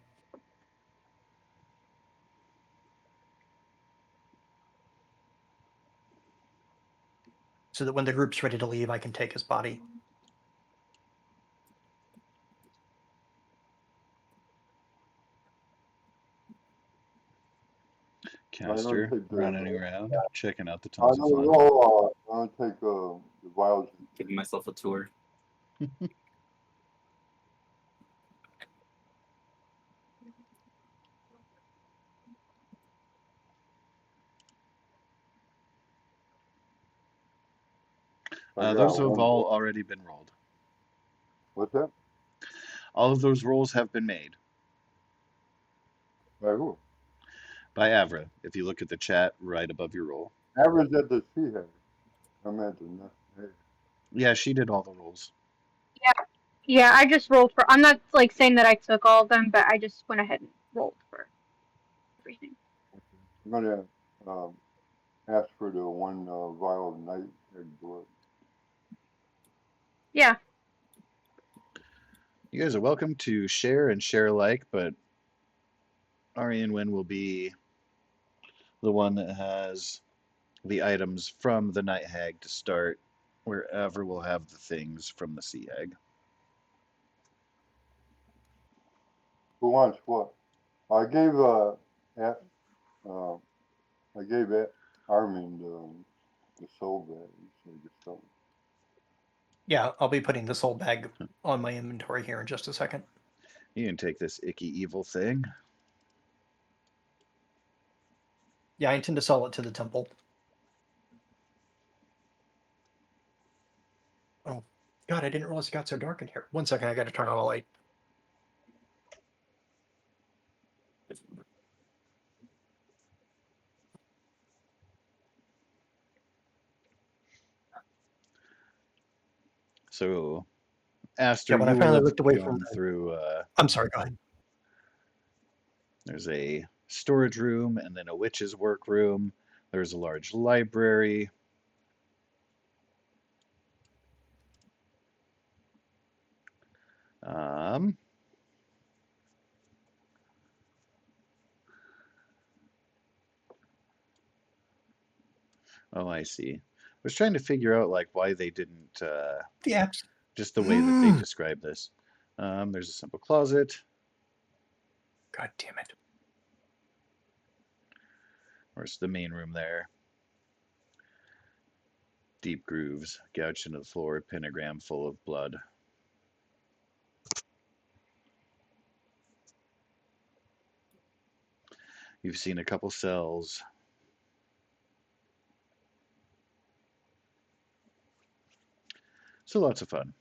So that when the group's ready to leave, I can take his body. Caster take the. running around, checking out the I tons of don't fun. know. I don't take the vials. Giving myself a tour. Those have all already been rolled. What's that? All of those rolls have been made By who? by Avra. If you look at the chat right above your roll. Avra's at the sea hag. I imagine that. Hey. Yeah, she did all the rolls. Yeah, I just rolled for. I'm not like saying that I took all of them, but I just went ahead and rolled for everything. I'm gonna ask for the 1 vial of night hag blood. Yeah. You guys are welcome to share and share alike, but Arian Win will be the one that has the items from the Night Hag to start, wherever we'll have the things from the Sea Hag. Who wants what? I gave Armin the soul bag. So just something. Yeah, I'll be putting the soul bag on my inventory here in just a second. You can take this icky evil thing. Yeah, I intend to sell it to the temple. Oh, God, I didn't realize it got so dark in here. 1 second, I got to turn on a light. So, Aster, Yeah, when I you will finally have looked away from gone through. I'm sorry, go ahead. There's a storage room and then a witch's workroom. There's a large library. Oh, I see. I was trying to figure out like why they didn't The apps. just the way that they describe this. There's a simple closet. God damn it. Where's the main room there? Deep grooves, gouged into the floor, pentagram full of blood. You've seen a couple cells. So lots of fun.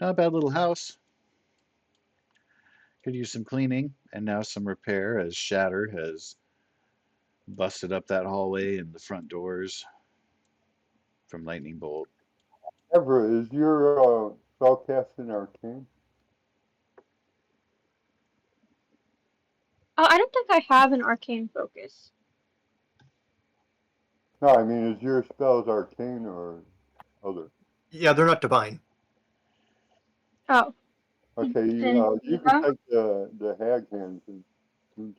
Not a bad little house. Could use some cleaning and now some repair as Shatter has busted up that hallway and the front doors from Lightning Bolt. Everett, is your spellcasting arcane? Oh, I don't think I have an arcane focus. No, I mean, is your spells arcane or other? Yeah, they're not divine. Oh, Okay, then you can yeah. take the hag hands and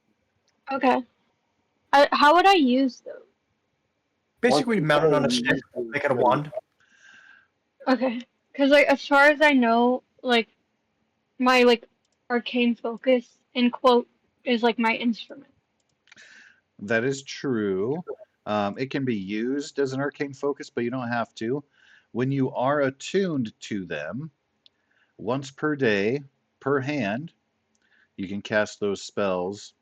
Okay. How would I use those? Basically, once mounted a on a day, stick, you make it a wand. Okay. Because like as far as I know, like my like arcane focus in quote is like my instrument. That is true. It can be used as an arcane focus, but you don't have to. When you are attuned to them, once per day, per hand, you can cast those spells.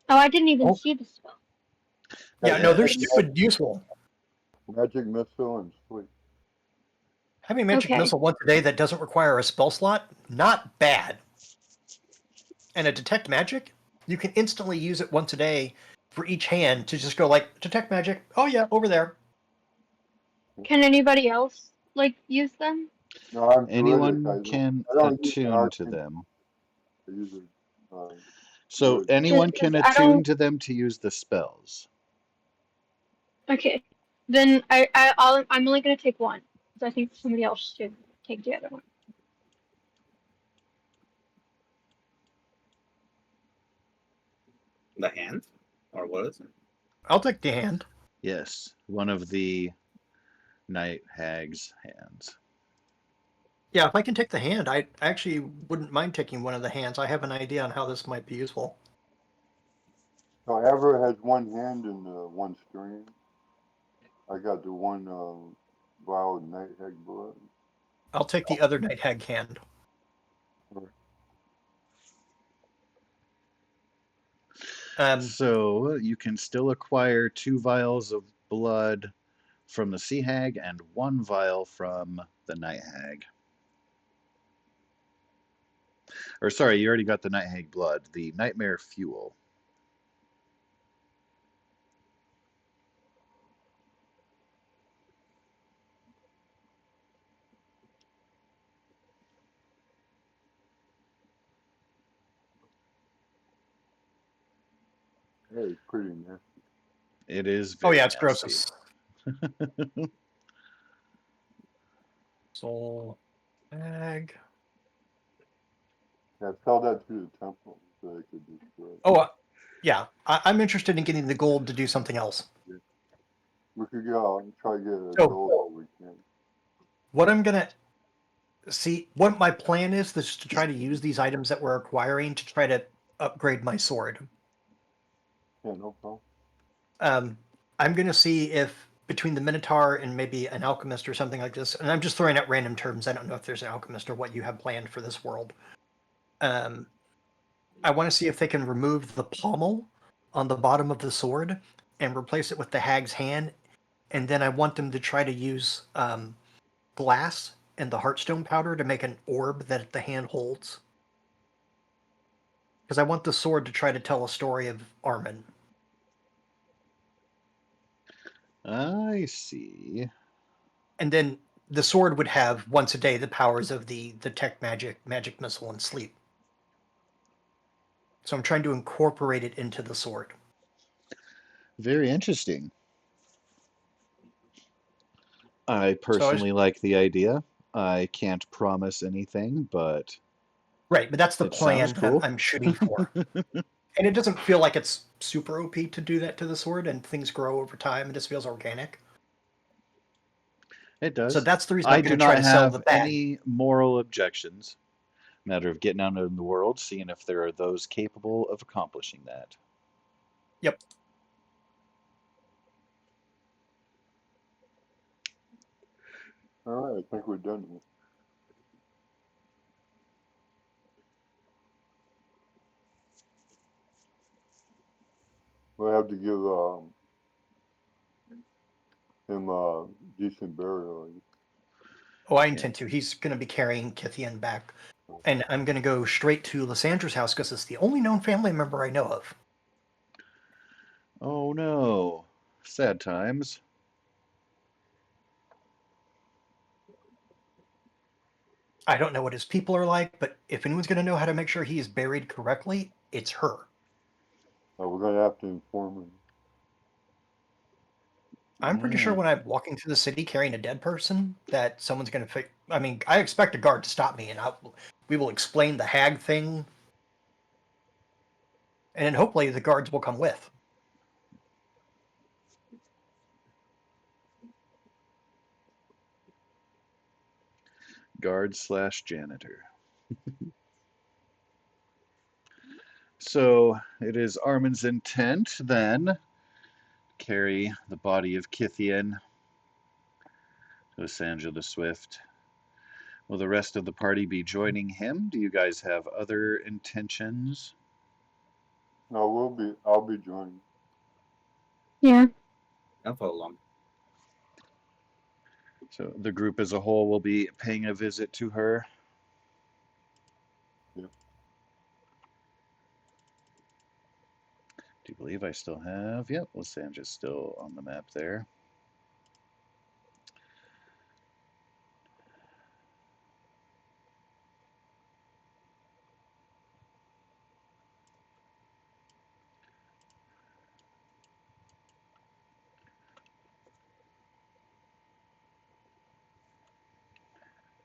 Oh, I didn't even Oh, see the spell. yeah, have no, they're Yes. stupid useful. magic missile and sleep. Having magic Okay. missile once a day that doesn't require a spell slot, not bad. And a detect magic, you can instantly use it once a day for each hand to just go like detect magic. Oh yeah, over there. Can anybody else like use them? No, I'm druidic. Anyone can I don't use the attune to arcane. them. I use it So druid. anyone Because can I attune don't. to them to use the spells. Okay. Then I'm only gonna take one because I think somebody else should take the other one. The hand? Or what is it? I'll take the hand. Yes, one of the night hag's hands. Yeah, if I can take the hand, I actually wouldn't mind taking one of the hands. I have an idea on how this might be useful. So Everett has one hand and one string. I got the one vial of night hag blood. I'll take the other night hag hand. So you can still acquire 2 vials of blood from the sea hag and 1 vial from the night hag. Or sorry, you already got the night hag blood. The nightmare fuel. Hey, it's pretty nasty. It is Oh very yeah, it's gross. nasty. Soul hag. Yeah, sell that to the temple so they could destroy it. Oh yeah, I'm interested in getting the gold to do something else. We could go out and try to get a So- gold if we can. What I'm gonna see, what my plan is to try to use these items that we're acquiring to try to upgrade my sword. Yeah, no problem. I'm gonna see if between the Minotaur and maybe an alchemist or something like this, and I'm just throwing out random terms. I don't know if there's an alchemist or what you have planned for this world. I want to see if they can remove the pommel on the bottom of the sword and replace it with the hag's hand, and then I want them to try to use glass and the heartstone powder to make an orb that the hand holds. Because I want the sword to try to tell a story of Armin. I see. And then the sword would have once a day the powers of the tech magic missile, and sleep. So I'm trying to incorporate it into the sword. Very interesting. I So personally like the idea. I can't promise anything, but right, but that's the it sounds plan cool. I'm shooting for. And it doesn't feel like it's super OP to do that to the sword, and things grow over time. It just feels organic. It does. So that's the reason I I'm do going to try not to sell the have bag. any moral objections. Matter of getting out in the world, seeing if there are those capable of accomplishing that. Yep. All right, I think we're done here. We'll have to give him decent burial. Oh, I intend to. He's going to be carrying Kithian back. And I'm going to go straight to Lysandra's house because it's the only known family member I know of. Oh no. Sad times. I don't know what his people are like, but if anyone's going to know how to make sure he is buried correctly, it's her. We're going to have to inform him. I'm pretty sure Yeah. when I'm walking through the city carrying a dead person, that someone's going to. I mean, I expect a guard to stop me, and we will explain the hag thing, and then hopefully the guards will come with. Guard/janitor. So it is Armin's intent then to carry the body of Kithian to Sanja the Swift. Will the rest of the party be joining him? Do you guys have other intentions? No, I'll be joining. Yeah. I'll follow along. So the group as a whole will be paying a visit to her. Yeah. Do you believe I still have? Yep, Lysandra's still on the map there.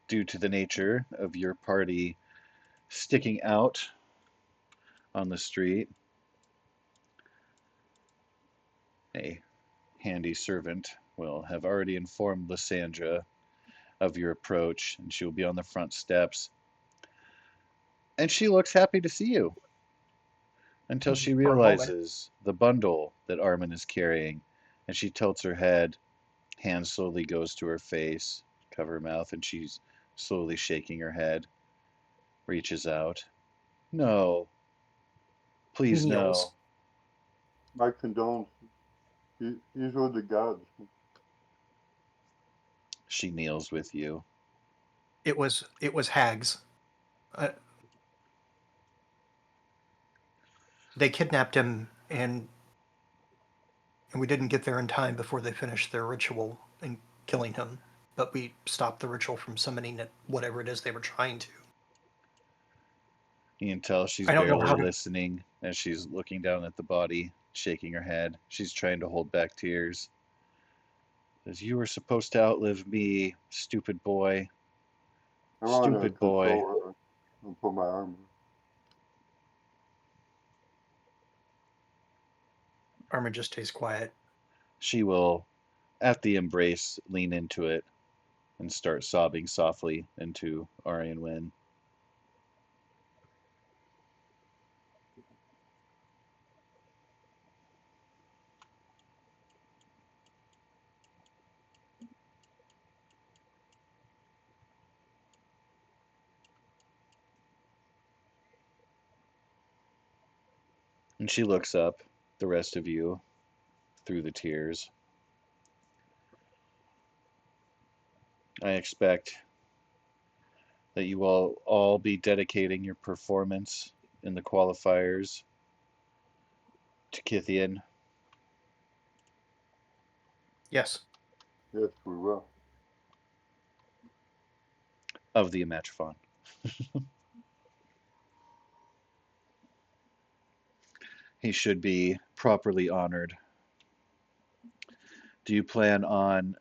Due to the nature of your party sticking out on the street, a handy servant will have already informed Lysandra of your approach, and she will be on the front steps. And she looks happy to see you until she For a moment. realizes the bundle that Armin is carrying, and she tilts her head. Hand slowly goes to her face, cover her mouth, and she's slowly shaking her head. Reaches out. No, He please no. kneels. My condolences. He's with the gods. She kneels with you. It was hags. Uh, they kidnapped him, and we didn't get there in time before they finished their ritual and killing him. But we stopped the ritual from summoning it, whatever it is they were trying to. You can tell she's I don't know barely how to. listening as she's looking down at the body, shaking her head. She's trying to hold back tears. Says, "You were supposed to outlive me, stupid boy. I want to Stupid boy." console her and put my arm. Armin just stays quiet. She will, at the embrace, lean into it and start sobbing softly into Aryan Wynn. And she looks up, the rest of you, through the tears. I expect that you will all be dedicating your performance in the qualifiers to Kithian. Yes. Yes, we will. Of the Amatron. He should be properly honored. Do you plan on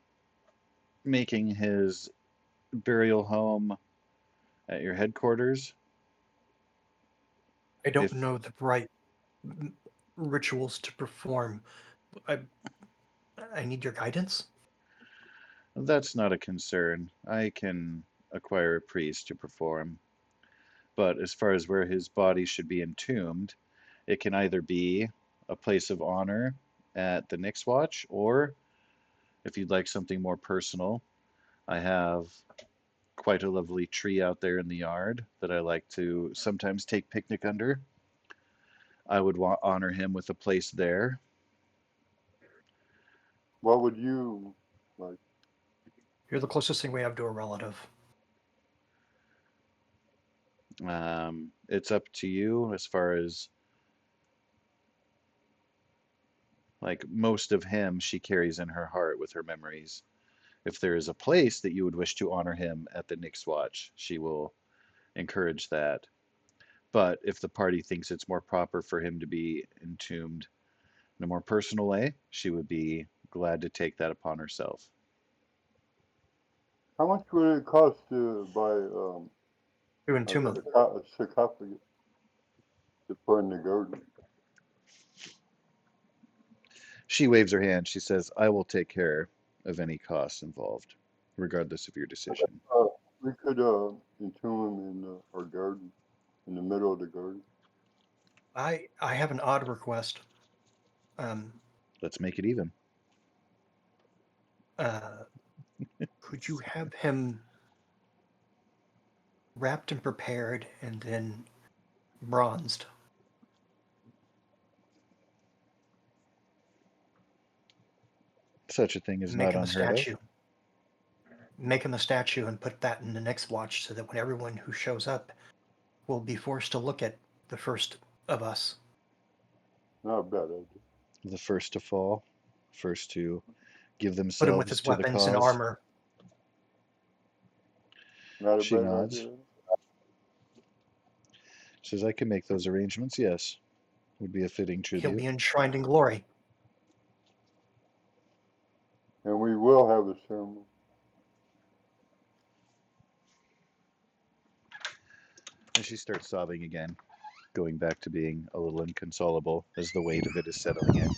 making his burial home at your headquarters? I don't If know the right rituals to perform. I need your guidance. that's not a concern, I can acquire a priest to perform. But as far as where his body should be entombed, it can either be a place of honor at the Nix Watch, or if you'd like something more personal, I have quite a lovely tree out there in the yard that I like to sometimes take picnic under. I would honor him with a place there. What would you like? You're the closest thing we have to a relative. It's up to you as far as like most of him she carries in her heart with her memories. If there is a place that you would wish to honor him at the Nix Watch, she will encourage that. But if the party thinks it's more proper for him to be entombed in a more personal way, she would be glad to take that upon herself. How much would it cost to buy To entomb him. a sarcophagus to put in the garden? She waves her hand. She says, I will take care of any costs involved, regardless of your decision. We could entomb him in our garden, in the middle of the garden. I have an odd request. Let's make it even. Could you have him wrapped and prepared and then bronzed? Such a thing is Make not him a unheard of. statue. Make him a statue and put that in the next watch so that when everyone who shows up will be forced to look at the first of us. Not a bad idea. The first to fall, first to give Put him with themselves his to the weapons and cause. armor. Not a She bad nods. idea. Says, I can make those arrangements, yes. Would be a fitting He'll tribute. be enshrined in glory. And we will have a ceremony. And she starts sobbing again, going back to being a little inconsolable as the weight of it is settling in.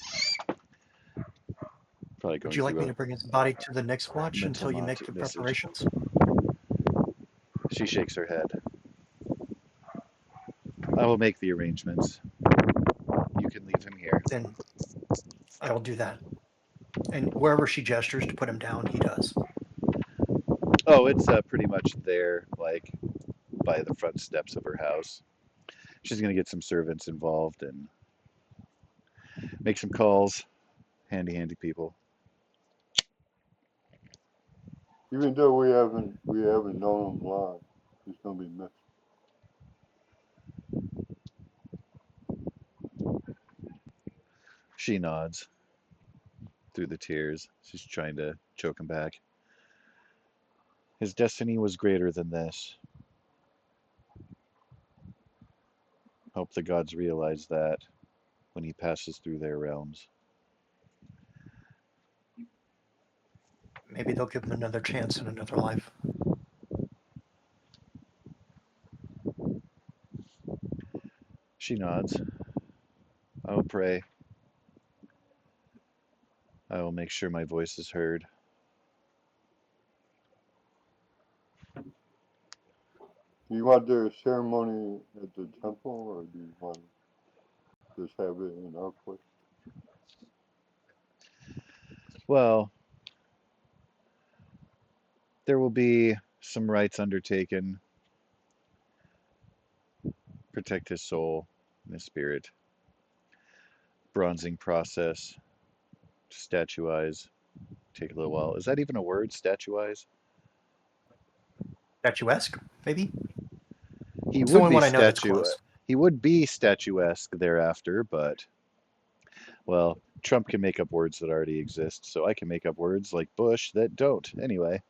Probably Would going you like through me a to bring his body to the next watch mental until you make the message. preparations? She shakes her head. I will make the arrangements. You can leave him here. Then I will do that. And wherever she gestures to put him down, he does. Oh, it's pretty much there, like by the front steps of her house. She's going to get some servants involved and make some calls. Handy people. Even though we haven't known him long, he's gonna be missed. She nods through the tears. She's trying to choke him back. His destiny was greater than this. Hope the gods realize that when he passes through their realms. Maybe they'll give him another chance in another life. She nods. I will pray. I will make sure my voice is heard. Do you want their ceremony at the temple, or do you want to just have it in our place? Well, there will be some rites undertaken. Protect his soul and his spirit. Bronzing process. Statuize. Take a little while. Is that even a word? Statuize? Statuesque, maybe? He It's the would only be one I know that's close. He would be statuesque thereafter, but well, Trump can make up words that already exist, so I can make up words like Bush that don't. Anyway,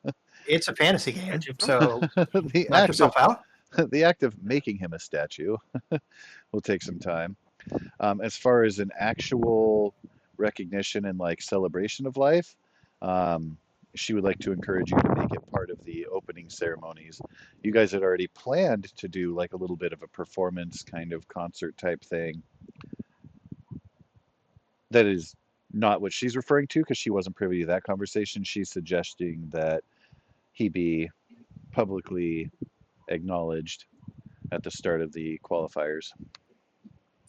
It's a fantasy game, Got you. so the knock act yourself of out. the act of making him a statue will take some time. As far as an actual recognition and like celebration of life, she would like to encourage you to make it part of the opening ceremonies. You guys had already planned to do like a little bit of a performance kind of concert type thing. That is not what she's referring to because she wasn't privy to that conversation. She's suggesting that he be publicly acknowledged at the start of the qualifiers.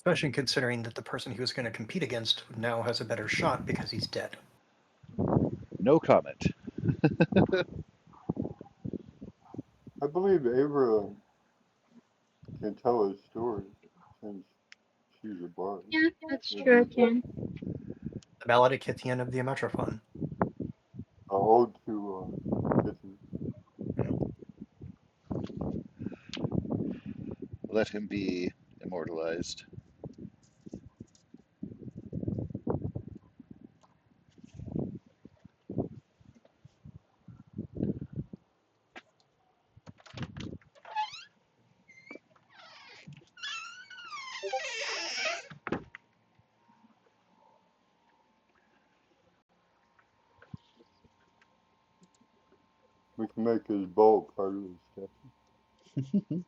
Especially considering that the person he was going to compete against now has a better shot because he's dead. No comment. I believe Avra can tell a story since she's a bard. Yeah, that's true. I can. The Maledicthian of the Ametrophon. Ode to Kitty. Let him be immortalized. We can make his bow part of his statue.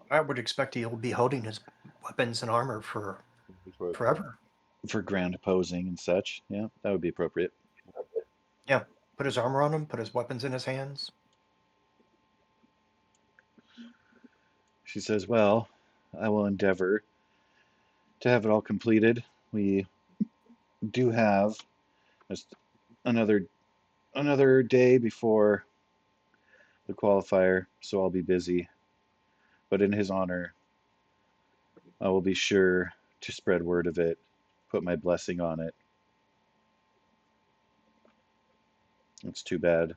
I would expect he'll be holding his weapons and armor for That's what I thought. forever. For grand posing and such. Yeah, that would be appropriate. Yeah, put his armor on him, put his weapons in his hands. She says, well, I will endeavor to have it all completed. We do have just another day before the qualifier, so I'll be busy. But in his honor, I will be sure to spread word of it, put my blessing on it. It's too bad.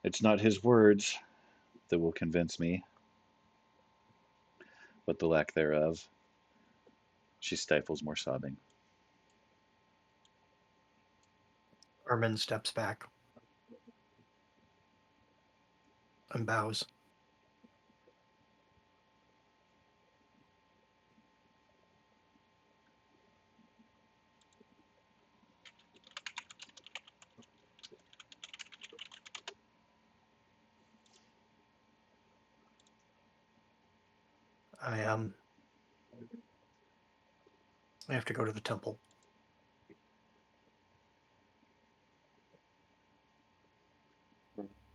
It's not his words that will convince me, but the lack thereof. She stifles more sobbing. Armin steps back and bows. I have to go to the temple.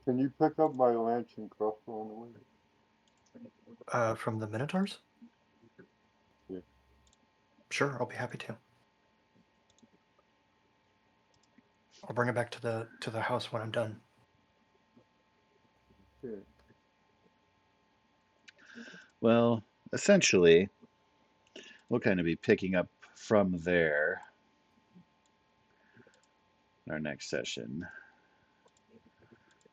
Can you pick up my lance and crossbow on the way? From the Minotaurs? Yeah. Sure, I'll be happy to. I'll bring it back to the house when I'm done. Yeah. Well, essentially, we'll kind of be picking up from there in our next session.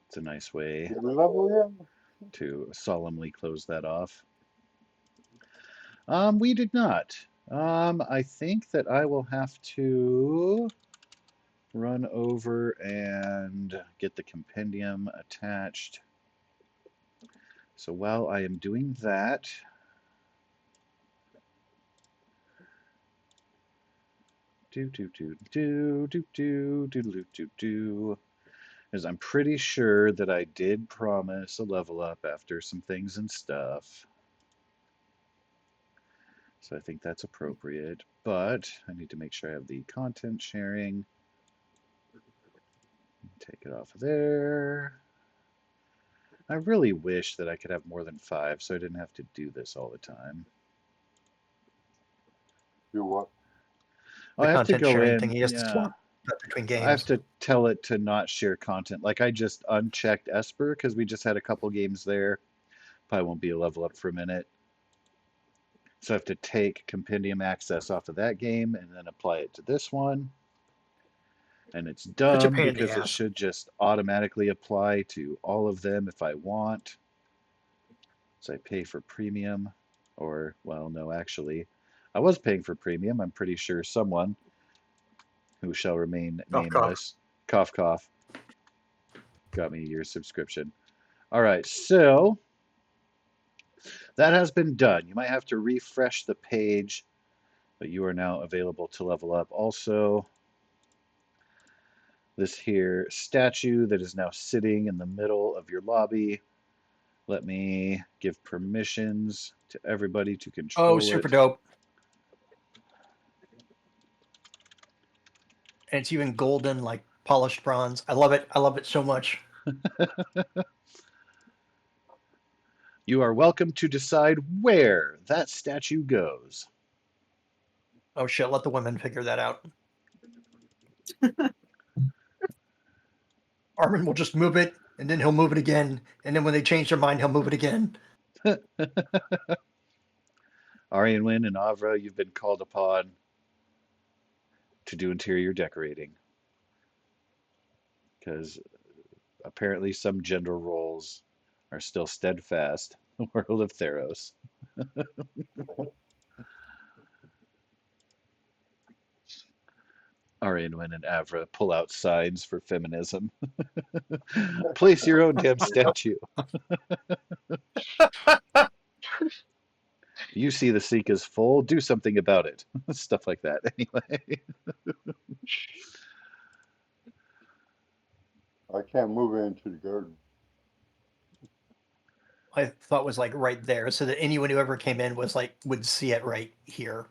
It's a nice way Did we level yet? to solemnly close that off. We did not. I think that I will have to run over and get the compendium attached. So while I am doing that, as I'm pretty sure that I did promise a level up after some things and stuff. So I think that's appropriate, but I need to make sure I have the content sharing. Take it off of there. I really wish that I could have more than 5 so I didn't have to do this all the time. Do what? The I have to content go sharing in, thing, he has to yeah. swap that between I have games. to tell it to not share content. Like I just unchecked Esper because we just had a couple games there. Probably won't be a level up for a minute. So I have to take compendium access off of that game and then apply it to this one. And it's Such a dumb pain in the because it ass. should just automatically apply to all of them if I want. So I pay for premium, or, well, no, actually, I was paying for premium. I'm pretty sure someone who shall remain Cough, nameless, cough, cough, got me a year's subscription. All right, so that has been done. You might have to refresh the page, but you are now available to level up. Also, this here statue that is now sitting in the middle of your lobby. Let me give permissions to everybody to Oh, control super it. dope. And it's even golden, like polished bronze. I love it. I love it so much. You are welcome to decide where that statue goes. Oh shit, let the women figure that out. Armin will just move it, and then he'll move it again, and then when they change their mind, he'll move it again. Arianwin and Avra, you've been called upon to do interior decorating. Because apparently some gender roles are still steadfast in the world of Theros. Arianwin and Avra pull out signs for feminism. Place your own damn statue. You see the sink is full, do something about it. Stuff like that, anyway. I can't move it into the garden. I thought it was like right there, so that anyone who ever came in was like would see it right here.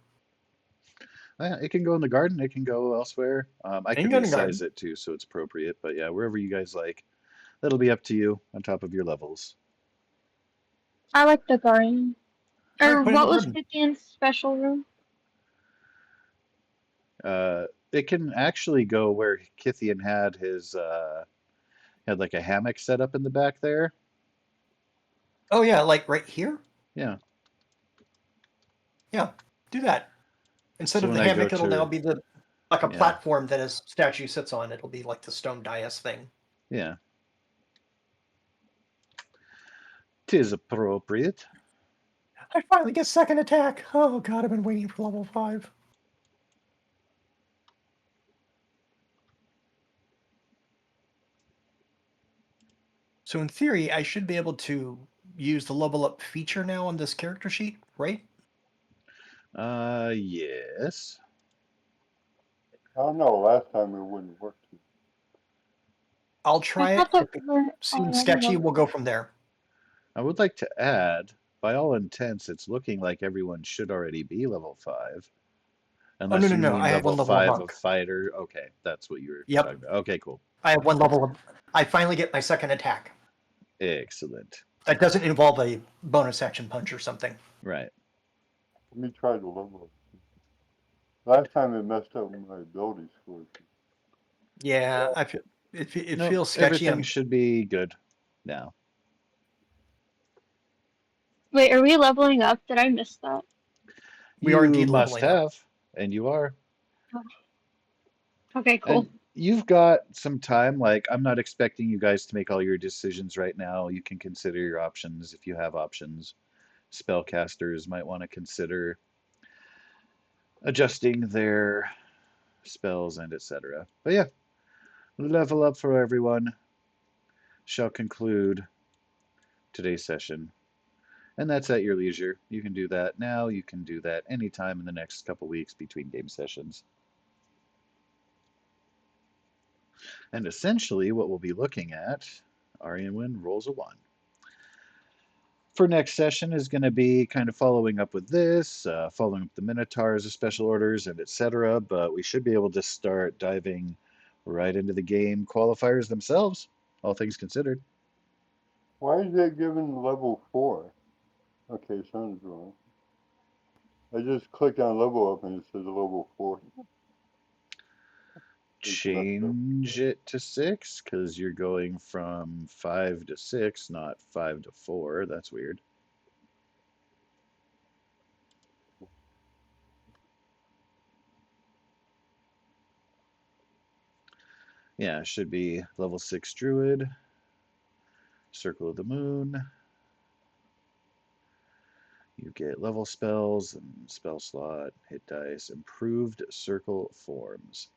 It can go in the garden, it can go elsewhere. I can can go in the garden. resize it too, so it's appropriate. But yeah, wherever you guys like, that'll be up to you on top of your levels. I like the garden. Alright, Or put it in what the was garden. 15's special room? It can actually go where Kithian had his had like a hammock set up in the back there. Oh yeah, like right here? Yeah. Yeah, do that. Instead So of when the I go hammock, it'll now to be the like a Yeah. platform that his statue sits on. It'll be like the stone dais thing. Yeah. 'Tis appropriate. I finally get second attack. Oh god, I've been waiting for level 5. So in theory, I should be able to use the level up feature now on this character sheet, right? Yes. I don't know, last time it wouldn't work. I'll try I it. thought If it that we're seems already sketchy, level we'll go from there. I would like to add, by all intents, it's looking like everyone should already be level 5. Oh, Unless you no. mean I have level one level of 5 of monk. fighter. Okay, that's what you were Yep. talking about. Okay, cool. I have one level of... I finally get my second attack. Excellent. That doesn't involve a bonus action punch or something. Right. Let me try the level up. Last time it messed up my ability scores. Yeah, I feel it Nope, feels sketchy. everything should be good now. Wait, are we leveling up? Did I miss that? We are You indeed must leveling up. have, and you are. Okay, cool. And you've got some time. Like, I'm not expecting you guys to make all your decisions right now. You can consider your options if you have options. Spellcasters might want to consider adjusting their spells and etc. But yeah, level up for everyone shall conclude today's session. And that's at your leisure. You can do that now. You can do that anytime in the next couple weeks between game sessions. And essentially, what we'll be looking at, Arianwin rolls a 1. For next session is going to be kind of following up with this, following up the Minotaurs, the special orders, and etc. But we should be able to start diving right into the game qualifiers themselves, all things considered. Why is it given level 4? Okay, sounds wrong. I just clicked on level up and it says level 4. It's messed up. Change it to 6 because you're going from 5 to 6, not 5 to 4. That's weird. Yeah, it should be level 6 druid, circle of the moon. You get level spells and spell slot, hit dice, improved circle forms.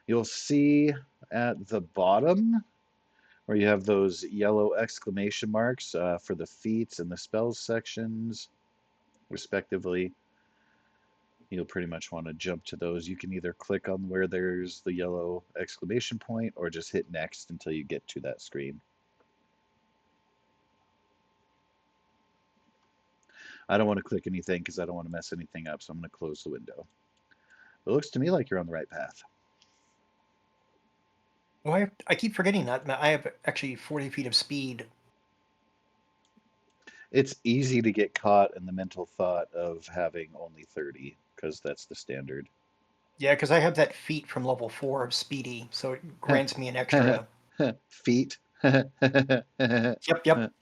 You'll see at the bottom where you have those yellow exclamation marks for the feats and the spells sections, respectively. You'll pretty much want to jump to those. You can either click on where there's the yellow exclamation point or just hit next until you get to that screen. I don't want to click anything because I don't want to mess anything up, so I'm going to close the window. It looks to me like you're on the right path. Well, I keep forgetting that. I have actually 40 feet of speed. It's easy to get caught in the mental thought of having only 30 because that's the standard. Yeah, because I have that feat from level 4 of Speedy, so it grants me an extra. Feet. Yep.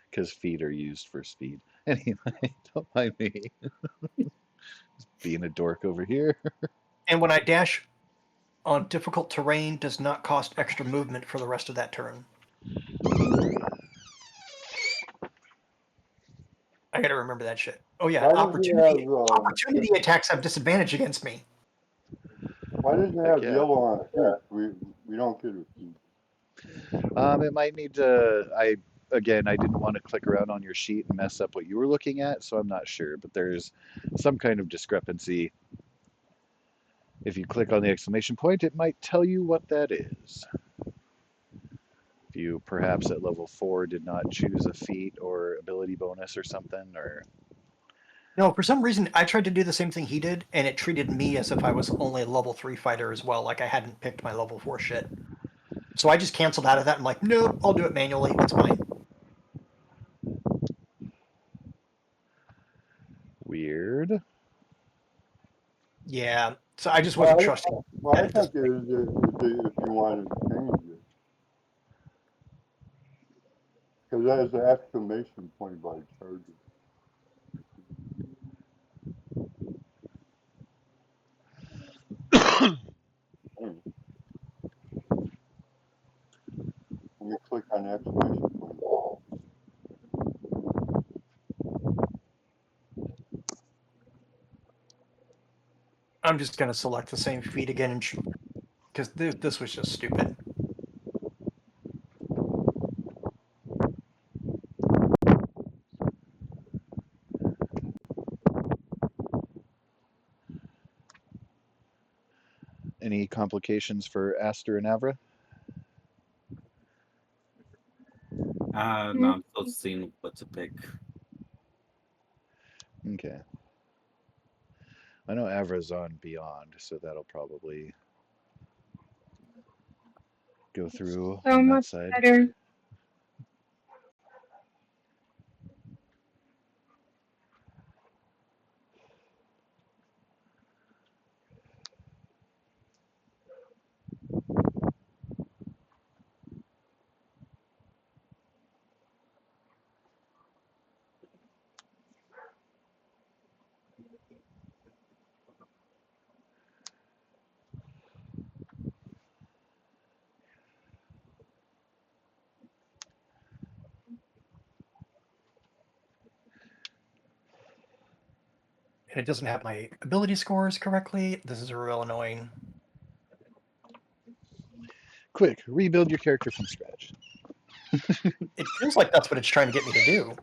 Because feet are used for speed. Anyway, don't mind me. Just being a dork over here. And when I dash on difficult terrain, does not cost extra movement for the rest of that turn. I gotta remember that shit. Oh yeah, Why does it have opportunity attacks have disadvantage against me. why does it Heck have yeah. yellow on feet? We don't get a feet. It might need to. I didn't want to click around on your sheet and mess up what you were looking at, so I'm not sure. But there's some kind of discrepancy. If you click on the exclamation point, it might tell you what that is. If you perhaps at level 4 did not choose a feat or ability bonus or something, or No, for some reason I tried to do the same thing he did, and it treated me as if I was only a level 3 fighter as well, like I hadn't picked my level 4 shit. So I just canceled out of that. I'm like, nope, I'll do it manually. It's fine. weird. Yeah. So I just wasn't trusting Well, I at this think it point. is if you wanted to change it. Because that is an exclamation point by charger. Let me click on the exclamation point. I'm just gonna select the same feat again, because this was just stupid. Any complications for Aster and Avra? No, I'm still seeing what to pick. Okay. I know Avra's on Beyond, so that'll probably go through So on that much side. better. And it doesn't have my ability scores correctly. This is real annoying. Quick, rebuild your character from scratch. It feels like that's what it's trying to get me to do.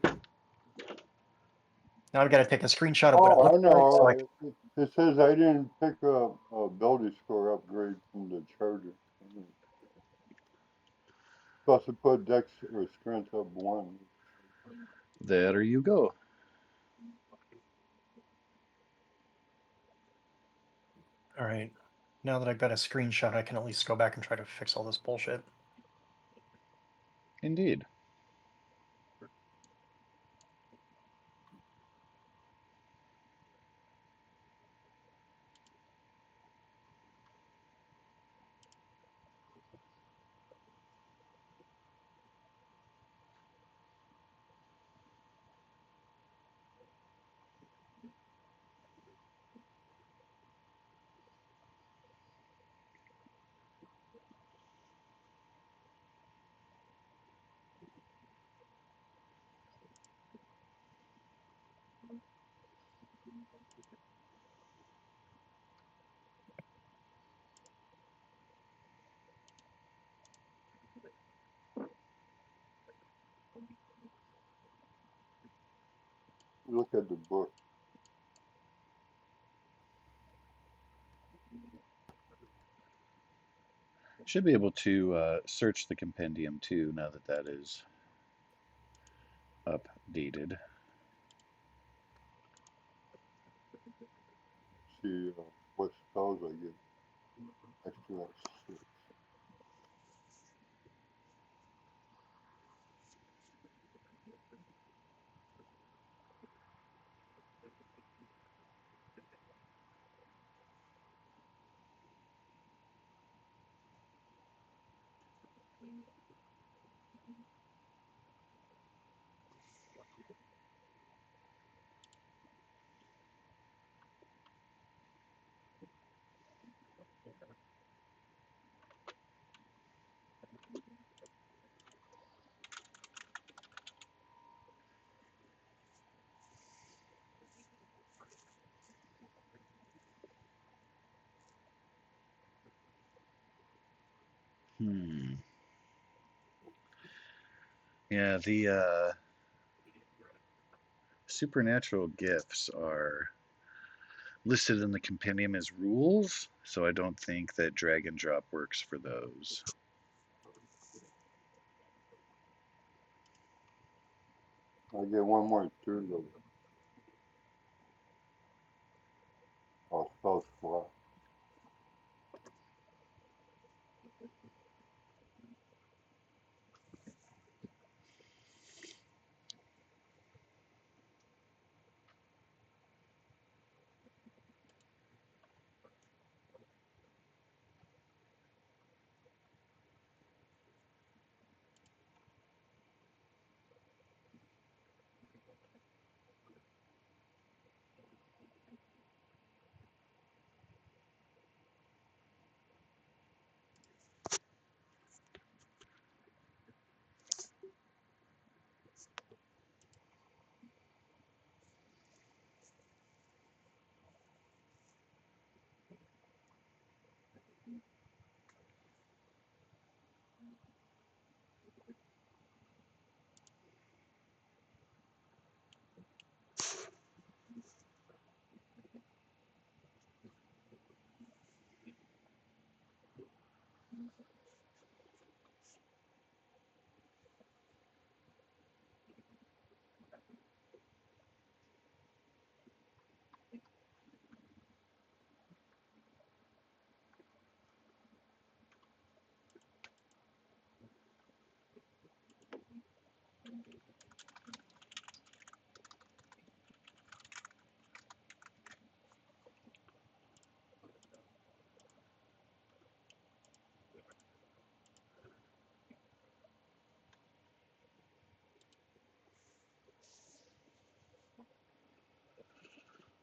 Now I've got to take a screenshot of what it Oh, I looks like. So know. It says I didn't pick a ability score upgrade from the charger. Supposed to put Dex or Strength up 1. There you go. all right. Now that I've got a screenshot, I can at least go back and try to fix all this bullshit. Indeed. Look at the book. Should be able to search the compendium too now that that is updated. See what spells I get. Extra 6. Yeah, the supernatural gifts are listed in the compendium as rules, so I don't think that drag and drop works for those. I get one more turn of spell slot.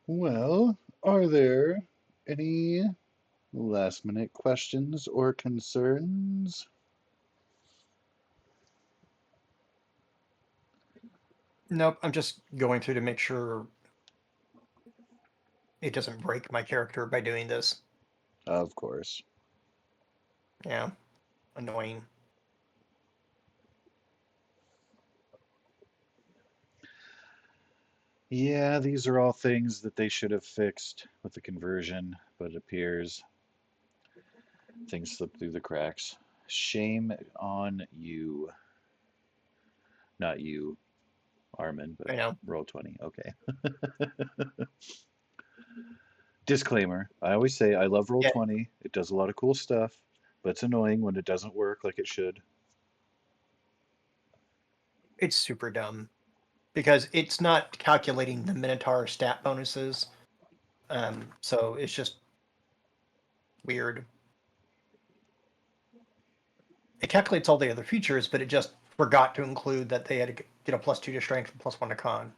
Well, are there any last minute questions or concerns? Nope, I'm just going through to make sure it doesn't break my character by doing this. Of course. Yeah, annoying. Yeah, these are all things that they should have fixed with the conversion, but it appears things slipped through the cracks. Shame on you. Not you, Armin, but I know. Roll20. Okay. Disclaimer. I always say I love Yeah, Roll20. It does a lot of cool stuff, but it's annoying when it doesn't work like it should. it's super dumb because it's not calculating the Minotaur stat bonuses. So it's just weird. It calculates all the other features, but it just forgot to include that they had to get a +2 to strength and +1 to con.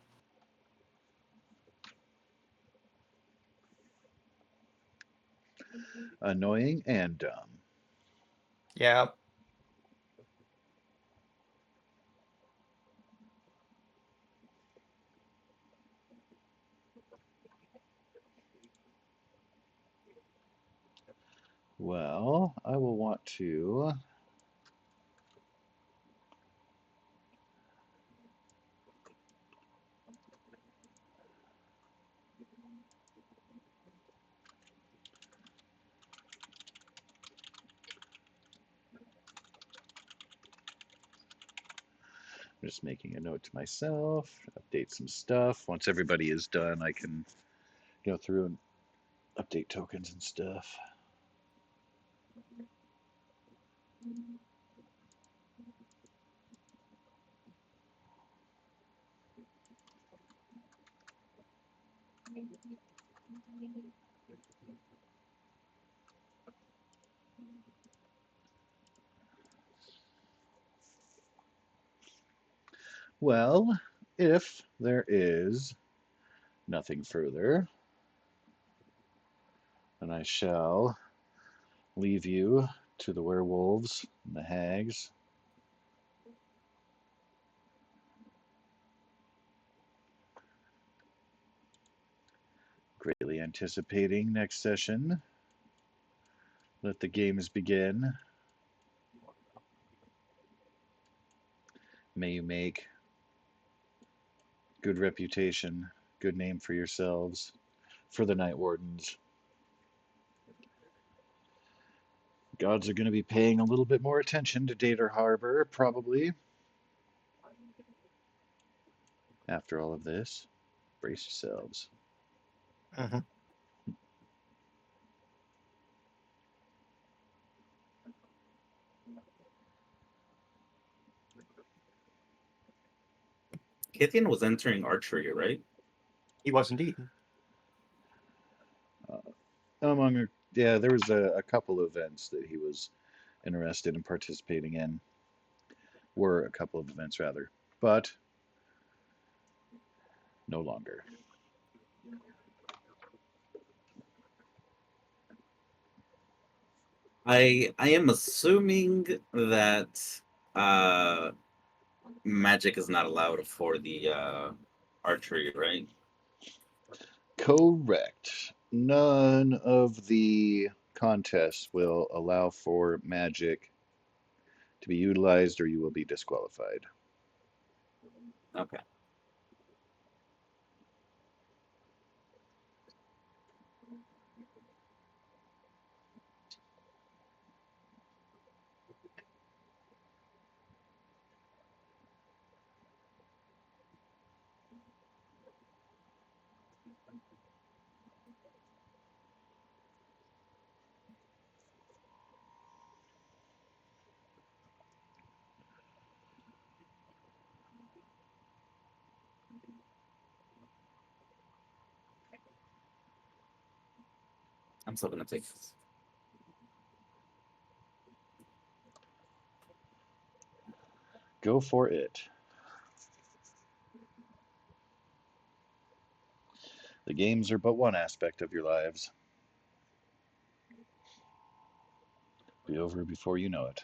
Annoying and dumb. Yeah, Well, I will want to I'm just making a note to myself, update some stuff. Once everybody is done, I can go through and update tokens and stuff. Well, if there is nothing further, then I shall leave you to the werewolves and the hags. Greatly anticipating next session. Let the games begin. May you make good reputation, good name for yourselves, for the Night Wardens. Gods are going to be paying a little bit more attention to Dater Harbor, probably. After all of this, brace yourselves. Mm-hmm. Kithian was entering archery, right? He was indeed. Yeah, there was a couple of events that he was interested in participating in. Were a couple of events, rather, but no longer. I am assuming that magic is not allowed for the archery, right? Correct. None of the contests will allow for magic to be utilized, or you will be disqualified. Okay. I'm still gonna take this. Go for it. The games are but one aspect of your lives. Be over before you know it.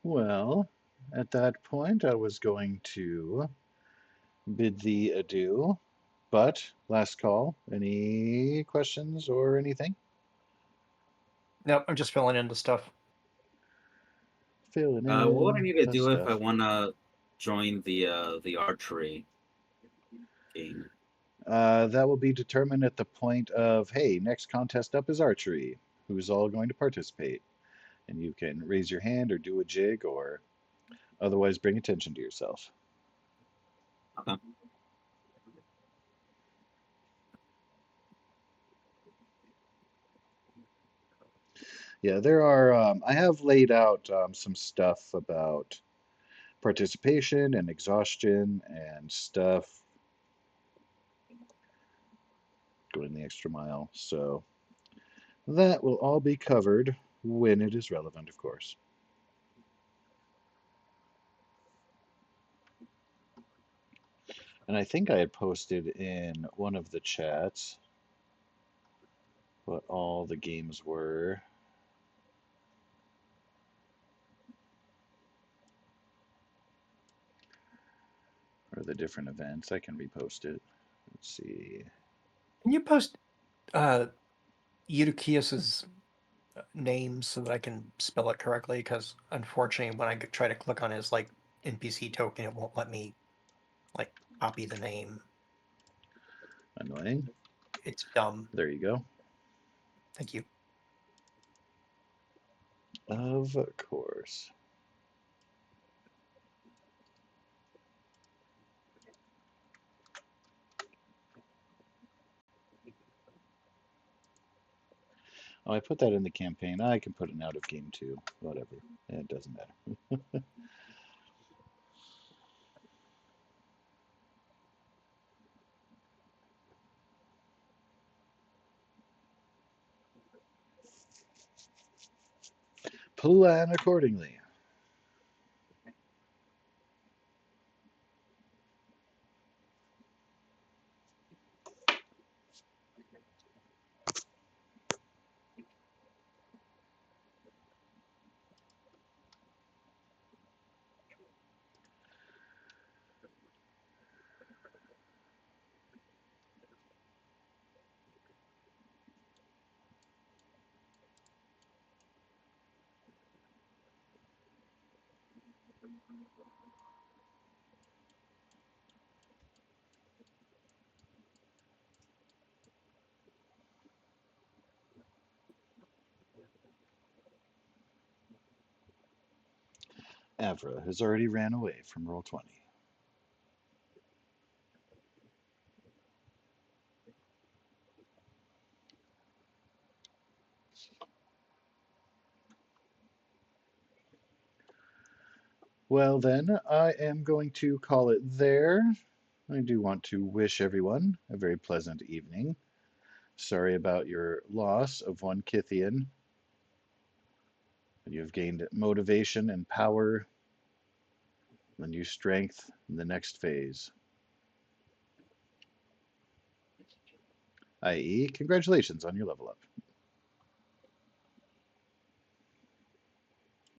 Well, at that point, I was going to bid thee adieu. But last call. Any questions or anything? Nope, I'm just filling in the stuff. Filling What would I in need to the do if I stuff. wanna join the archery game? That will be determined at the point of, hey, next contest up is archery. Who's all going to participate? And you can raise your hand or do a jig or otherwise bring attention to yourself. Okay. Yeah, there are. I have laid out some stuff about participation and exhaustion and stuff going the extra mile. So that will all be covered when it is relevant, of course. And I think I had posted in one of the chats what all the games were, or the different events. I can repost it. Let's see. Can you post Eutychius's name so that I can spell it correctly? Because unfortunately, when I try to click on his like NPC token, it won't let me like copy the name. Annoying. It's dumb. There you go. Thank you. Of course. Oh, I put that in the campaign. I can put it out of game too. Whatever. It doesn't matter. Plan accordingly. Avra has already ran away from Roll20. Well, then, I am going to call it there. I do want to wish everyone a very pleasant evening. Sorry about your loss of one Kithian. You have gained motivation and power, the new strength in the next phase. I.e., congratulations on your level up.